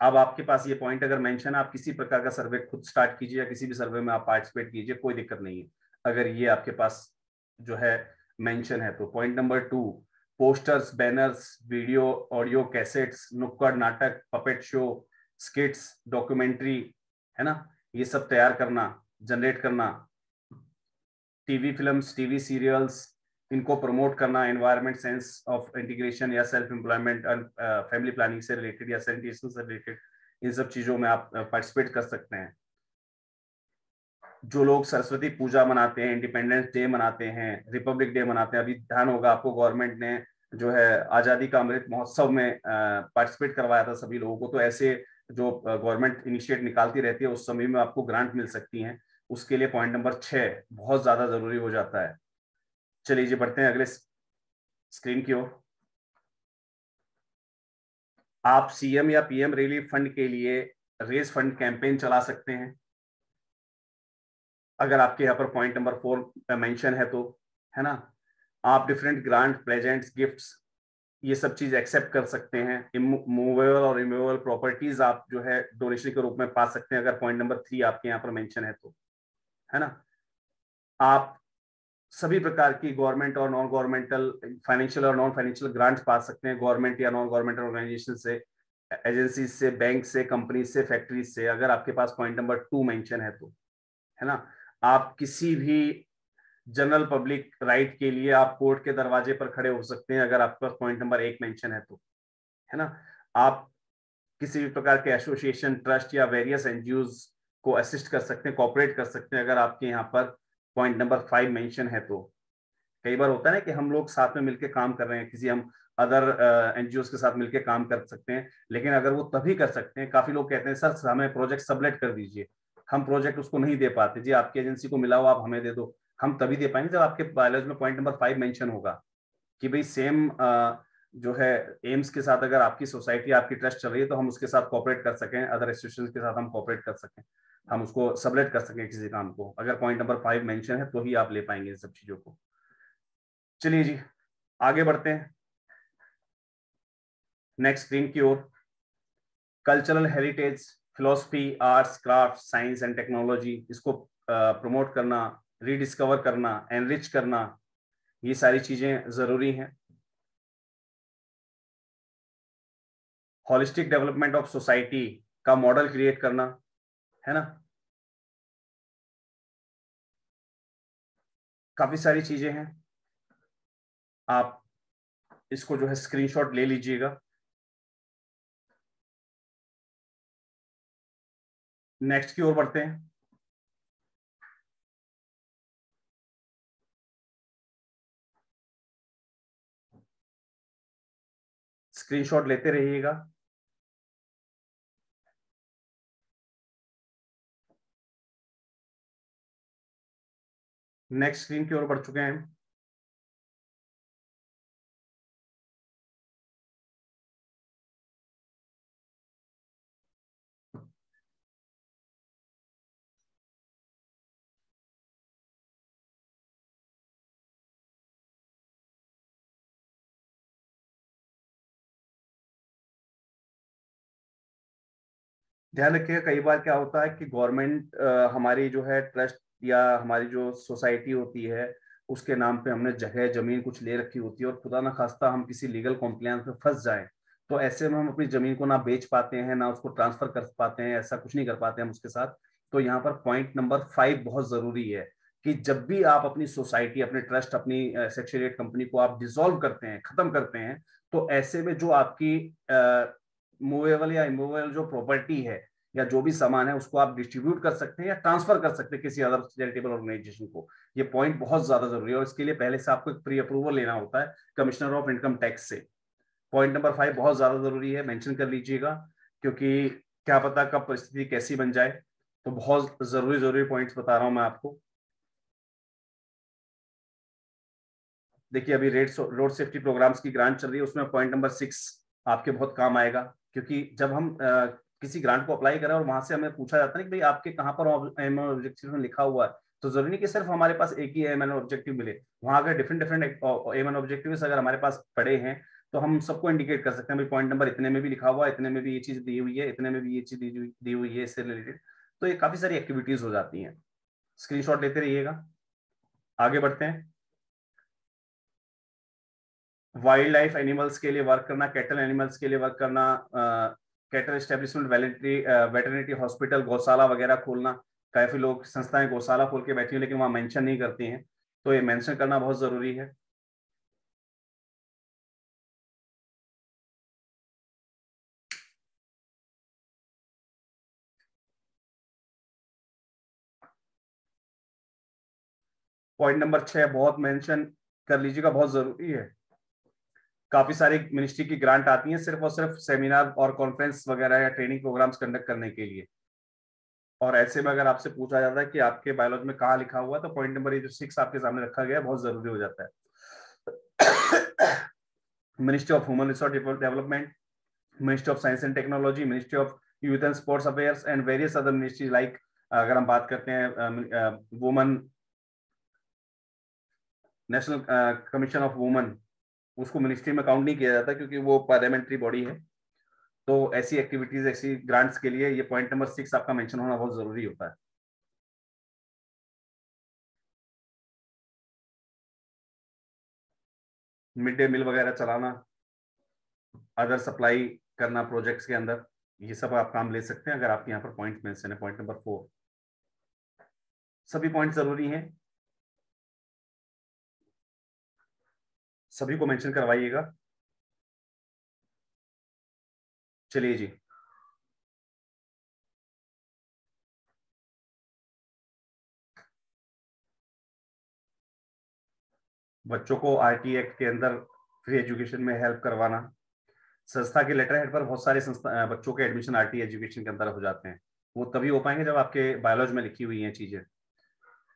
अब आपके पास ये पॉइंट अगर मेंशन है, आप किसी प्रकार का सर्वे खुद स्टार्ट कीजिए या किसी भी सर्वे में आप पार्टिसिपेट कीजिए, कोई दिक्कत नहीं है अगर ये आपके पास जो है मेंशन है तो। Point number 2, posters, banners, video, audio cassettes, नुक्कड़ नाटक, पपेट शो, स्किट्स, डॉक्यूमेंट्री, है ना, ये सब तैयार करना, जनरेट करना, टीवी फिल्म्स, टीवी सीरियल्स, इनको प्रमोट करना, एनवायरमेंट सेंस ऑफ इंटीग्रेशन या सेल्फ एम्प्लॉयमेंट और फैमिली प्लानिंग से रिलेटेड या सैनिटेशन से रिलेटेड, इन सब चीजों में आप पार्टिसिपेट कर सकते हैं। जो लोग सरस्वती पूजा मनाते हैं, इंडिपेंडेंस डे मनाते हैं, रिपब्लिक डे मनाते हैं, अभी ध्यान होगा आपको गवर्नमेंट ने जो है आजादी का अमृत महोत्सव में पार्टिसिपेट करवाया था सभी लोगों को, तो ऐसे जो गवर्नमेंट इनिशिएट निकालती रहती है उस समय में आपको ग्रांट मिल सकती हैं। उसके लिए पॉइंट नंबर 6 बहुत ज्यादा जरूरी हो जाता है। चलिए जी, बढ़ते हैं अगले स्क्रीन की ओर। आप सीएम या पीएम रिलीफ फंड के लिए रेज फंड कैंपेन चला सकते हैं, अगर आपके यहाँ पर पॉइंट नंबर 4 मेंशन है तो, है ना। आप डिफरेंट ग्रांट, प्रेजेंट्स, गिफ्ट्स, ये सब चीज एक्सेप्ट कर सकते हैं। मूवेबल और इमूवेबल प्रॉपर्टीज आप जो है डोनेशन के रूप में पा सकते हैं, अगर पॉइंट नंबर 3 आपके यहाँ पर मेंशन है तो, है ना। आप सभी प्रकार की गवर्नमेंट और नॉन गवर्नमेंटल, फाइनेंशियल और नॉन फाइनेंशियल ग्रांट्स पा सकते हैं, गवर्नमेंट या नॉन गवर्नमेंटल ऑर्गेनाइजेशन से, एजेंसी से, बैंक से, कंपनी से, फैक्ट्री से, अगर आपके पास पॉइंट नंबर 2 मेंशन है तो, है ना। आप किसी भी जनरल पब्लिक राइट के लिए आप कोर्ट के दरवाजे पर खड़े हो सकते हैं, अगर आपके पास पॉइंट नंबर 1 मेंशन है तो, है ना। आप किसी भी प्रकार के एसोसिएशन, ट्रस्ट या वेरियस एनजीओज को असिस्ट कर सकते हैं, कॉपरेट कर सकते हैं, अगर आपके यहाँ पर पॉइंट नंबर 5 मेंशन है तो। कई बार होता है ना कि हम लोग साथ में मिलकर काम कर रहे हैं, किसी हम अदर एनजीओज के साथ मिलकर काम कर सकते हैं, लेकिन अगर वो तभी कर सकते हैं, काफी लोग कहते हैं सर हमें प्रोजेक्ट सबलेट कर दीजिए, हम प्रोजेक्ट उसको नहीं दे पाते, जी आपकी एजेंसी को मिला हो आप हमें दे दो, हम तभी दे पाएंगे जब आपके बायोलॉजी में पॉइंट नंबर 5 मेंशन होगा कि भाई सेम जो है एम्स के साथ अगर आपकी सोसाइटी, आपकी ट्रस्ट चल रही है तो हम उसके साथ कोऑपरेट कर सकें, अदर इंस्टीट्यूशंस के साथ हम कोऑपरेट कर सकें, हम उसको सबलेट कर सकें किसी काम को, अगर पॉइंट नंबर 5 मेंशन है तो ही आप ले पाएंगे इन सब चीजों को। चलिए जी, आगे बढ़ते हैं नेक्स्ट स्क्रीन की ओर। Cultural heritage, philosophy, arts, craft, science and technology, इसको प्रमोट करना, रीडिस्कवर करना, एनरिच करना, ये सारी चीजें जरूरी हैं। होलिस्टिक डेवलपमेंट ऑफ सोसाइटी का मॉडल क्रिएट करना, है ना। काफी सारी चीजें हैं। आप इसको जो है स्क्रीनशॉट ले लीजिएगा। नेक्स्ट की ओर बढ़ते हैं। स्क्रीनशॉट लेते रहिएगा। नेक्स्ट स्क्रीन की ओर बढ़ चुके हैं। ध्यान रखिएगा, कई बार क्या होता है कि गवर्नमेंट हमारी जो है ट्रस्ट या हमारी जो सोसाइटी होती है उसके नाम पे हमने जगह जमीन कुछ ले रखी होती है, और खुदा ना खास्ता हम किसी लीगल कॉम्प्लायंस में फंस जाएं, तो ऐसे में हम अपनी जमीन को ना बेच पाते हैं ना उसको ट्रांसफर कर पाते हैं, ऐसा कुछ नहीं कर पाते हम उसके साथ। तो यहाँ पर पॉइंट नंबर 5 बहुत जरूरी है कि जब भी आप अपनी सोसाइटी, अपने ट्रस्ट, अपनी सेक्रेटरीट कंपनी को आप डिसॉल्व करते हैं, खत्म करते हैं, तो ऐसे में जो आपकी मूवेबल या इमूवेबल जो प्रॉपर्टी है या जो भी सामान है उसको आप डिस्ट्रीब्यूट कर सकते हैं या ट्रांसफर कर सकते हैं किसी अदर चैरिटेबल ऑर्गेनाइजेशन को। ये पॉइंट बहुत ज्यादा जरूरी है और इसके लिए पहले से आपको एक प्री अप्रूवल लेना होता है कमिश्नर ऑफ इनकम टैक्स से। पॉइंट नंबर 5 बहुत ज्यादा जरूरी है, मेंशन कर लीजिएगा, क्योंकि क्या पता कब परिस्थिति कैसी बन जाए। तो बहुत जरूरी पॉइंट्स बता रहा हूं मैं आपको। देखिए अभी रोड सेफ्टी प्रोग्राम्स की ग्रांट चल रही है, उसमें पॉइंट नंबर 6 आपके बहुत काम आएगा, क्योंकि जब हम किसी ग्रांट को अप्लाई करें और वहां से हमें पूछा जाता है कि भाई आपके कहाँ पर एम एन ऑब्जेक्टिव में लिखा हुआ है, तो जरूरी नहीं कि सिर्फ हमारे पास एक ही एम एन ऑब्जेक्टिव मिले। वहां अगर डिफरेंट एम एन ऑब्जेक्टिव अगर हमारे पास पड़े हैं तो हम सबको इंडिकेट कर सकते हैं भाई पॉइंट नंबर इतने में भी लिखा हुआ है, इतने में भी ये चीज दी हुई है, इतने में भी ये चीज दी हुई है इससे रिलेटेड। तो ये काफी सारी एक्टिविटीज हो जाती हैं। स्क्रीनशॉट लेते रहिएगा। आगे बढ़ते हैं। वाइल्ड लाइफ एनिमल्स के लिए वर्क करना, कैटल एनिमल्स के लिए वर्क करना, कैटल एस्टेब्लिशमेंट, वेटरनिटी हॉस्पिटल, गौशाला वगैरह खोलना। काफी लोग संस्थाएं गौशाला खोल के बैठी हैं लेकिन वहां मेंशन नहीं करती हैं, तो ये मेंशन करना बहुत जरूरी है। पॉइंट नंबर 6 बहुत मेंशन कर लीजिएगा, बहुत जरूरी है। काफी सारी मिनिस्ट्री की ग्रांट आती है सिर्फ और सिर्फ सेमिनार और कॉन्फ्रेंस वगैरह या ट्रेनिंग प्रोग्राम्स कंडक्ट करने के लिए, और ऐसे में अगर आपसे पूछा जाता है कि आपके बायोलॉजी में कहाँ लिखा हुआ है, तो पॉइंट नंबर ये जो 6 आपके सामने रखा गया है बहुत जरूरी हो जाता है। Ministry of human resource development, ministry of science and technology, ministry of youth and sports affairs and various other ministries like, अगर हम बात करते हैं woman, national commission of woman, उसको मिनिस्ट्री में काउंट नहीं किया जाता क्योंकि वो पार्लियामेंट्री बॉडी है। तो ऐसी एक्टिविटीज, ऐसी ग्रांट्स के लिए ये पॉइंट नंबर 6 आपका मेंशन होना बहुत जरूरी होता है। मिड डे मील वगैरह चलाना, अदर सप्लाई करना प्रोजेक्ट्स के अंदर, ये सब आप काम ले सकते हैं अगर आपके यहाँ पर पॉइंट मेंशन है। पॉइंट नंबर 4 सभी पॉइंट जरूरी हैं, सभी को मेंशन करवाइएगा। चलिए जी, बच्चों को आरटी एक्ट के अंदर फ्री एजुकेशन में हेल्प करवाना। संस्था के लेटर हेड पर बहुत सारे संस्था बच्चों के एडमिशन आरटी एजुकेशन के अंदर हो जाते हैं, वो तभी हो पाएंगे जब आपके बायोलॉजी में लिखी हुई हैं चीजें।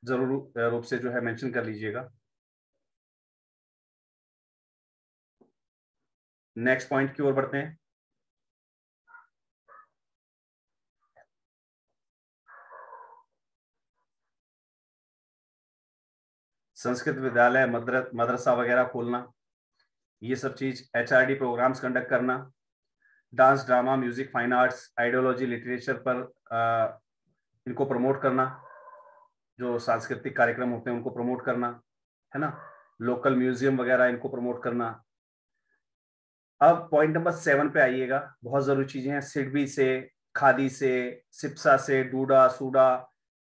जरूर रूप से जो है मेंशन कर लीजिएगा। नेक्स्ट पॉइंट की ओर बढ़ते हैं। संस्कृत विद्यालय, मदरसा वगैरह खोलना, ये सब चीज, एचआरडी प्रोग्राम्स कंडक्ट करना, dance, drama, music, fine arts, ideology, literature पर इनको प्रमोट करना, जो सांस्कृतिक कार्यक्रम होते हैं उनको प्रमोट करना, है ना, लोकल म्यूजियम वगैरह इनको प्रमोट करना। अब पॉइंट नंबर 7 पे आइएगा, बहुत जरूरी चीजें हैं। सिडबी से, खादी से, सिप्सा से, डूडा, सूडा,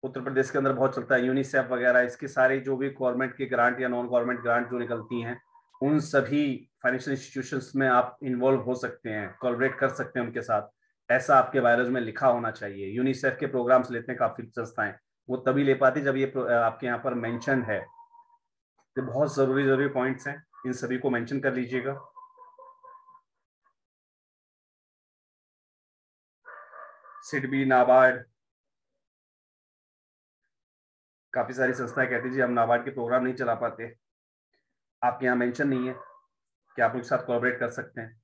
उत्तर प्रदेश के अंदर बहुत चलता है, यूनिसेफ वगैरह, इसके सारे जो भी गवर्नमेंट की ग्रांट या नॉन गवर्नमेंट ग्रांट जो निकलती हैं उन सभी फाइनेंशियल इंस्टीट्यूशंस में आप इन्वॉल्व हो सकते हैं, कोलैबोरेट कर सकते हैं उनके साथ, ऐसा आपके बायोलॉजी में लिखा होना चाहिए। यूनिसेफ के प्रोग्राम्स लेते हैं काफी संस्थाएं, वो तभी ले पाती जब ये आपके यहाँ पर मेंशन है। ये बहुत जरूरी पॉइंट्स हैं, इन सभी को मेंशन कर लीजिएगा। सिडबी, नाबार्ड, काफी सारी संस्थाएं कहती जी हम नाबार्ड के प्रोग्राम नहीं चला पाते, आपके यहाँ मेंशन नहीं है कि आप उनके साथ कोलैबोरेट कर सकते हैं।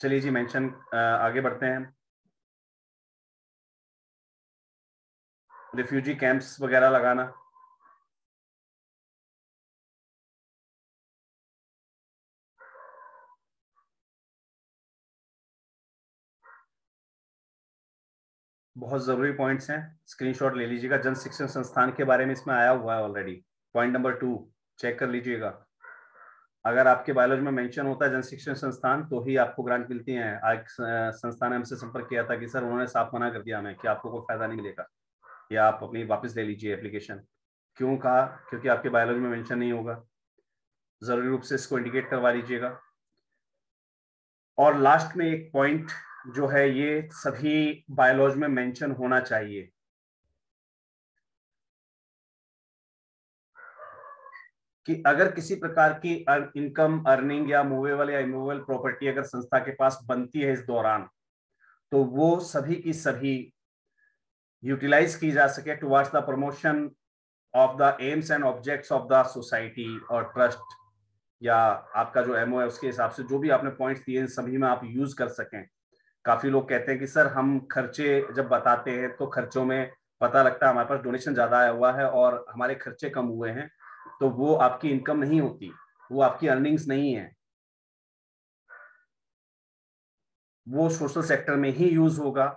चलिए जी, मेंशन आगे बढ़ते हैं। रिफ्यूजी कैंप्स वगैरह लगाना, बहुत जरूरी पॉइंट्स हैं, स्क्रीनशॉट ले लीजिएगा। जन शिक्षण संस्थान के बारे में इसमें आया हुआ है ऑलरेडी, पॉइंट नंबर 2 चेक कर लीजिएगा। अगर आपके बायोलॉजी में मेंशन होता है जन शिक्षण संस्थान तो ही आपको ग्रांट मिलती है। आज संस्थान ने हमसे संपर्क किया था कि सर उन्होंने साफ मना कर दिया हमें कि आपको कोई फायदा नहीं मिलेगा, या आप अपनी वापस ले लीजिए एप्लीकेशन। क्यों कहा? क्योंकि आपके बायोलॉजी में मेंशन नहीं होगा। जरूरी रूप से इसको इंडिकेट करवा लीजिएगा। और लास्ट में एक पॉइंट जो है, ये सभी बायोलॉजी में मेंशन होना चाहिए कि अगर किसी प्रकार की इनकम, अर्निंग या मूवेबल या इमूवेबल प्रॉपर्टी अगर संस्था के पास बनती है इस दौरान, तो वो सभी की सभी यूटिलाइज की जा सके towards the promotion of the aims and objects of the society और ट्रस्ट, या आपका जो एमओ है उसके हिसाब से जो भी आपने पॉइंट्स दिए इन सभी में आप यूज कर सकें। काफी लोग कहते हैं कि सर हम खर्चे जब बताते हैं तो खर्चों में पता लगता है हमारे पास डोनेशन ज्यादा आया हुआ है और हमारे खर्चे कम हुए हैं, तो वो आपकी इनकम नहीं होती, वो आपकी अर्निंग्स नहीं है, वो सोशल सेक्टर में ही यूज होगा।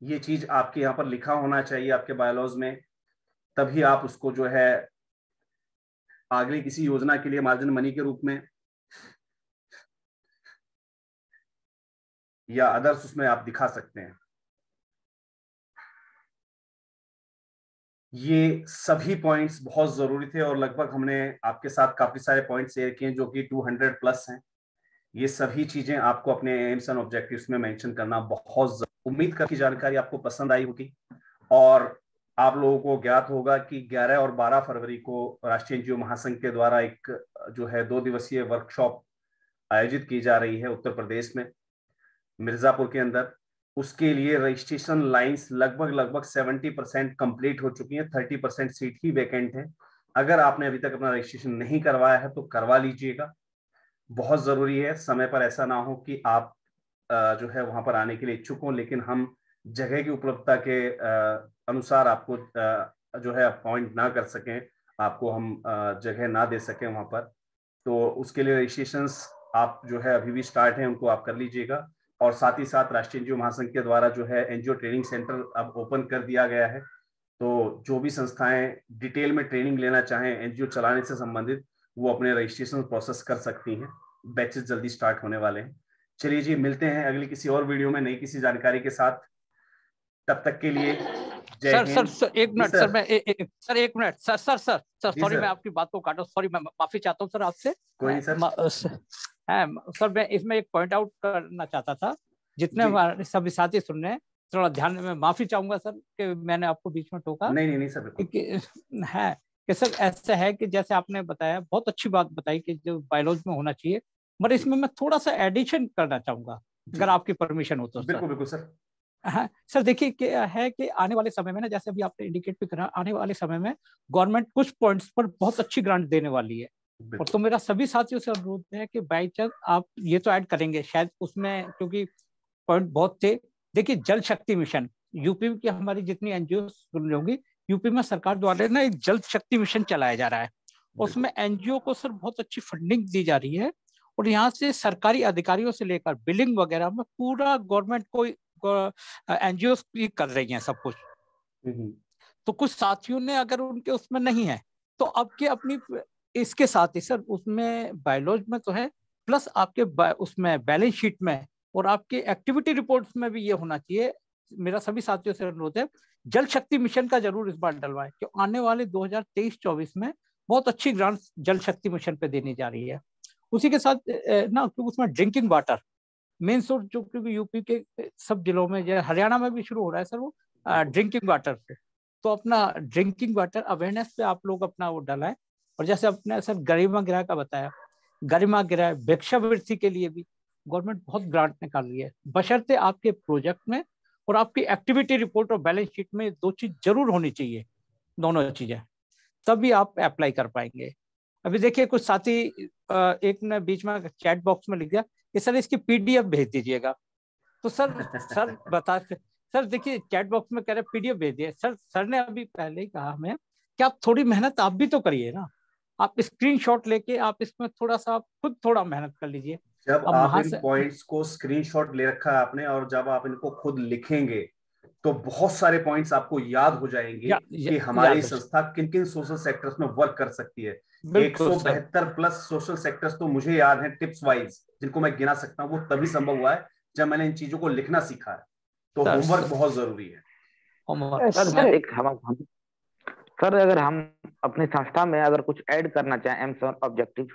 ये चीज आपके यहाँ पर लिखा होना चाहिए आपके बायोलॉज में, तभी आप उसको जो है अगली किसी योजना के लिए मार्जिन मनी के रूप में या अदर्स उसमें आप दिखा सकते हैं। ये सभी पॉइंट्स बहुत जरूरी थे और लगभग हमने आपके साथ काफी सारे पॉइंट्स शेयर किए जो कि 200 प्लस हैं। ये सभी चीजें आपको अपने एम्स एंड ऑब्जेक्टिव्स में मेंशन करना बहुत उम्मीद कर की जानकारी आपको पसंद आई होगी और आप लोगों को ज्ञात होगा कि 11 और 12 फरवरी को राष्ट्रीय एनजीओ महासंघ के द्वारा एक जो है 2 दिवसीय वर्कशॉप आयोजित की जा रही है उत्तर प्रदेश में मिर्जापुर के अंदर। उसके लिए रजिस्ट्रेशन लाइंस लगभग 70% कंप्लीट हो चुकी हैं, 30% सीट ही वैकेंट है। अगर आपने अभी तक अपना रजिस्ट्रेशन नहीं करवाया है तो करवा लीजिएगा, बहुत जरूरी है। समय पर ऐसा ना हो कि आप जो है वहां पर आने के लिए इच्छुक हों लेकिन हम जगह की उपलब्धता के अनुसार आपको जो है अपॉइंट ना कर सकें, आपको हम जगह ना दे सकें वहां पर, तो उसके लिए रजिस्ट्रेशंस आप जो है अभी भी स्टार्ट हैं उनको आप कर लीजिएगा। और साथ ही साथ राष्ट्रीय एनजीओ महासंघ के द्वारा जो है एनजीओ ट्रेनिंग सेंटर अब ओपन कर दिया गया है, तो जो भी संस्थाएं डिटेल में ट्रेनिंग लेना चाहें एनजीओ चलाने से संबंधित वो अपने रजिस्ट्रेशन प्रोसेस कर सकती हैं। बैचेस जल्दी स्टार्ट होने वाले हैं। चलिए जी, मिलते हैं अगली किसी और वीडियो में नई किसी जानकारी के साथ। तब तक के लिए जय हिंद। सर एक मिनट सर, मैं एक मिनट सर सॉरी सर। मैं आपकी बात को काटा, सॉरी मैं माफी चाहता हूँ सर आपसे। कोई नहीं सर। सर मैं इसमें एक पॉइंट आउट करना चाहता था, जितने हमारे सभी साथी सुन रहे हैं थोड़ा ध्यान में, माफी चाहूंगा सर कि मैंने आपको बीच में टोका। नहीं सर, है कि सर ऐसा है कि जैसे आपने बताया, बहुत अच्छी बात बताई कि जो बायोलॉजी में होना चाहिए, मगर इसमें मैं थोड़ा सा एडिशन करना चाहूंगा अगर आपकी परमिशन हो तो। बिल्कुल सर। हाँ सर, देखिए क्या है कि आने वाले समय में ना, जैसे अभी आपने इंडिकेट भी करा, आने वाले समय में गवर्नमेंट कुछ पॉइंट्स पर बहुत अच्छी ग्रांट देने वाली है। और तो मेरा सभी साथियों से अनुरोध है कि बाई चांस आप ये तो ऐड करेंगे शायद उसमें, क्योंकि पॉइंट बहुत थे। देखिए जल शक्ति मिशन, यूपी की हमारी जितनी एनजीओ सुन होंगी, यूपी में सरकार द्वारा ना एक जल शक्ति मिशन चलाया जा रहा है। उसमें एनजीओ को सर बहुत अच्छी फंडिंग दी जा रही है और यहाँ से सरकारी अधिकारियों से लेकर बिलिंग वगैरह में पूरा गवर्नमेंट को एनजीओ कर रही हैं सब कुछ। तो कुछ साथियों ने अगर उनके उसमें नहीं है तो आपके अपनी इसके साथ ही सर उसमें बायोलॉजी में तो है, प्लस आपके उसमें बैलेंस शीट में और आपके एक्टिविटी रिपोर्ट्स में भी ये होना चाहिए। मेरा सभी साथियों से अनुरोध है जल शक्ति मिशन का जरूर इस बार डलवाएं, क्योंकि आने वाले 2023-24 में बहुत अच्छी ग्रांट जल शक्ति मिशन पे देनी जा रही है। उसी के साथ ना, क्योंकि उसमें ड्रिंकिंग वाटर मेन सोर्स, जो क्योंकि यूपी के सब जिलों में, जैसे हरियाणा में भी शुरू हो रहा है सर वो ड्रिंकिंग वाटर पे, तो अपना ड्रिंकिंग वाटर अवेयरनेस पे आप लोग अपना वो डाला है। और जैसे अपने सर गरिमा गृह का बताया, गरिमा गृह भिक्षावृत्ति के लिए भी गवर्नमेंट बहुत ग्रांट निकाल रही है, बशर्ते आपके प्रोजेक्ट में और आपकी एक्टिविटी रिपोर्ट और बैलेंस शीट में दो चीज जरूर होनी चाहिए, दोनों चीजें, तभी आप अप्लाई कर पाएंगे। अभी देखिए कुछ साथी एक ने बीच में चैट बॉक्स में लिख दिया कि सर इसकी पीडीएफ भेज दीजिएगा। तो सर बता, सर देखिए चैट बॉक्स में कह रहे पीडीएफ भेज दिए। सर ने अभी पहले ही कहा हमें कि आप थोड़ी मेहनत आप भी तो करिए ना, आप स्क्रीनशॉट लेके आप इसमें थोड़ा सा आप खुद थोड़ा मेहनत कर लीजिए। जब आप इन पॉइंट्स को स्क्रीनशॉट ले रखा है आपने, और जब आप इनको खुद लिखेंगे तो बहुत सारे पॉइंट्स आपको याद हो जाएंगे कि हमारी संस्था किन किन सोशल सेक्टर्स में वर्क कर सकती है। 172 प्लस सोशल सेक्टर्स तो मुझे याद है टिप्स वाइज, जिनको मैं गिना सकता हूँ। वो तभी संभव हुआ है जब मैंने इन चीजों को लिखना सीखा है। तो होमवर्क बहुत जरूरी है। सर अगर हम अपनी संस्था में अगर कुछ ऐड करना चाहें एम्स ऑब्जेक्टिव,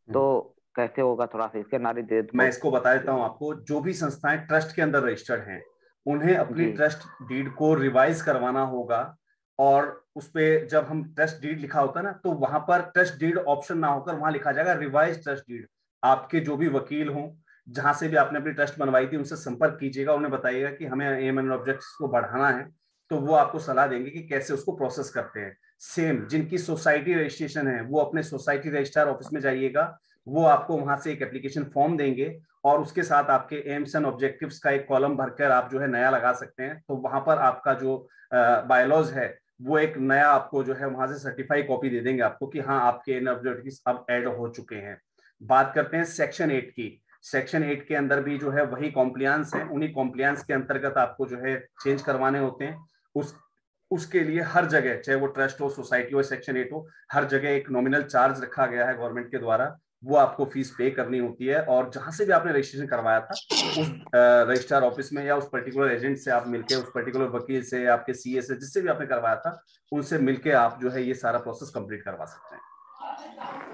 तो कैसे होगा? थोड़ा सा इसके नारी दे। मैं इसको बता देता हूँ आपको। जो भी संस्थाएं ट्रस्ट के अंदर रजिस्टर्ड हैं, उन्हें अपनी ट्रस्ट डीड को रिवाइज करवाना होगा। और उसपे जब हम ट्रस्ट डीड लिखा होता है ना, तो वहां पर ट्रस्ट डीड ऑप्शन ना होकर वहां लिखा जाएगा रिवाइज ट्रस्ट डीड। आपके जो भी वकील हों, जहां से भी आपने अपनी ट्रस्ट बनवाई थी, उनसे संपर्क कीजिएगा, उन्हें बताइएगा कि हमें एम एंड ऑब्जेक्ट्स को बढ़ाना है, तो वो आपको सलाह देंगे कि कैसे उसको प्रोसेस करते हैं। सेम जिनकी सोसाइटी रजिस्ट्रेशन है, वो अपने सोसाइटी रजिस्ट्रार ऑफिस में जाइएगा, वो आपको वहां से एक एप्लीकेशन फॉर्म देंगे, और उसके साथ आपके एम्स एंड ऑब्जेक्टिव्स का एक कॉलम भरकर आप जो है नया लगा सकते हैं। तो वहां पर आपका जो बायलॉज है, वो एक नया आपको जो है वहां से सर्टिफाई कॉपी दे देंगे आपको कि हाँ आपके एंड ऑब्जेक्टिव्स अब ऐड हो चुके हैं। बात करते हैं सेक्शन 8 की। सेक्शन 8 के अंदर भी जो है वही कॉम्प्लियंस है, उन्हीं कॉम्प्लियंस के अंतर्गत आपको जो है चेंज करवाने होते हैं। उसके लिए हर जगह, चाहे वो ट्रस्ट हो, सोसाइटी हो, सेक्शन 8 हो, हर जगह एक नॉमिनल चार्ज रखा गया है गवर्नमेंट के द्वारा। वो आपको फीस पे करनी होती है। और जहां से भी आपने रजिस्ट्रेशन करवाया था, उस रजिस्ट्रार ऑफिस में या उस पर्टिकुलर एजेंट से आप मिलके, उस पर्टिकुलर वकील से, आपके सीए से, जिससे भी आपने करवाया था, उनसे मिलके आप जो है ये सारा प्रोसेस कंप्लीट करवा सकते हैं।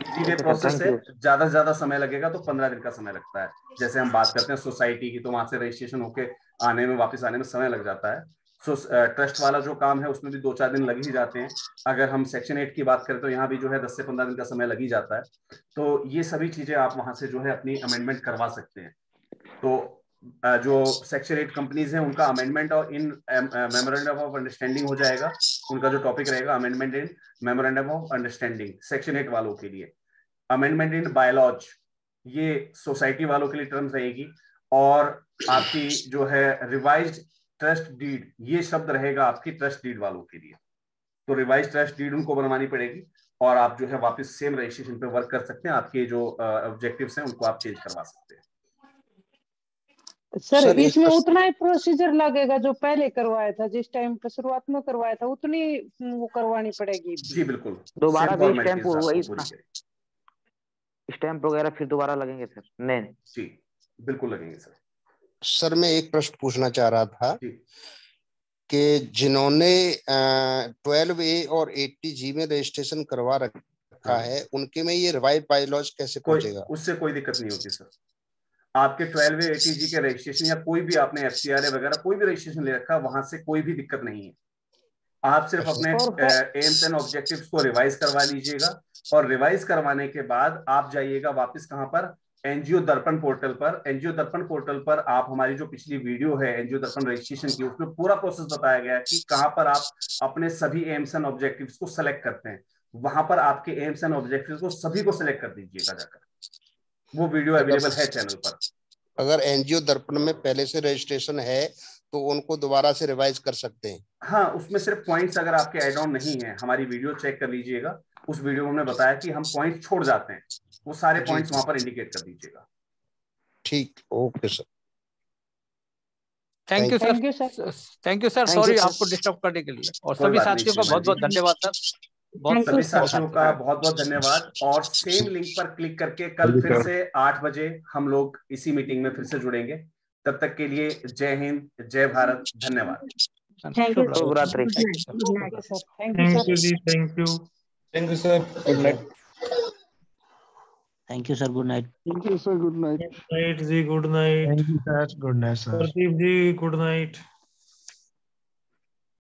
इसीलिए प्रोसेस है, ज्यादा से ज्यादा समय लगेगा तो 15 दिन का समय लगता है। जैसे हम बात करते हैं सोसाइटी की, तो वहां से रजिस्ट्रेशन होके आने में, वापस आने में समय लग जाता है। ट्रस्ट वाला जो काम है उसमें भी 2-4 दिन लग ही जाते हैं। अगर हम सेक्शन 8 की बात करें तो यहाँ भी जो है 10 से 15 दिन का समय लग ही जाता है। तो ये सभी चीजें आप वहां से जो है अपनी अमेंडमेंट करवा सकते हैं। तो जो सेक्शन 8 कंपनीज हैं, उनका अमेंडमेंट और इन मेमोरेंडम ऑफ अंडरस्टैंडिंग हो जाएगा। उनका जो टॉपिक रहेगा amendment in memorandum of understanding section 8 वालों के लिए। अमेंडमेंट इन बायलॉज, ये सोसाइटी वालों के लिए टर्म्स रहेगी। और आपकी जो है रिवाइज्ड ट्रस्ट डीड, ये शब्द रहेगा आपकी ट्रस्ट डीड वालों के लिए। तो रिवाइज ट्रस्ट डीड उनको बनवानी पड़ेगी, और आप जो है वापस सेम रजिस्ट्रेशन पे वर्क कर सकते हैं। आपके जो ऑब्जेक्टिव्स हैं उनको आप चेंज करवा सकते हैं। सर इसमें उतना ही प्रोसीजर लगेगा जो पहले करवाया था, जिस टाइम पर शुरुआत में करवाया था, उतनी वो करवानी पड़ेगी? जी बिल्कुल, दोबारा भी स्टैंप वही स्टैंप वगैरह फिर दोबारा लगेंगे सर? नहीं जी बिल्कुल लगेंगे सर। सर मैं एक प्रश्न पूछना चाह रहा था कि जिन्होंने 12A और 80G में रजिस्ट्रेशन करवा रखा है, उनके में ये रिवाइव बायलॉज कैसे पहुंचेगा? उससे कोई दिक्कत नहीं होती सर। आपके 12A 80G के रजिस्ट्रेशन या कोई भी आपने FCRA वगैरह कोई भी रजिस्ट्रेशन ले रखा, वहां से कोई भी दिक्कत नहीं है। आप सिर्फ अपने एम्स एंड ऑब्जेक्टिव्स को रिवाइज करवा लीजिएगा, और रिवाइज करवाने के बाद आप जाइएगा वापस कहां पर, एनजीओ दर्पण पोर्टल पर। एनजीओ दर्पण पोर्टल पर आप हमारी जो पिछली वीडियो है एनजीओ दर्पण रजिस्ट्रेशन की, उसमें पूरा प्रोसेस बताया गया है कि कहां पर आप अपने सभी एम्स एंड ऑब्जेक्टिव्स को सेलेक्ट करते हैं। वहां पर आपके एम्स एंड ऑब्जेक्टिव्स को सभी को सेलेक्ट कर दीजिएगा जाकर। वो वीडियो अवेलेबल है चैनल पर। अगर एनजीओ दर्पण में पहले से रजिस्ट्रेशन है तो उनको दोबारा से रिवाइज कर सकते हैं? हाँ, उसमें सिर्फ पॉइंट्स अगर आपके एड ऑन नहीं है, हमारी वीडियो चेक कर लीजिएगा, उस वीडियो में हमने बताया कि हम पॉइंट्स छोड़ जाते हैं, वो सारे पॉइंट्स वहां पर इंडिकेट कर दीजिएगा। ठीक, okay sir. Thank you sir. Thank you sir, sorry आपको डिस्टर्ब करने के लिए। और सभी साथियों का बहुत बहुत धन्यवाद सर। सभी साथियों का बहुत बहुत धन्यवाद। और सेम लिंक पर क्लिक करके कल फिर से 8 बजे हम लोग इसी मीटिंग में फिर से जुड़ेंगे। तब तक के लिए जय हिंद, जय भारत, धन्यवाद। Thank you sir. Good night. Thank you sir, good night. Thank you sir, good night. Good night जी, good night. Thank you sir, good night sir. Pradeep ji good night.